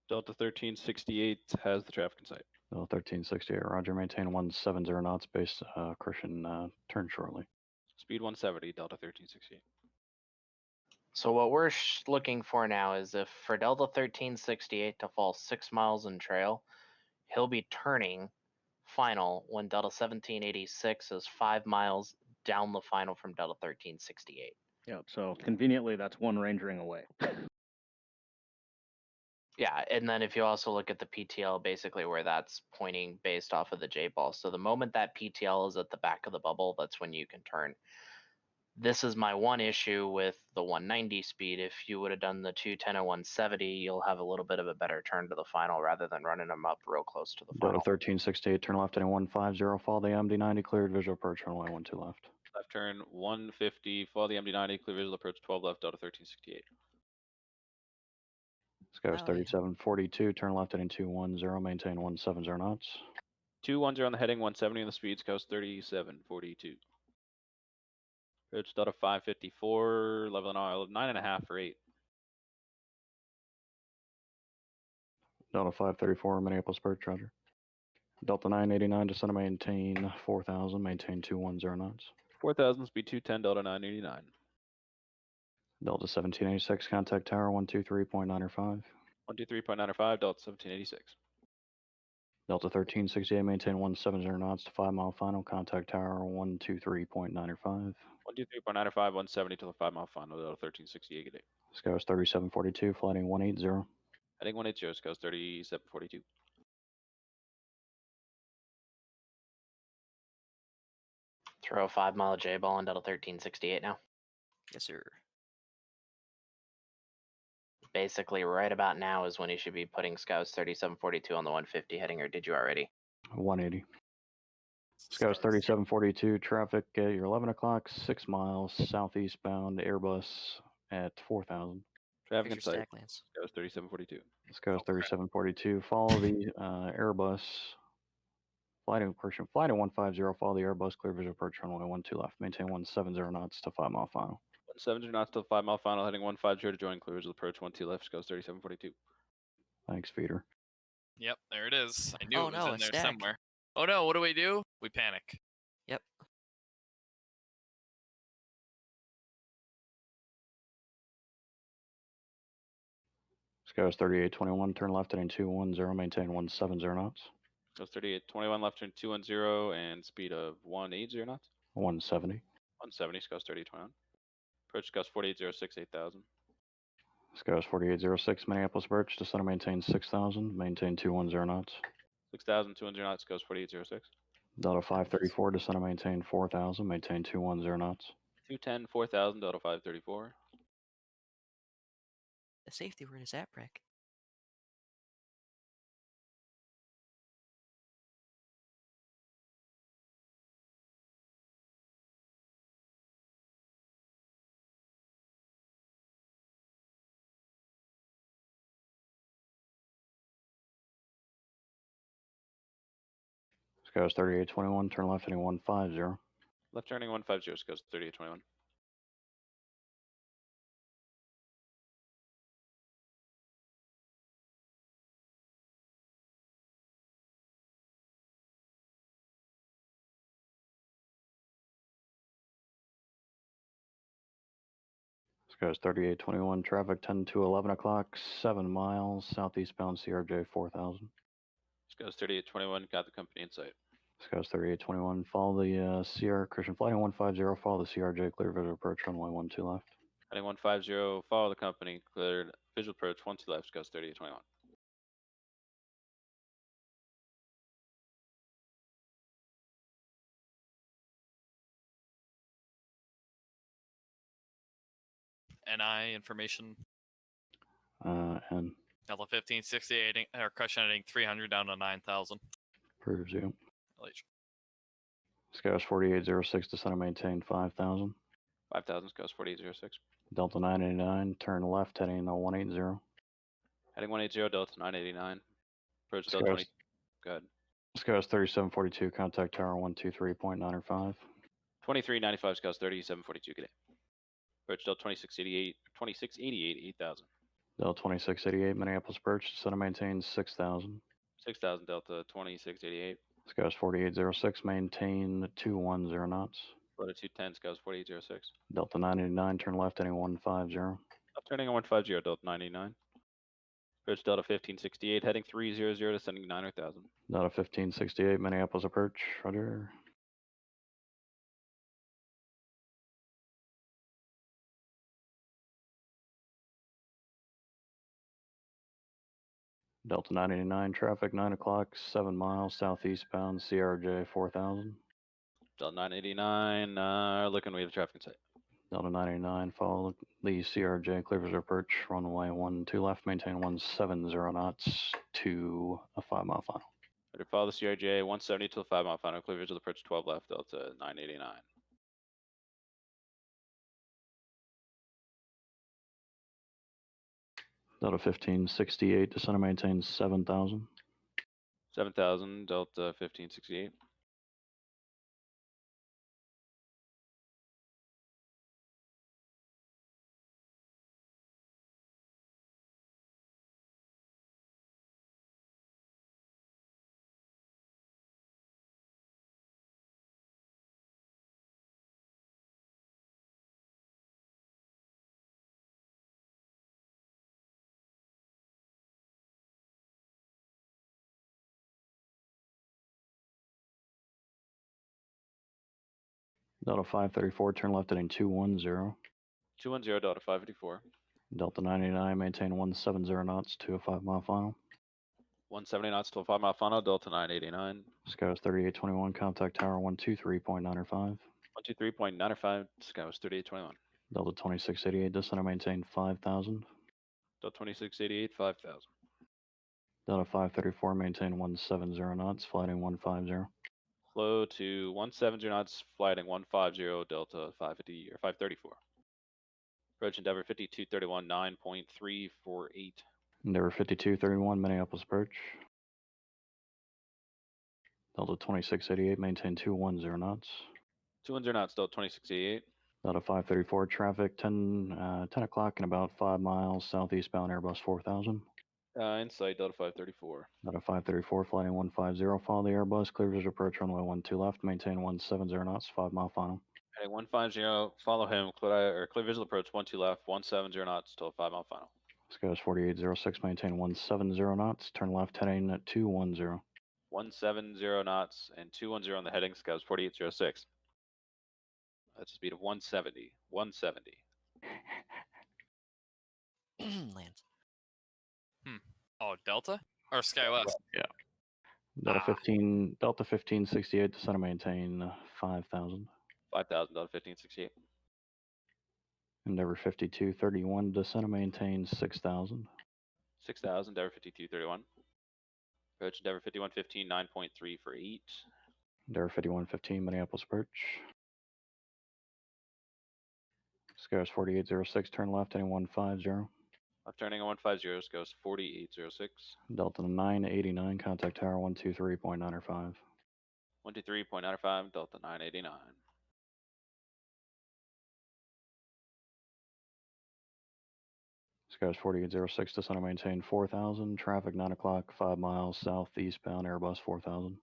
S3: Delta 1368 has the traffic in sight.
S4: Delta 1368, roger, maintain 170 knots, base Christian turn shortly.
S3: Speed 170, Delta 1368.
S6: So what we're looking for now is if for Delta 1368 to fall 6 miles in trail, he'll be turning final when Delta 1786 is 5 miles down the final from Delta 1368.
S5: Yep. So conveniently, that's one range ring away.
S6: Yeah, and then if you also look at the PTL, basically where that's pointing based off of the J ball. So the moment that PTL is at the back of the bubble, that's when you can turn. This is my one issue with the 190 speed. If you would have done the 210 and 170, you'll have a little bit of a better turn to the final rather than running them up real close to the
S4: Delta
S6: final.
S4: 1368, turn left heading 150, follow the MD90, cleared, visual approach, runway 12 left.
S3: Left turn 150, follow the MD90, clear visual approach 12 left, Delta 1368.
S4: Skies
S1: Oh, yeah.
S4: 3742, turn left heading 210, maintain 170 knots.
S3: 210 on the heading, 170 on the speed, Scouse 3742. Approach Delta 554, level and oil, 9.5 for 8.
S4: Delta 534, Minneapolis Birch, roger. Delta 989, descend to maintain 4000, maintain 210 knots.
S3: 4000, speed 210, Delta 989.
S4: Delta 1786, contact tower 123.905.
S3: 123.905, Delta 1786.
S4: Delta 1368, maintain 170 knots to 5 mile final, contact tower 123.905.
S3: 123.905, 170 to the 5 mile final, Delta 1368. Good day.
S4: Skies 3742, flighting 180.
S3: Heading 180, Scouse 3742.
S6: Throw a 5 mile J ball on Delta 1368 now.
S1: Yes, sir.
S6: Basically, right about now is when you should be putting Scouts 3742 on the 150 heading, or did you already?
S4: 180. Skies 3742, traffic at your 11 o'clock, 6 miles, southeastbound Airbus at 4000.
S3: Traffic in
S1: Picture
S3: sight,
S1: stack lands.
S3: Scouse 3742.
S4: Skies
S8: Oh, crap.
S4: 3742, follow the Airbus. Flight at 150, follow the Airbus, clear visual approach runway 12 left, maintain 170 knots to 5 mile final.
S3: 170 knots to the 5 mile final, heading 150 to join, clear visual approach 12 left, Scouse 3742.
S4: Thanks, feeder.
S8: Yep, there it is. I knew
S1: Oh,
S8: it was
S1: no,
S8: in
S1: a
S8: there
S1: stack.
S8: somewhere. Oh no, what do? We panic.
S1: Yep.
S4: Skies 3821, turn left heading 210, maintain 170 knots.
S3: Scouse 3821, left turn 210, and speed of 180 knots.
S4: 170.
S3: 170, Scouse 3821. Approach Scouse 4806, 8000.
S4: Skies 4806, Minneapolis Birch, descend and maintain 6000, maintain 210 knots.
S3: 6200 knots, Scouse 4806.
S4: Delta 534, descend and maintain 4000, maintain 210 knots.
S3: 210, 4000, Delta 534.
S1: The safety word is that brick.
S4: Skies 3821, turn left heading 150.
S3: Left turning 150, Scouse 3821.
S4: Skies 3821, traffic 10 to 11 o'clock, 7 miles, southeastbound CRJ 4000.
S3: Scouse 3821, got the company in sight.
S4: Skies 3821, follow the CR, Christian flight 150, follow the CRJ, clear visual approach runway 12 left.
S3: Heading 150, follow the company, cleared visual approach 12 left, Scouse 3821.
S8: NI information.
S4: And
S8: Delta 1568 or crushing heading 300 down to 9000.
S4: proves you.
S8: LH.
S4: Skies 4806, descend and maintain 5000.
S3: 5000, Scouse 4806.
S4: Delta 989, turn left heading 180.
S3: Heading 180, Delta 989. Approach Delta
S4: Skies,
S3: 20. Go ahead.
S4: Skies 3742, contact tower 123.905.
S3: 2395, Scouse 3742, good day. Approach Delta 2688, 8000.
S4: Delta 2688, Minneapolis Birch, descend and maintain 6000.
S3: 6000, Delta 2688.
S4: Skies 4806, maintain 210 knots.
S3: Florida 210, Skies 4806.
S4: Delta 989, turn left heading 150.
S3: Up turning on 150, Delta 99. Approach Delta 1568, heading 300, descending 9,000.
S4: Delta 1568, Minneapolis approach, roger. Delta 989, traffic 9 o'clock, 7 miles southeastbound, CRJ 4000.
S3: Delta 989, looking, we have traffic in sight.
S4: Delta 989, follow the CRJ, clear visual approach, runway 12 left, maintain 170 knots to a 5 mile final.
S3: Ready to follow the CRJ 170 till 5 mile final, clear visual approach 12 left, Delta 989.
S4: Delta 1568, descend and maintain 7000.
S3: 7,000, Delta 1568.
S4: Delta 534, turn left heading 210.
S3: 210, Delta 554.
S4: Delta 99, maintain 170 knots to a 5 mile final.
S3: 170 knots till 5 mile final, Delta 989.
S4: Skies 3821, contact tower 123.95.
S3: 123.95, Skies 3821.
S4: Delta 2688, descend and maintain 5000.
S3: Delta 2688, 5,000.
S4: Delta 534, maintain 170 knots, flighting 150.
S3: Flow to 170 knots, flighting 150, Delta 550 or 534. Approach Endeavor 5231, 9.348.
S4: Endeavor 5231, Minneapolis approach. Delta 2688, maintain 210 knots.
S3: 210 knots, Delta 2688.
S4: Delta 534, traffic 10 o'clock and about 5 miles southeastbound Airbus 4000.
S3: Insight, Delta 534.
S4: Delta 534, flighting 150, follow the Airbus, clear visual approach runway 12 left, maintain 170 knots, 5 mile final.
S3: Heading 150, follow him, clear visual approach 12 left, 170 knots till 5 mile final.
S4: Skies 4806, maintain 170 knots, turn left heading at 210.
S3: 170 knots and 210 on the heading, Skies 4806. That's a speed of 170. 170.
S1: Lands.
S8: Oh, Delta or SkyWest?
S4: Yeah. Delta 1568, descend and maintain 5000.
S3: 5,000, Delta 1568.
S4: Endeavor 5231, descend and maintain 6000.
S3: 6,000, Endeavor 5231. Approach Endeavor 5115, 9.3 for 8.
S4: Endeavor 5115, Minneapolis approach. Skies 4806, turn left heading 150.
S3: Left turning on 150, goes 4806.
S4: Delta 989, contact tower 123.95.
S3: 123.95, Delta 989.
S4: Skies 4806, descend and maintain 4000. Traffic 9 o'clock, 5 miles southeastbound Airbus 4000.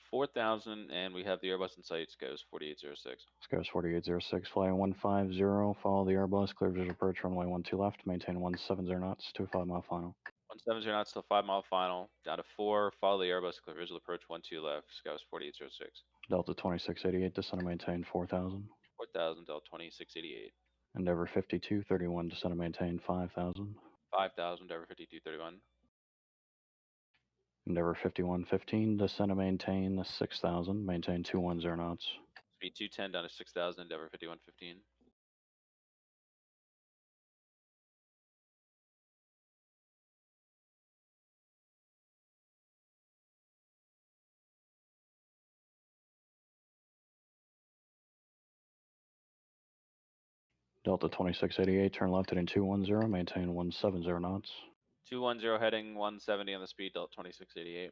S3: 4,000, and we have the Airbus in sight, goes 4806.
S4: Skies 4806, flying 150, follow the Airbus, clear visual approach runway 12 left, maintain 170 knots to a 5 mile final.
S3: 170 knots till 5 mile final, down to 4, follow the Airbus, clear visual approach 12 left, Skies 4806.
S4: Delta 2688, descend and maintain 4000.
S3: 4,000, Delta 2688.
S4: Endeavor 5231, descend and maintain 5000.
S3: 5,000, Endeavor 5231.
S4: Endeavor 5115, descend and maintain 6000, maintain 210 knots.
S3: Speed 210 down to 6,000, Endeavor 5115.
S4: Delta 2688, turn left heading 210, maintain 170 knots.
S3: 210 heading 170 on the speed, Delta 2688.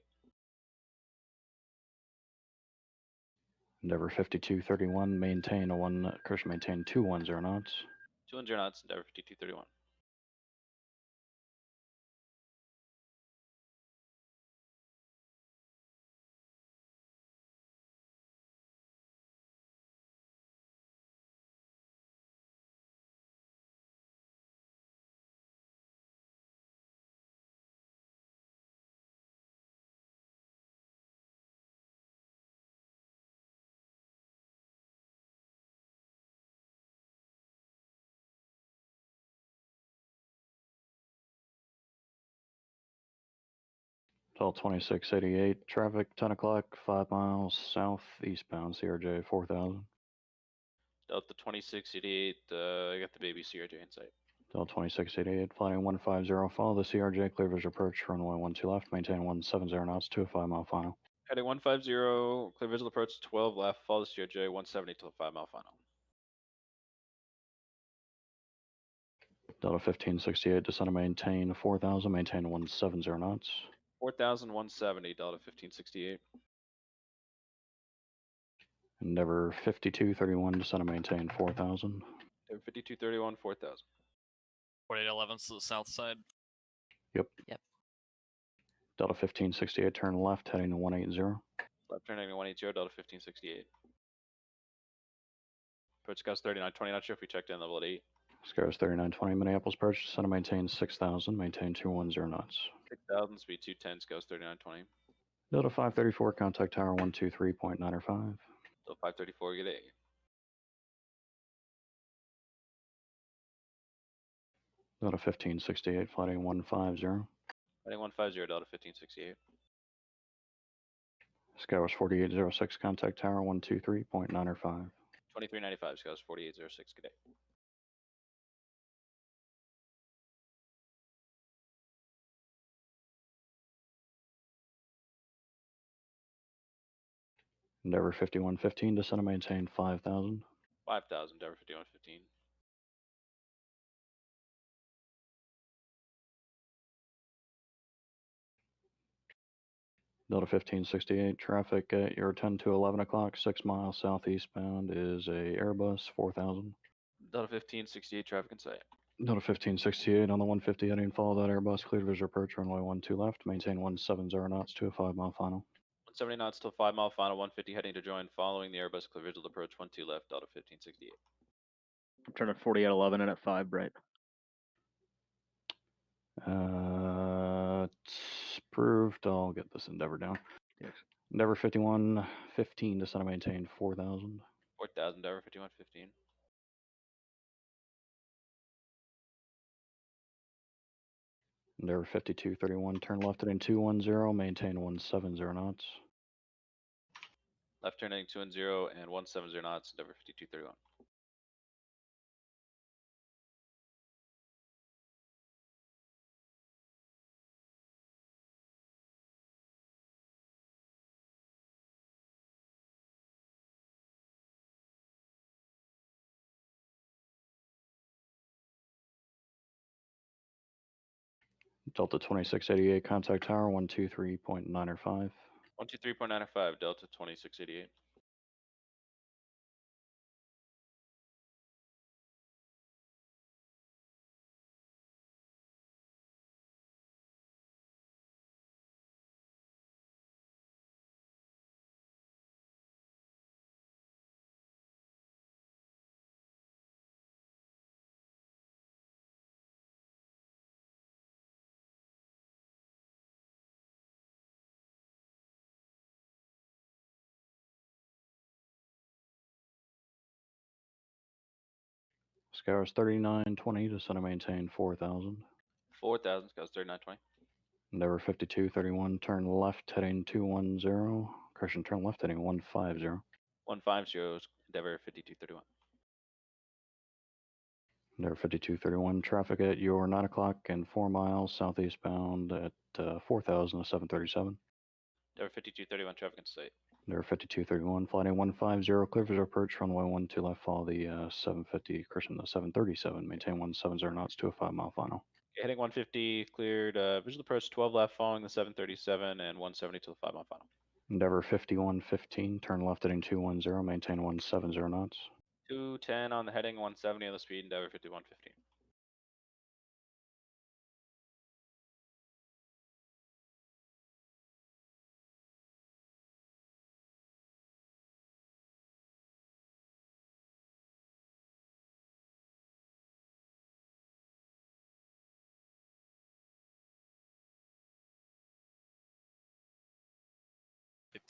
S4: Endeavor 5231, maintain 210 knots.
S3: 200 knots, Endeavor 5231.
S4: Delta 2688, traffic 10 o'clock, 5 miles south eastbound, CRJ 4000.
S3: Delta 2688, I got the baby CRJ in sight.
S4: Delta 2688, flying 150, follow the CRJ, clear visual approach, runway 12 left, maintain 170 knots to a 5-mile final.
S3: Heading 150, clear visual approach 12 left, follow the CRJ 170 till 5-mile final.
S4: Delta 1568, descend and maintain 4000, maintain 170 knots.
S3: 4,170, Delta 1568.
S4: Endeavor 5231, descend and maintain 4000.
S3: 5231, 4,000.
S8: 4811's to the south side.
S4: Yep.
S1: Yep.
S4: Delta 1568, turn left, heading to 180.
S3: Left turn heading to 180, Delta 1568. Approach Scouts 3920, not sure if we checked in level at 8.
S4: Scars 3920, Minneapolis approach, descend and maintain 6000, maintain 210 knots.
S3: 6,000, speed 210, Scouts 3920.
S4: Delta 534, contact tower 123.905.
S3: Delta 534, get A.
S4: Delta 1568, flighting 150.
S3: Heading 150, Delta 1568.
S4: Skywards 4806, contact tower 123.905.
S3: 2395, Scouts 4806, get A.
S4: Endeavor 5115, descend and maintain 5000.
S3: 5,000, Endeavor 5115.
S4: Delta 1568, traffic at your 10 to 11 o'clock, 6 miles southeastbound is a Airbus 4000.
S3: Delta 1568, traffic in sight.
S4: Delta 1568 on the 150 heading, follow that Airbus, clear visual approach, runway 12 left, maintain 170 knots to a 5-mile final.
S3: 170 knots till 5-mile final, 150 heading to join, following the Airbus clear visual approach 12 left, Delta 1568.
S5: I'm turning 4811 in at 5, right?
S4: It's approved. I'll get this Endeavor down.
S5: Yes.
S4: Endeavor 5115, descend and maintain 4000.
S3: 4,000, Endeavor 5115.
S4: Endeavor 5231, turn left heading 210, maintain 170 knots.
S3: Left turn heading 210 and 170 knots, Endeavor 5231.
S4: Delta 2688, contact tower 123.905.
S3: 123.95, Delta 2688.
S4: Skywards 3920, descend and maintain 4000.
S3: 4,000, Scouts 3920.
S4: Endeavor 5231, turn left heading 210. Correction, turn left heading 150.
S3: 150, Endeavor 5231.
S4: Endeavor 5231, traffic at your 9 o'clock and 4 miles southeastbound at 4000 to 737.
S3: Endeavor 5231, traffic in sight.
S4: Endeavor 5231, flighting 150, clear visual approach, runway 12 left, follow the 750, correction, the 737, maintain 170 knots to a 5-mile final.
S3: Okay, heading 150, cleared, visual approach 12 left, following the 737 and 170 till the 5-mile final.
S4: Endeavor 5115, turn left heading 210, maintain 170 knots.
S3: 210 on the heading, 170 on the speed, Endeavor 5115.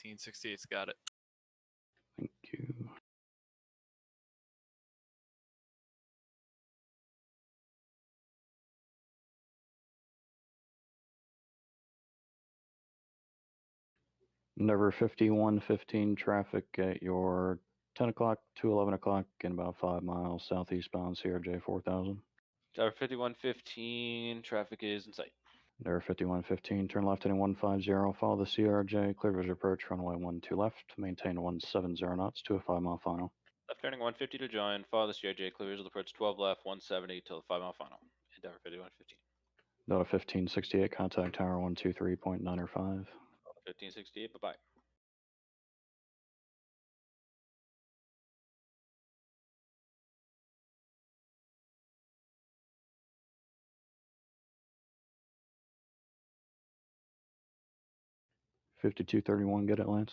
S8: $15.68's got it.
S4: Thank you. Endeavor 5115 traffic at your 10 o'clock to 11 o'clock in about 5 miles southeast bound CRJ 4000.
S3: Tower 5115, traffic is in sight.
S4: Endeavor 5115, turn left heading 150, follow the CRJ, clear visual approach, runway 12 left, maintain 170 knots to a 5-mile final.
S3: Left turning 150 to join, follow the CRJ, clear visual approach 12 left, 170 till the 5-mile final. Endeavor 5115.
S4: Delta 1568, contact tower 123.9 or 5.
S3: 1568, bye-bye.
S4: $52.31, get it, Lance?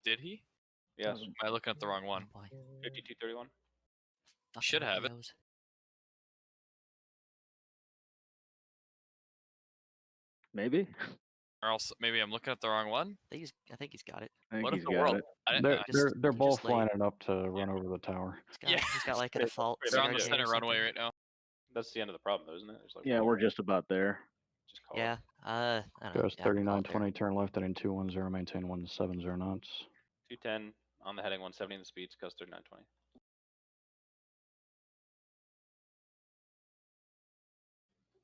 S8: Did he?
S3: Yes.
S8: Am I looking at the wrong one?
S1: Oh boy.
S3: 5231.
S1: Fuck
S8: Should have it.
S1: RPOs.
S5: Maybe.
S8: Or else maybe I'm looking at the wrong one.
S1: I think he's got it.
S5: I think
S8: What
S5: he's
S8: if the
S5: got
S8: world?
S5: it.
S4: They're
S1: He's
S4: both
S1: just late.
S4: lining up to run over the tower.
S1: He's got like a
S3: Wait,
S1: default
S3: wait,
S8: They're on the
S1: CRJ or
S8: center runway
S1: something.
S8: right now.
S3: That's the end of the problem, though, isn't it? There's like
S5: Yeah,
S3: one
S5: we're
S3: more.
S5: just about there.
S3: Just call
S1: Yeah.
S3: it.
S1: I don't know.
S4: Goes
S1: Yeah, we'll call it there.
S4: 3920, turn left heading 210, maintain 170 knots.
S3: 210 on the heading, 170 in the speeds, cost 3920.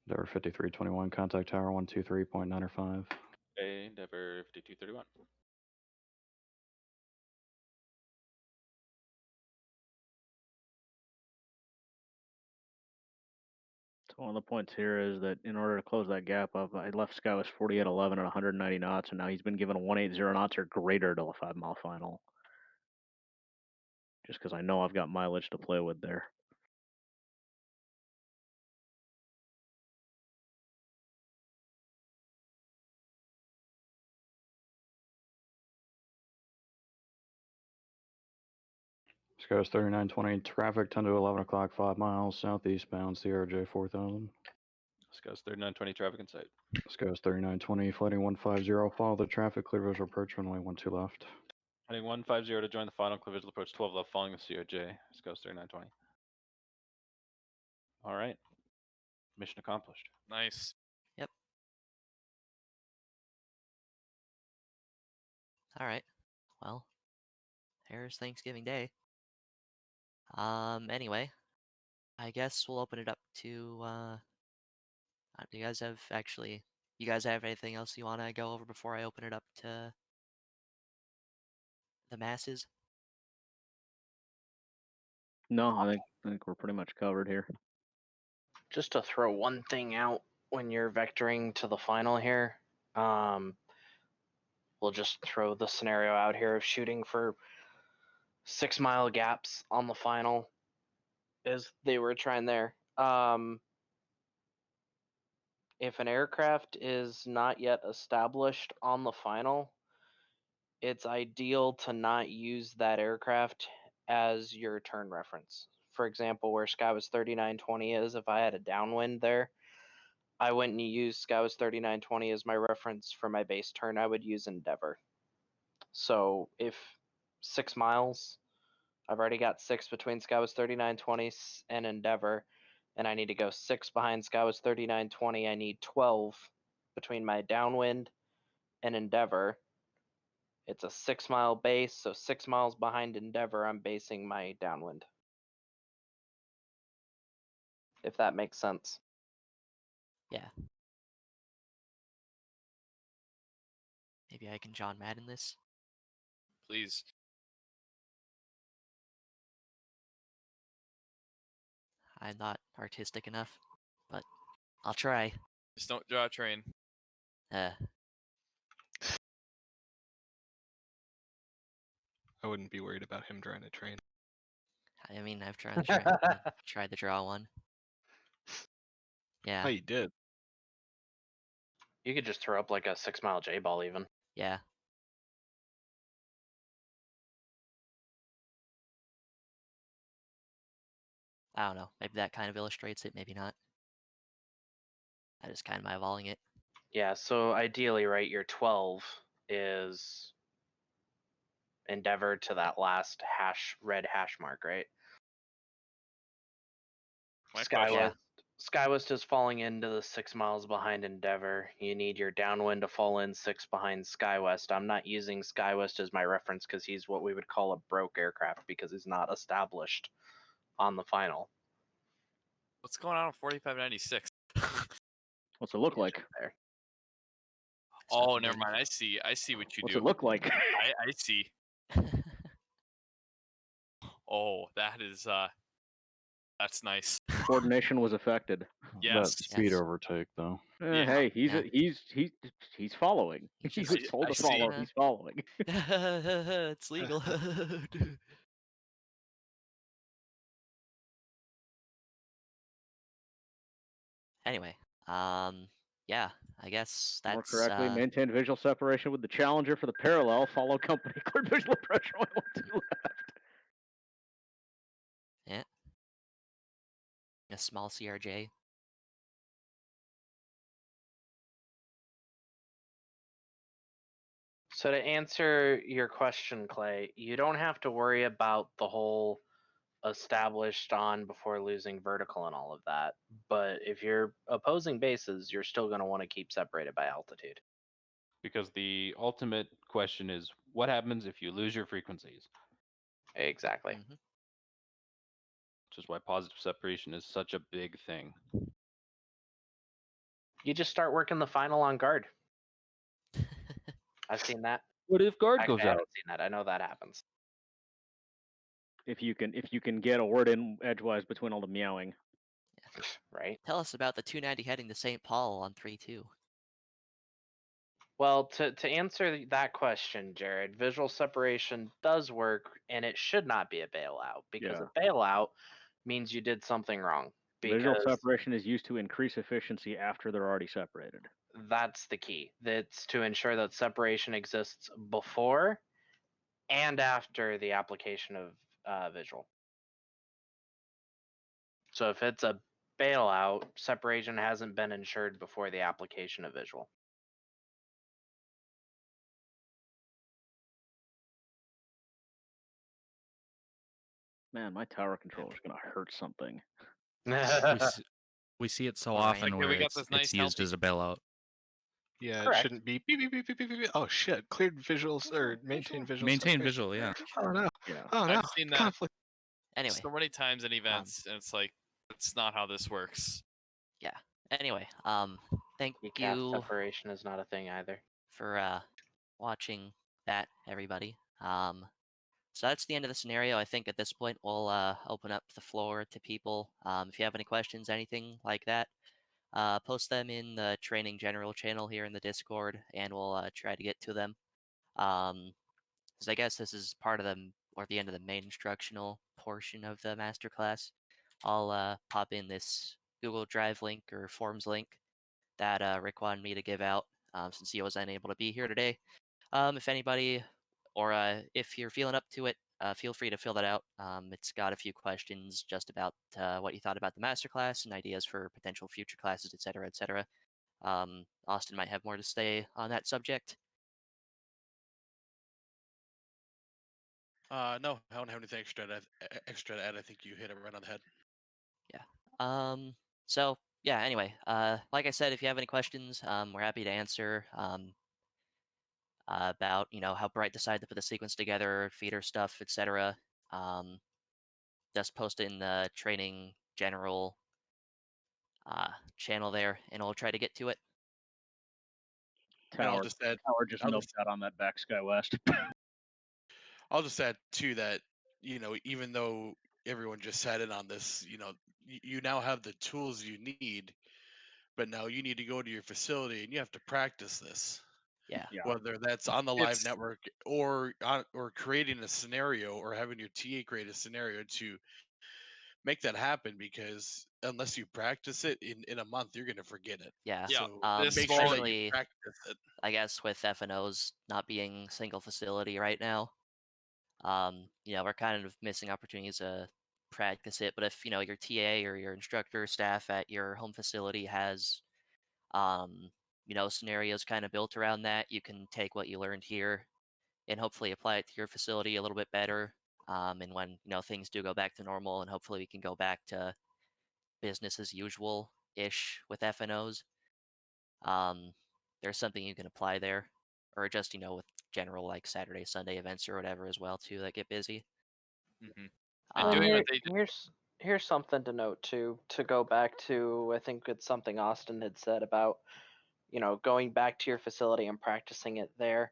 S4: Endeavor 5321, contact tower 123.9 or 5.
S3: Okay, Endeavor 5231.
S5: So one of the points here is that in order to close that gap up, I left Skywest 40 at 11 at 190 knots, and now he's been given a 180 knots or greater to the 5-mile final. Just because I know I've got mileage to play with there.
S4: Skies 3920, traffic 10 to 11 o'clock, 5 miles southeast bound CRJ 4000.
S3: Skies 3920, traffic in sight.
S4: Skies 3920, flighting 150, follow the traffic, clear visual approach, runway 12 left.
S3: Heading 150 to join the final, clear visual approach 12 left, following the CRJ. Skies 3920. All right. Mission accomplished.
S8: Nice.
S1: Yep. All right. Well, there's Thanksgiving Day. Anyway, I guess we'll open it up to. Do you guys have You guys have anything else you want to go over before I open it up to the masses?
S5: No, I think we're pretty much covered here.
S6: Just to throw one thing out when you're vectoring to the final here, we'll just throw the scenario out here of shooting for 6-mile gaps on the final as they were trying there. If an aircraft is not yet established on the final, it's ideal to not use that aircraft as your turn reference. For example, where Skywest 3920 is, if I had a downwind there, I wouldn't use Skywest 3920 as my reference for my base turn. I would use Endeavor. So if 6 miles, I've already got 6 between Skywest 3920 and Endeavor, and I need to go 6 behind Skywest 3920. I need 12 between my downwind and Endeavor. It's a 6-mile base, so 6 miles behind Endeavor, I'm basing my downwind. If that makes sense.
S1: Yeah. Maybe I can John Madden this.
S8: Please.
S1: I'm not artistic enough, but I'll try.
S8: Just don't draw a train.
S10: I wouldn't be worried about him drawing a train.
S1: I mean, I've tried to draw one. Yeah.
S10: Oh, you did?
S6: You could just throw up like a 6-mile J-ball even.
S1: Yeah. I don't know. Maybe that kind of illustrates it, maybe not. That is kind of eyeballing it.
S6: Yeah, so ideally, right, your 12 is Endeavor to that last red hash mark, right?
S8: My
S6: Skywest,
S1: Yeah.
S6: SkyWest is falling into the 6 miles behind Endeavor. You need your downwind to fall in 6 behind SkyWest. I'm not using SkyWest as my reference because he's what we would call a broke aircraft because he's not established on the final.
S8: What's going on with 4596?
S5: What's it look like?
S6: There.
S8: Oh, never mind. I see what you
S5: What's
S8: do.
S5: it look like?
S8: I see. Oh, that's nice.
S5: Coordination was affected.
S8: Yes.
S4: That speed overtake, though.
S8: Yeah.
S5: Hey,
S1: Yeah.
S5: he's following.
S1: He's
S5: He's
S1: just-
S5: told
S8: I
S5: to follow.
S1: see.
S5: He's following.
S1: It's legal. Anyway, yeah, I guess
S5: More
S1: that's
S5: correctly, maintain visual separation with the challenger for the parallel. Follow company. Clear visual pressure. 112 left.
S1: yeah. A small CRJ.
S6: So to answer your question, Clay, you don't have to worry about the whole established on before losing vertical and all of that. But if you're opposing bases, you're still going to want to keep separated by altitude.
S3: Because the ultimate question is, what happens if you lose your frequencies?
S6: Exactly.
S1: Mhm.
S3: Which is why positive separation is such a big thing.
S6: You just start working the final on guard. I've seen that.
S3: What if guard
S6: Actually,
S3: goes
S6: I
S3: out?
S6: haven't seen that. I know that happens.
S5: If you can get a word in edgewise between all the meowing.
S6: Right.
S1: Tell us about the 290 heading to St. Paul on 3-2.
S6: Well, to answer that question, Jared, visual separation does work, and it should not be a bailout because
S5: Yeah.
S6: a bailout means you did something wrong.
S5: Visual
S6: Because
S5: separation is used to increase efficiency after they're already separated.
S6: that's the key. That's to ensure that separation exists before and after the application of visual. So if it's a bailout, separation hasn't been ensured before the application of visual.
S5: Man, my tower controller's gonna hurt something.
S11: We see it so
S1: Right.
S11: often
S8: Like,
S11: where
S8: we got
S11: it's,
S8: this nice,
S11: it's used
S8: healthy-
S11: as a bailout.
S10: Yeah,
S6: Correct.
S10: it shouldn't be beep, beep, beep, beep, beep, beep, beep. Oh shit! Cleared visuals or maintain visual.
S11: Maintain
S10: separation.
S11: visual, yeah.
S10: Oh no!
S5: Yeah.
S10: Oh no!
S8: I've seen that
S10: Conflict.
S1: Anyway,
S8: so many times in events, and it's like, that's not how this works.
S1: anyway, thank
S6: ECAF
S1: you
S6: separation is not a thing either.
S1: for watching that, everybody. So that's the end of the scenario. I think at this point we'll open up the floor to people. If you have any questions, anything like that, post them in the training general channel here in the Discord, and we'll try to get to them. Because I guess this is part of the end of the main instructional portion of the masterclass. I'll pop in this Google Drive link or Forms link that Rick wanted me to give out since he was unable to be here today. If anybody or if you're feeling up to it, feel free to fill that out. It's got a few questions just about what you thought about the masterclass and ideas for potential future classes, etc., etc. Austin might have more to say on that subject.
S7: No, I don't have anything extra to add. I think you hit it right on the head.
S1: So yeah, anyway, like I said, if you have any questions, we're happy to answer. About how Bright decided to put the sequence together, feeder stuff, etc. Just post it in the training general channel there, and I'll try to get to it.
S7: And I'll
S5: Tower
S7: just add,
S5: tower just
S7: I'll
S5: milked out on that back Sky West.
S7: I'll just add too that even though everyone just sat in on this, you now have the tools you need, but now you need to go to your facility and you have to practice this.
S1: Yeah.
S5: Yeah.
S7: Whether that's on the live
S8: It's-
S7: network or creating a scenario or having your TA create a scenario to make that happen, because unless you practice it in a month, you're going to forget it.
S1: Yeah.
S8: Yeah,
S7: So
S8: this
S7: make sure that you
S1: Especially,
S7: practice it.
S1: I guess, with FNOs not being single facility right now. We're kind of missing opportunities to practice it. But if your TA or your instructor staff at your home facility has scenarios kind of built around that, you can take what you learned here and hopefully apply it to your facility a little bit better. And when things do go back to normal, and hopefully we can go back to business as usual ish with FNOs, there's something you can apply there, or just with general like Saturday, Sunday events or whatever as well too that get busy.
S8: And
S6: And
S8: doing
S1: Um,
S8: what they do.
S6: here's something to note too. To go back to, I think it's something Austin had said about, going back to your facility and practicing it there.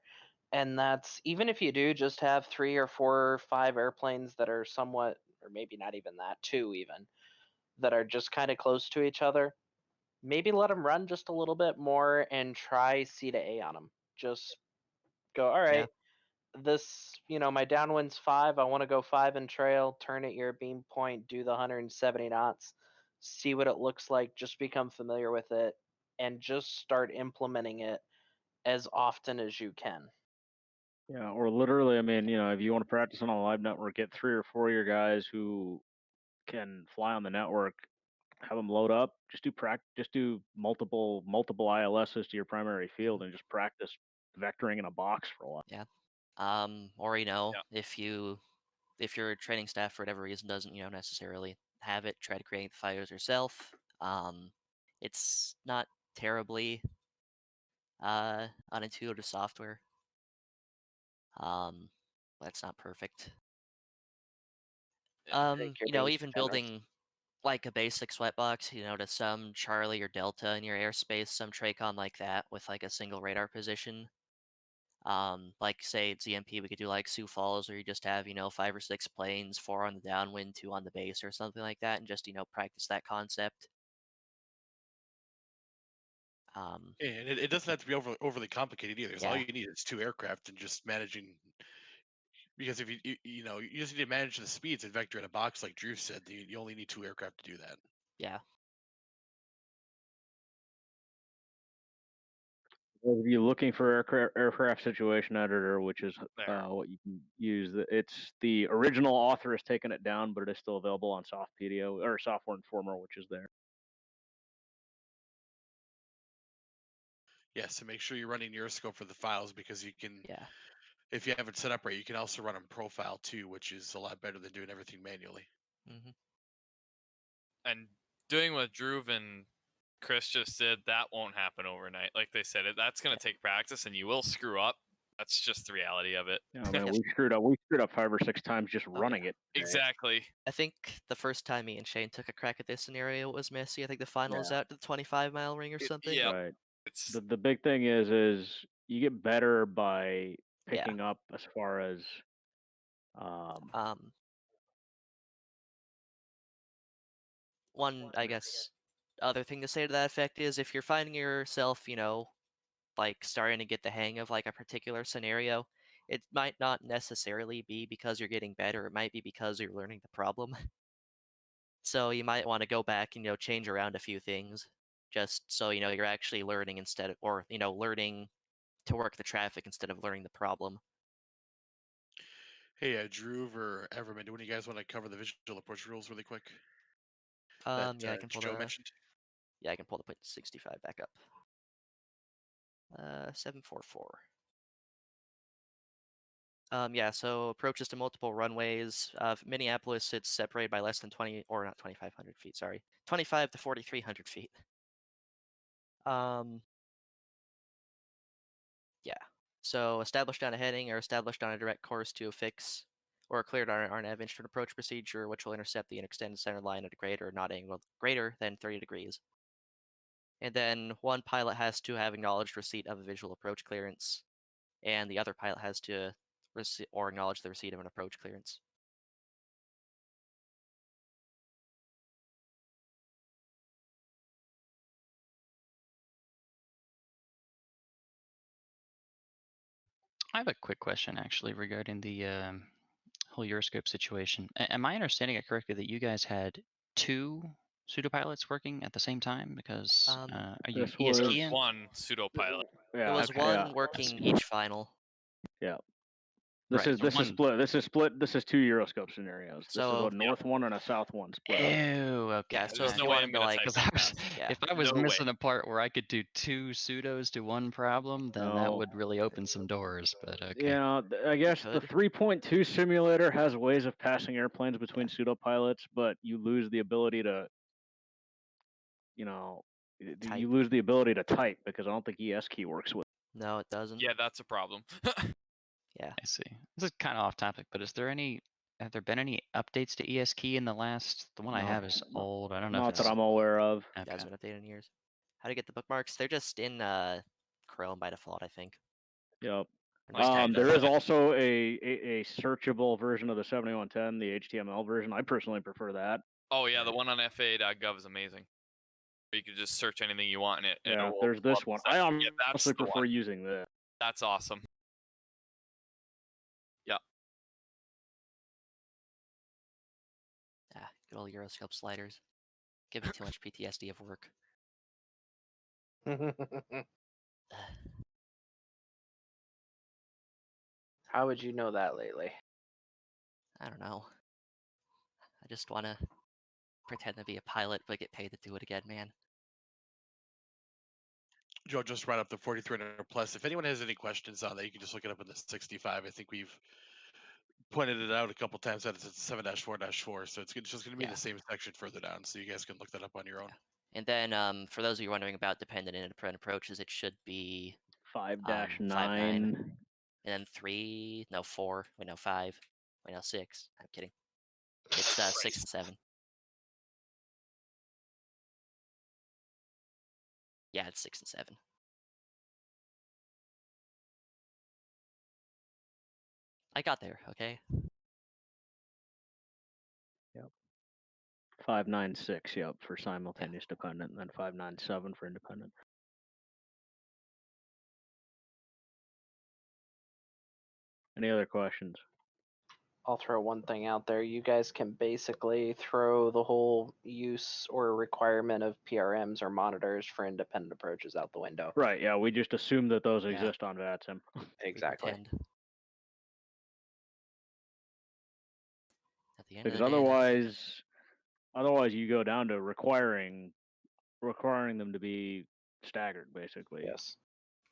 S6: And that's even if you do just have 3 or 4 or 5 airplanes that are somewhat, or maybe not even that, 2 even, that are just kind of close to each other. Maybe let them run just a little bit more and try C to A on them. Just go, all
S1: yeah,
S6: right, this, my downwind's 5. I want to go 5 in trail, turn at your beam point, do the 170 knots, see what it looks like, just become familiar with it, and just start implementing it as often as you can.
S5: Yeah, or literally, I mean, if you want to practice on a live network, get 3 or 4 of your guys who can fly on the network, have them load up, just do multiple ILSs to your primary field and just practice vectoring in a box for a while.
S1: yeah. Or if your training staff for whatever reason doesn't necessarily have it, try to create the fighters yourself. It's not terribly unintuitive software. But it's not perfect.
S6: Take your daily
S1: Even
S6: tennis.
S1: building like a basic sweatbox, to some Charlie or Delta in your airspace, some Tracon like that with like a single radar position. Like say at ZMP, we could do like Sioux Falls, where you just have 5 or 6 planes, 4 on the downwind, 2 on the base, or something like that, and just practice that concept.
S7: Yeah, and it doesn't have to be overly complicated either. 'Cause all
S1: Yeah.
S7: you need is 2 aircraft and just managing. Because if you just need to manage the speeds and vector in a box, like Drew said, you only need 2 aircraft to do that.
S1: Yeah.
S5: If you're looking for aircraft situation editor, which is
S8: There.
S5: what you can use, it's the original author has taken it down, but it is still available on SoftPDO or Software Informer, which is there.
S7: Yes, so make sure you're running Euroscope for the files because you can,
S1: Yeah.
S7: if you have it set up right, you can also run them profile too, which is a lot better than doing everything manually.
S1: Mm-hmm.
S8: And doing what Drew and Chris just did, that won't happen overnight. Like they said, that's going to take practice, and you will screw up. That's just the reality of it.
S5: Yeah, I mean, we screwed up 5 or 6 times just running
S1: yeah.
S5: it.
S8: Exactly.
S1: I think the first time me and Shane took a crack at this scenario was messy. I think the final is
S5: Yeah.
S1: out to the 25-mile ring or something.
S8: Yeah.
S5: Right.
S8: It's
S5: The big thing is you get better by picking up as far as
S1: one, I guess, other thing to say to that effect is if you're finding yourself, like starting to get the hang of like a particular scenario, it might not necessarily be because you're getting better. It might be because you're learning the problem. So you might want to go back and change around a few things, just so you're actually learning instead of, or learning to work the traffic instead of learning the problem.
S7: Hey, Drew or Everman, do one of you guys want to cover the visual approach rules really quick?
S1: Yeah,
S7: that
S1: I can pull
S7: Joe
S1: the
S7: mentioned.
S1: yeah, I can pull the point 65 back up. 744. Yeah, so approaches to multiple runways. Minneapolis, it's separated by less than 20, or not 2,500 feet, sorry. 25 to 4,300 feet. Yeah. So established on a heading or established on a direct course to a fix or cleared on an RNAV instrument approach procedure, which will intercept the extended center line at a greater or not angle greater than 30 degrees. And then one pilot has to have acknowledged receipt of a visual approach clearance, and the other pilot has to acknowledge the receipt of an approach clearance.
S11: I have a quick question actually regarding the whole Euroscope situation. Am I understanding it correctly that you guys had 2 pseudopilots working at the same time? Because are you
S5: This was
S8: there's
S11: ESG in?
S8: one pseudo pilot.
S1: It was
S11: Okay.
S1: one working each final.
S5: Yeah.
S11: Right,
S5: This
S11: so
S5: is
S11: one.
S5: split. This is split. This is 2 Euroscope scenarios. This is
S1: So
S5: a north one and a south one split up.
S11: Oh, okay.
S1: yeah, so
S8: There's
S1: if
S8: no
S1: you
S8: way
S1: wanted
S8: I'm
S1: to
S8: gonna
S1: like,
S8: type
S11: 'Cause
S8: that fast.
S1: yeah,
S11: if I was
S8: No way.
S11: missing a part where I could do 2 pseudos to one problem, then that
S5: No.
S11: would really open some doors. But okay.
S5: Yeah, I guess the
S1: could.
S5: 3.2 simulator has ways of passing airplanes between pseudo pilots, but you lose the ability to you know,
S1: Type.
S5: you lose the ability to type because I don't think ES key works with.
S1: No, it doesn't.
S8: Yeah, that's a problem.
S1: Yeah.
S11: I see. This is kind of off topic, but have there been any updates to ES key in the last? The one I
S5: No,
S11: have is
S5: no,
S11: old. I don't know
S5: Not
S11: if
S5: that
S11: it's.
S5: I'm aware of.
S1: It
S11: Okay.
S1: hasn't been updated in years. How to get the bookmarks? They're just in Chrome by default, I think.
S5: Yep.
S8: Okay,
S5: There
S8: that's
S5: is also a searchable version of the 7110, the HTML version. I personally prefer that.
S8: Oh yeah, the one on FAA.gov is amazing. You can just search anything you want in it. And it
S5: Yeah,
S8: will
S5: there's
S8: pull
S5: this
S8: up
S5: one.
S8: the
S5: I
S8: section. Yeah, that's
S5: honestly
S8: the
S5: prefer
S8: one.
S5: using this.
S8: That's awesome. Yeah.
S1: Ah, good old Euroscope sliders. Give me too much PTSD of work.
S6: How would you know that lately?
S1: I don't know. I just want to pretend to be a pilot, but get paid to do it again, man.
S7: Joe just brought up the 4300 plus. If anyone has any questions on that, you can just look it up in the 65. I think we've pointed it out a couple times that it's 7-4-4, so it's just going to be in
S1: Yeah.
S7: the same section further down, so you guys can look that up on your own.
S1: Yeah. And then for those of you wondering about dependent and independent approaches, it should be
S5: 5-9.
S1: 5-9, and then 3, no 4, wait no 5, wait no 6. I'm kidding. It's 6 and 7. Yeah, it's 6 and 7. I got there, okay?
S5: Yep. 596, yep, for simultaneous dependent, and then 597 for independent. Any other questions?
S6: I'll throw one thing out there. You guys can basically throw the whole use or requirement of PRMs or monitors for independent approaches out the window.
S5: Right, yeah, we just assume that those
S1: Yeah.
S5: exist on VATSIM.
S6: Exactly.
S1: At the end
S5: Because
S1: of the day,
S5: otherwise you go down to requiring them to be staggered, basically.
S6: Yes.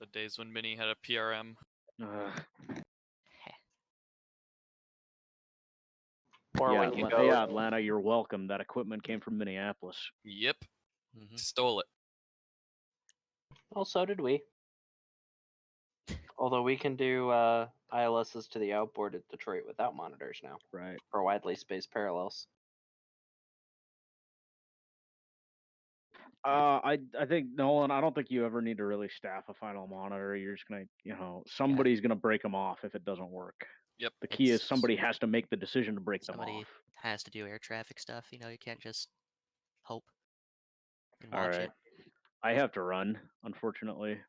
S8: The days when Mini had a PRM.
S6: Or
S5: yeah,
S6: when you go.
S5: yeah, Atlanta, you're welcome. That equipment came from Minneapolis.
S8: Yep.
S1: Mm-hmm.
S8: Stole it.
S6: Well, so did we. Although we can do ILSs to the outboard at Detroit without monitors now.
S5: Right.
S6: For widely spaced parallels.
S5: I think Nolan, I don't think you ever need to really staff a final monitor. You're just gonna, somebody's gonna break them off if it doesn't work.
S8: Yep.
S5: The key is
S1: It's-
S5: somebody has to make the decision to break them
S1: Somebody
S5: off.
S1: has to do air traffic stuff. You can't just hope and
S5: All
S1: watch
S5: right.
S1: it.
S5: I have to run, unfortunately.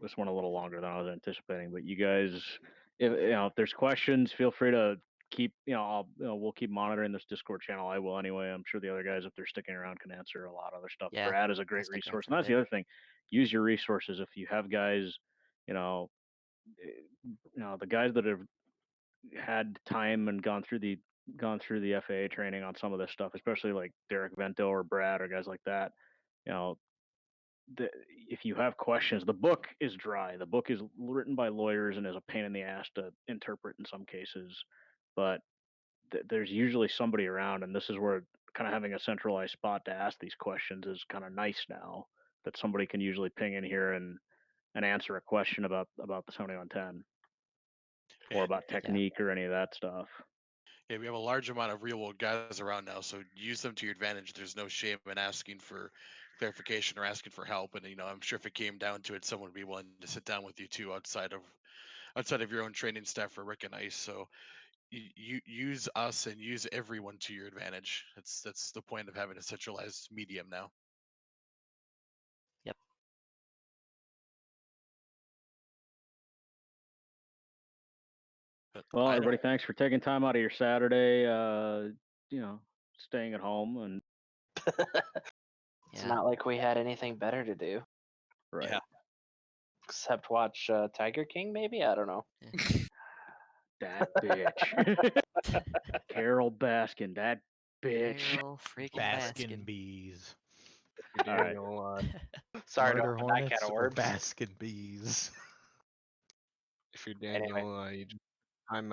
S5: This one a little longer than I was anticipating, but you guys, if there's questions, feel free to keep, we'll keep monitoring this Discord channel. I will anyway. I'm sure the other guys, if they're sticking around, can answer a lot of other stuff.
S1: Yeah,
S5: Brad is a
S1: I'll
S5: great
S1: stick around
S5: resource,
S1: for
S5: and
S1: a
S5: that's the
S1: bit.
S5: other thing. Use your resources. If you have guys, the guys that have had time and gone through the FAA training on some of this stuff, especially like Derek Vento or Brad or guys like that. If you have questions, the book is dry. The book is written by lawyers and is a pain in the ass to interpret in some cases, but there's usually somebody around, and this is where kind of having a centralized spot to ask these questions is kind of nice now. That somebody can usually ping in here and answer a question about the 7110 or about technique or any of that stuff.
S7: Yeah, we have a large amount of real world guys around now, so use them to your advantage. There's no shame in asking for clarification or asking for help. And I'm sure if it came down to it, someone would be willing to sit down with you too outside of your own training staff for Rick and Ice. So you use us and use everyone to your advantage. That's the point of having a centralized medium now.
S1: Yep.
S5: Well, everybody, thanks for taking time out of your Saturday. Staying at home and.
S6: It's not like we had anything better to do.
S5: Right.
S8: Yeah.
S6: Except watch Tiger King, maybe? I don't know.
S5: That bitch. Carol Baskin, that bitch.
S1: Carol freaking Baskin.
S12: Bees.
S5: All right.
S6: Sorry to
S12: Murder
S6: open that can
S12: hornets
S6: of
S12: or
S6: worms.
S12: basket bees.
S10: If you're Daniel, you just